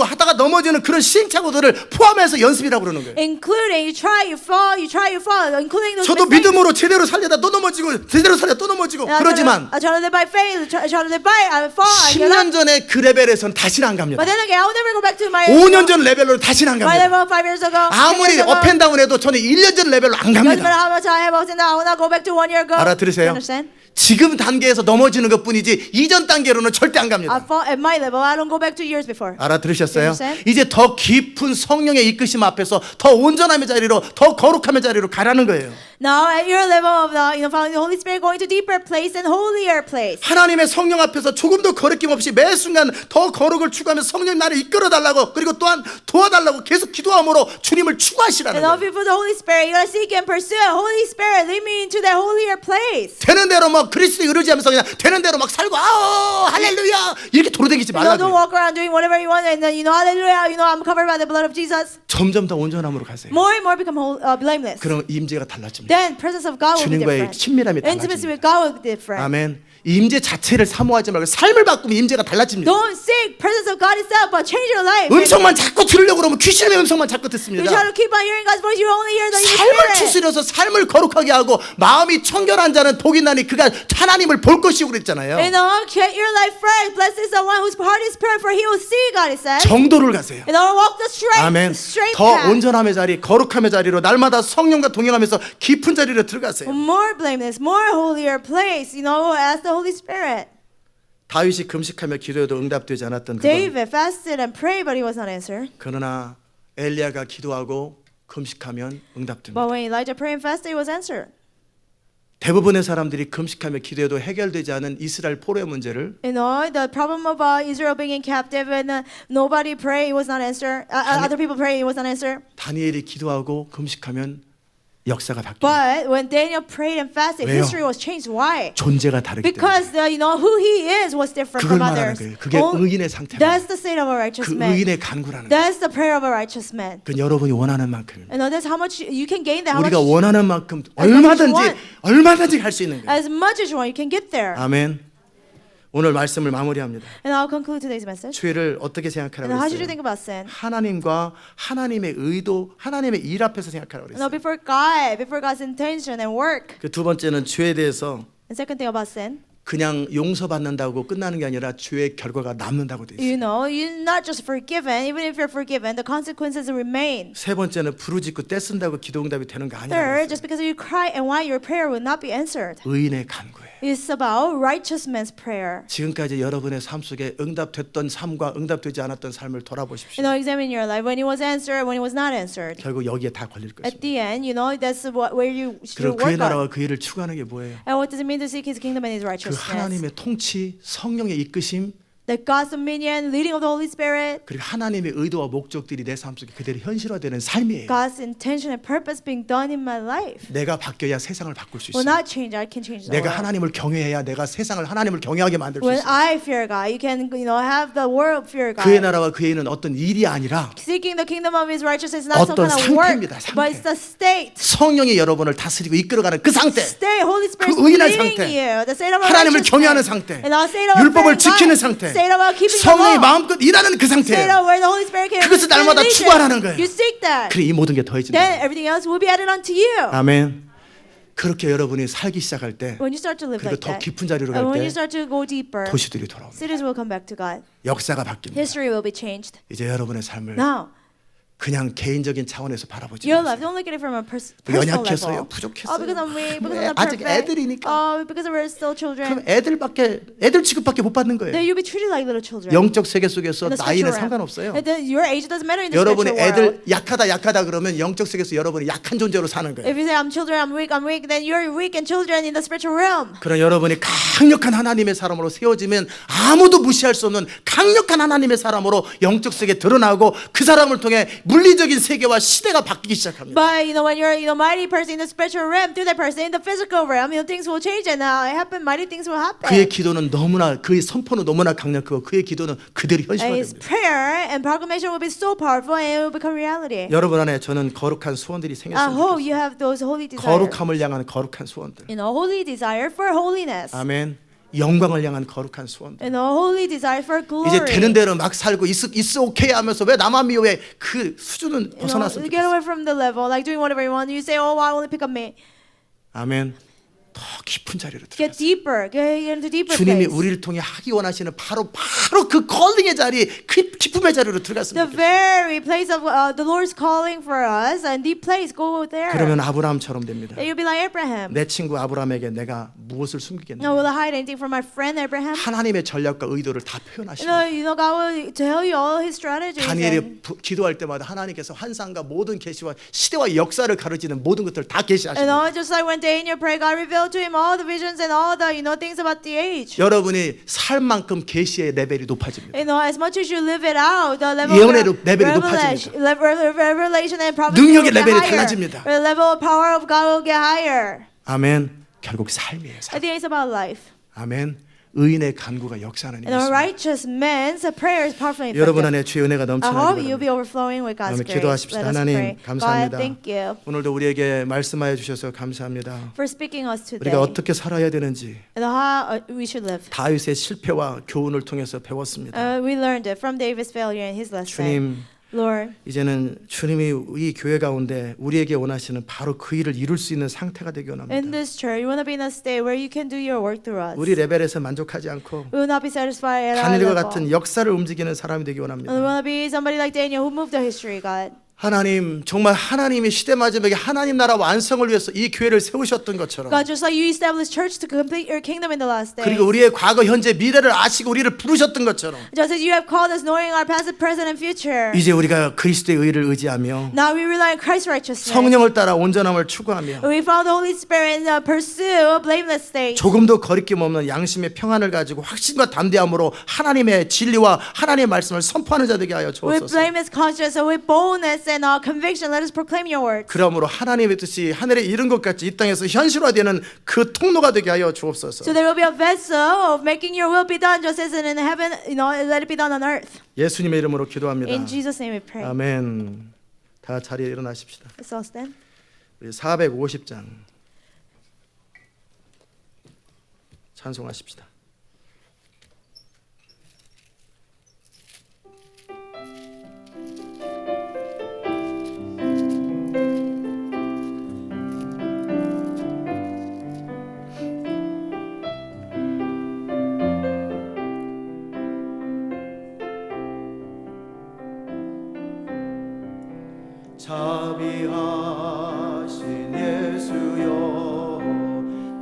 하다가 넘어지는 그런 시행착오들을 포함해서 연습이라고 그러는 거예요. Including you try, you fall, including those 저도 mistakes. 믿음으로 제대로 살려다 또 넘어지고 제대로 살려다 또 넘어지고 그러지만 I try to live by faith, I try to live by, I fall, I get 10년 up. 전에 그 레벨에서는 다시는 안 갑니다. But then again, I'll never go back to my 5년 전 레벨로 다시는 안 my 갑니다. level 5 years ago. 10 아무리 years ago. 업앤다운해도 저는 1년 전 레벨로 안 Doesn't matter 갑니다. how much I have up and I will not go back to 1 year ago. 알아들으세요? You understand? 지금 단계에서 넘어지는 것뿐이지 이전 단계로는 절대 안 I 갑니다. fall at my level. I don't go back to years before. 알아들으셨어요? understand? 이제 더 깊은 성령의 이끄심 앞에서 더 온전함의 자리로 더 거룩함의 자리로 가라는 거예요. Now at your level of the, you know, following the Holy Spirit, going to deeper place and holier place. 하나님의 성령 앞에서 조금도 거리낌 없이 매 순간 더 거룩을 추구하면서 성령 나를 이끌어 달라고 그리고 또한 도와달라고 계속 기도함으로 주님을 추구하시라는 And all 거예요. for the Holy Spirit, you gotta seek and pursue. Holy Spirit, lead me into that holier place. 되는 대로 막 그리스도 의지하면서 그냥 되는 대로 막 살고 아우 할렐루야 이렇게 돌아다니지 You know, don't 말라고요. walk around doing whatever you want and then, you know, hallelujah, you know, I'm covered by the blood of Jesus. 점점 더 온전함으로 가세요. More and more become blameless. 그럼 임재가 달라집니다. Then presence of God will be 주님과의 different. 친밀함이 Intimacy 달라집니다. with God will be different. 아멘. 임재 자체를 사모하지 말고 삶을 바꾸면 임재가 달라집니다. Don't seek presence of God itself, but change your life. 음성만 자꾸 들으려고 그러면 귀신의 음성만 자꾸 You 듣습니다. try to keep on hearing God's voice, you only hear the evil 삶을 spirit. 추스려서 삶을 거룩하게 하고 마음이 청결한 자는 복이 나니 그가 하나님을 볼 것이고 그랬잖아요. You know, get your life first. Blessed is the one whose heart is pure, for he will see God, it says. 정도를 가세요. You know, walk the 아멘. straight 더 path. 온전함의 자리, 거룩함의 자리로 날마다 성령과 동행하면서 깊은 자리로 들어가세요. More blameless, more holier place, you know, as the Holy Spirit. 다윗이 금식하며 기도해도 응답되지 않았던 그건 David fasted and prayed, but he was not answered. 그러나 엘리야가 기도하고 금식하면 응답됩니다. But when Elijah prayed and fasted, he was answered. 대부분의 사람들이 금식하며 기도해도 해결되지 않은 이스라엘 포로의 문제를 You know, the problem of Israel being in captive and nobody prayed, it was not answered. Other people prayed, it was not answered. 다니엘이 기도하고 금식하면 역사가 바뀝니다. But when Daniel prayed and fasted, 왜요? history was changed. Why? 존재가 다르기 때문에. Because you know who he is was different 그걸 from 말하는 others. 거예요. 그게 의인의 상태입니다. That's the state of a righteous 그 man. 의인의 간구라는 거예요. That's the prayer of a righteous man. 그건 여러분이 원하는 만큼입니다. You know, that's how much you can gain that. How 우리가 much, 원하는 만큼 much as you want. 얼마든지 갈 수 있는 거예요. as much as you want, you can get there. 아멘. 오늘 말씀을 마무리합니다. And I'll conclude today's message. 죄를 어떻게 And 생각하라고 how should you 했어요? think about sin? 하나님과 하나님의 의도, 하나님의 일 앞에서 생각하라고 No, 그랬어요. before God's intention and work. 그 두 번째는 죄에 대해서 And second thing about sin, 그냥 용서받는다고 끝나는 게 아니라 죄의 결과가 남는다고 돼 있어요. you're not just forgiven. Even if you're forgiven, the consequences remain. 세 번째는 부르짖고 떼쓴다고 기도응답이 되는 거 아니라고 Third, 했어요. just because you cry and whine, your prayer will not be answered. 의인의 간구예요. It's about righteous man's prayer. 지금까지 여러분의 삶 속에 응답됐던 삶과 응답되지 않았던 삶을 돌아보십시오. Examine your life when it was answered, when it was not answered. 결국 여기에 다 걸릴 At 것입니다. the end, that's where you should 그리고 그의 work on. 나라와 그 일을 추구하는 게 뭐예요? And what does it mean to seek His kingdom and His 그 righteousness? 하나님의 통치, 성령의 이끄심, That God's dominion, leading of the Holy Spirit, 그리고 하나님의 의도와 목적들이 내 삶 속에 그대로 현실화되는 삶이에요. God's intention and purpose being done in my life. 내가 바뀌어야 세상을 바꿀 수 Will 있어요. not change. I can change the 내가 world. 하나님을 경외해야 내가 세상을 하나님을 경외하게 만들 수 When 있어요. I fear God, you can have the world fear 그의 God. 나라와 그의 일은 어떤 일이 아니라 Seeking the kingdom of His righteousness is not some 어떤 kind of work, 상태입니다, 상태. but it's the state. 성령이 여러분을 다스리고 이끌어가는 그 상태, Stay, Holy Spirit 그 의인한 leading 상태, you. The state of 하나님을 경외하는 righteousness. 상태, And the state of 율법을 fearing 지키는 God. 상태, State of keeping the 성령이 law. 마음껏 일하는 그 State 상태예요. of where the Holy Spirit can 그것을 날마다 lead you. 추구하라는 거예요. You seek that. 그래 이 모든 게 더해진다. Then everything else will be added unto you. 아멘. 그렇게 여러분이 살기 시작할 때 When you start to live 그리고 like 더 that, 깊은 자리로 and 갈 when 때 you start to go deeper, 도시들이 돌아옵니다. cities will come back to God. 역사가 바뀝니다. History will be changed. 이제 여러분의 삶을 Now, 그냥 개인적인 차원에서 바라보지 your 마세요. life, don't look at it from a personal 연약해서요, level. 부족했어요. Because I'm weak, because I'm not 아직 perfect. 애들이니까. Because we're still 그럼 children. 애들 취급밖에 못 받는 거예요. Then you'll be treated like little children. 영적 세계 속에서 In the 나이는 spiritual realm. 상관없어요. And then your age doesn't matter in the 여러분의 spiritual world. 애들 약하다 그러면 영적 세계에서 여러분이 약한 존재로 사는 거예요. If you say I'm children, I'm weak, then you're weak and children in the spiritual realm. 그럼 여러분이 강력한 하나님의 사람으로 세워지면 아무도 무시할 수 없는 강력한 하나님의 사람으로 영적 세계에 드러나고 그 사람을 통해 물리적인 세계와 시대가 바뀌기 시작합니다. But when you're mighty person in the spiritual realm, through that person in the physical realm, things will change and mighty things will happen. 그의 기도는 너무나 그의 선포는 너무나 강력하고 그의 기도는 그대로 And his 현실화됩니다. prayer and proclamation will be so powerful and it will become reality. 여러분 안에 저는 거룩한 소원들이 I 생겼습니다. hope you have those holy desires. 거룩함을 향한 거룩한 소원들. Holy desire for holiness. 아멘. 영광을 향한 거룩한 소원들. Holy desire for glory. 이제 되는 대로 막 살고 it's okay 하면서 왜 나만 미워해? 그 수준은 벗어났으면 Get 좋겠어요. away from the level, like doing whatever you want. You say, oh, I only pick up me. 아멘. 더 깊은 자리로 Get 들어가세요. deeper. Get into deeper 주님이 place. 우리를 통해 하기 원하시는 바로 그 컬링의 자리, 깊음의 자리로 들어갔으면 The 좋겠어요. very place of the Lord's calling for us, and deep place, go there. 그러면 아브라함처럼 됩니다. Then you'll be like Abraham. 내 친구 아브라함에게 내가 무엇을 숨기겠느냐? No, will I hide anything from my friend Abraham? 하나님의 전략과 의도를 다 표현하십니다. God will tell you all His strategies. 다니엘이 기도할 때마다 하나님께서 환상과 모든 계시와 시대와 역사를 가르치는 모든 것들을 다 계시하십니다. Just like when Daniel prayed, God revealed to him all the visions and all the things about the age. 여러분이 살 만큼 계시의 레벨이 높아집니다. As much as you live it out, the level 예언의 of 레벨이 revelation and prophecy 능력의 will get 레벨이 higher. 달라집니다. The level of power of God will get higher. 아멘. 결국 삶이에요. 삶. I think it's about life. 아멘. 의인의 간구가 역사하는 And a 일이었습니다. righteous man's prayer is powerfully 여러분 effective. 안에 주의 은혜가 I 넘쳐나기 hope you'll be 바랍니다. overflowing with God's 아멘. grace. 기도하십시다. Let us 하나님, pray. 감사합니다. God, thank you 오늘도 우리에게 말씀하여 주셔서 감사합니다. for speaking us today. 우리가 어떻게 살아야 되는지 And how we should live. 다윗의 실패와 교훈을 통해서 배웠습니다. We learned it from David's failure in his lesson. 주님, Lord, 이제는 주님이 이 교회 가운데 우리에게 원하시는 바로 그 일을 이룰 수 있는 상태가 되기 in 원합니다. this church, you want to be in a state where you can do your work through us. 우리 레벨에서 만족하지 않고 We will not be satisfied at our 다니엘과 level. 같은 역사를 움직이는 사람이 되기 And we 원합니다. want to be somebody like Daniel who moved the history, God. 하나님, 정말 하나님이 시대 마지막에 하나님 나라 완성을 위해서 이 교회를 세우셨던 것처럼 God, just like you established church to complete your kingdom in the last days. 그리고 우리의 과거, 현재, 미래를 아시고 우리를 부르셨던 것처럼 Just as you have called us knowing our past, present, and future. 이제 우리가 그리스도의 의를 의지하며 Now we rely on Christ's righteousness. 성령을 따라 온전함을 추구하며 We follow the Holy Spirit and pursue a blameless state. 조금도 거리낌 없는 양심의 평안을 가지고 확신과 담대함으로 하나님의 진리와 하나님의 말씀을 선포하는 자 되게 하여 With 주옵소서. blameless conscience and with boldness and conviction, let us proclaim your words. 그러므로 하나님의 뜻이 하늘에 이른 것 같이 이 땅에서 현실화되는 그 통로가 되게 하여 주옵소서. So there will be a vessel of making your will be done just as in heaven, let it be done on earth. 예수님의 이름으로 기도합니다. In Jesus' name we pray. 아멘. 다 자리에 일어나십시다. Let's all stand. 우리 450장 찬송하십시다. 자비하신 예수여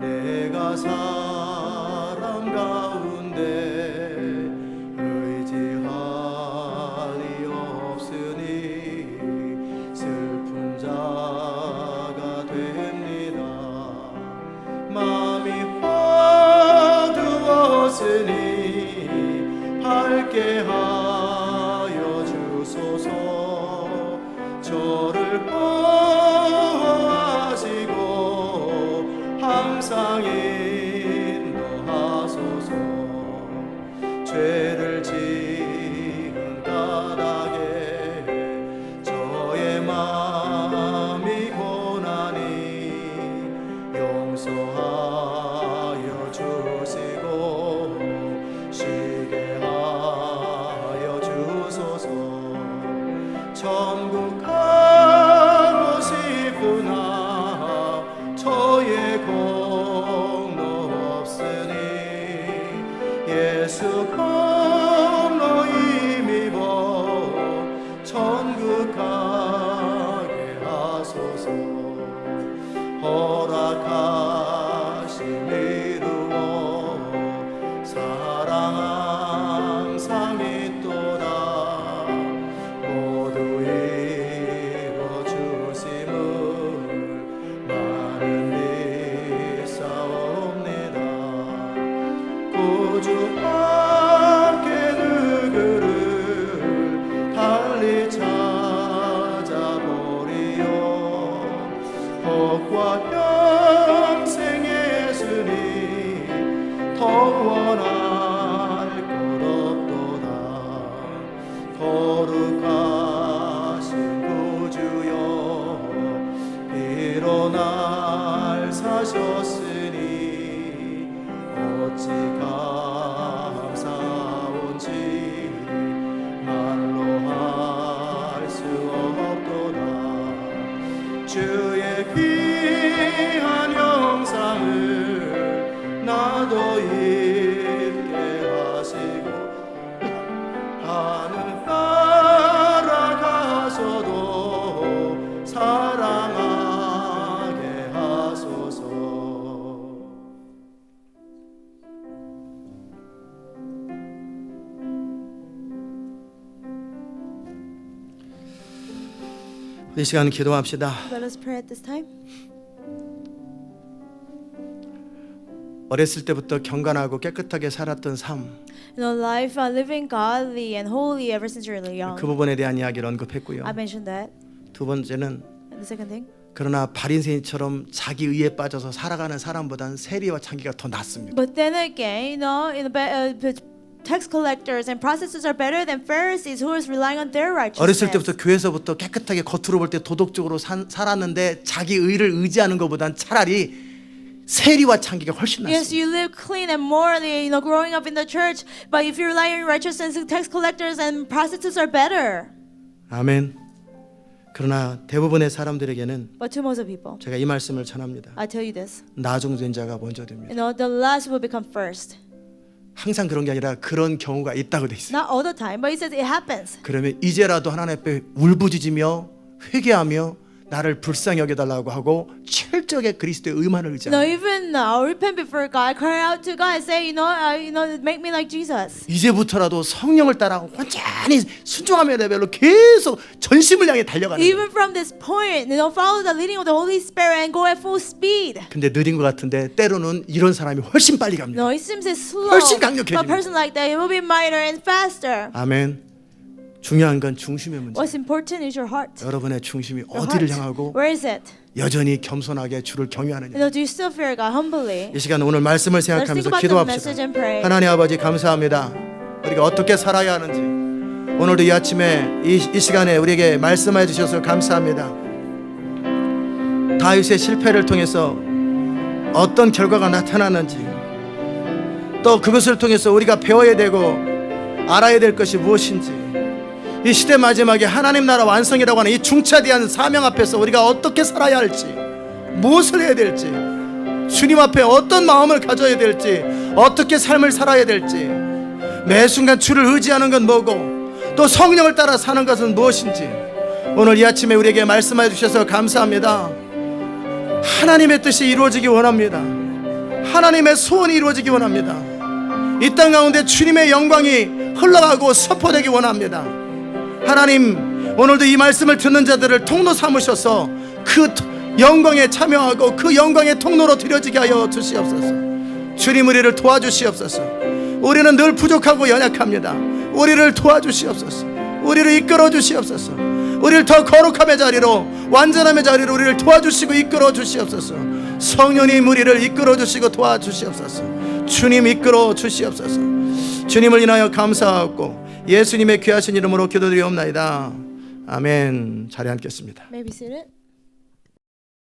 내가 사람 가운데 의지하리 없으니 슬픈 자가 됩니다. 마음이 어두웠으니 밝게 하여 주소서. 저를 보호하시고 항상 인도하소서. 죄를 지은 까닭에 저의 마음이 고나니 용서하여 주시고 쉬게 하여 주소서. 천국 가고 싶으나 저의 공로 없으니 예수 공로 힘입어 천국 가게 하소서. 허락하심 이루어 사랑 항상 있도다. 모두 이루어 주심을 많은 믿사옵니다. 구주 함께 누구를 달리 찾아보리요. 복과 영생 예수님 더 원할 것 없도다. 거룩하신 구주여 비로 날 사셨으니 어찌 감사온지 말로 할 수 없도다. 주의 귀한 영상을 나도 읽게 하시고 하늘 따라가서도 사랑하게 하소서. 이 시간 기도합시다. Let us pray at this time. 어렸을 때부터 경건하고 깨끗하게 살았던 삶, You know, life living godly and holy ever since you're really young. 그 부분에 대한 이야기를 언급했고요. I mentioned that. 두 번째는 And the second thing. 그러나 바리새인처럼 자기 의에 빠져서 살아가는 사람보다는 세리와 창기가 더 낫습니다. But then again, you know, tax collectors and prostitutes are better than Pharisees who is relying on their righteousness. 어렸을 때부터 교회에서부터 깨끗하게 겉으로 볼 때 도덕적으로 살았는데 자기 의를 의지하는 것보단 차라리 세리와 창기가 훨씬 Yes, 낫습니다. you live clean and morally, you know, growing up in the church. But if you rely on righteousness, tax collectors and prostitutes are better. 아멘. 그러나 대부분의 사람들에게는 But to most of people, 제가 이 말씀을 전합니다. I tell you this. 나중된 자가 먼저 됩니다. You know, the last will become first. 항상 그런 게 아니라 그런 경우가 있다고 돼 있어요. Not all the time, but he says it happens. 그러면 이제라도 하나님 앞에 울부짖으며 회개하며 나를 불쌍히 여겨달라고 하고 철저하게 그리스도의 의만을 No, 의지합니다. even now, repent before God, cry out to God, say, make me like Jesus. 이제부터라도 성령을 따라 완전히 순종하며 레벨로 계속 전심을 향해 달려가는 거예요. Even from this point, follow the leading of the Holy Spirit and go at full speed. 근데 느린 것 같은데 때로는 이런 사람이 훨씬 빨리 갑니다. No, it seems it's slow. 훨씬 강력해집니다. But a person like that, it will be mightier and faster. 아멘. 중요한 건 중심의 문제. What's important is your heart. 여러분의 중심이 Your 어디를 heart. 향하고 Where is it? 여전히 겸손하게 주를 경외하느냐. Do you still fear God humbly? 이 시간 오늘 말씀을 Let's think 생각하면서 about the 기도합시다. message and pray. 하나님 아버지 감사합니다. 우리가 어떻게 살아야 하는지 오늘도 이 아침에 이 시간에 우리에게 말씀해 주셔서 감사합니다. 다윗의 실패를 통해서 어떤 결과가 나타나는지 또 그것을 통해서 우리가 배워야 되고 알아야 될 것이 무엇인지 이 시대 마지막에 하나님 나라 완성이라고 하는 이 중차대한 사명 앞에서 우리가 어떻게 살아야 할지 무엇을 해야 될지 주님 앞에 어떤 마음을 가져야 될지 어떻게 삶을 살아야 될지 매 순간 주를 의지하는 건 뭐고 또 성령을 따라 사는 것은 무엇인지 오늘 이 아침에 우리에게 말씀해 주셔서 감사합니다. 하나님의 뜻이 이루어지기 원합니다. 하나님의 소원이 이루어지기 원합니다. 이 땅 가운데 주님의 영광이 흘러가고 선포되기 원합니다. 하나님, 오늘도 이 말씀을 듣는 자들을 통로 삼으셔서 그 영광에 참여하고 그 영광의 통로로 드려지게 하여 주시옵소서. 주님, 우리를 도와주시옵소서. 우리는 늘 부족하고 연약합니다. 우리를 도와주시옵소서. 우리를 이끌어 주시옵소서. 우리를 더 거룩함의 자리로, 완전함의 자리로 우리를 도와주시고 이끌어 주시옵소서. 성령님, 우리를 이끌어 주시고 도와주시옵소서. 주님, 이끌어 주시옵소서. 주님을 인하여 감사하고 예수님의 귀하신 이름으로 기도드리옵나이다. 아멘. 자리에 앉겠습니다. May be seated.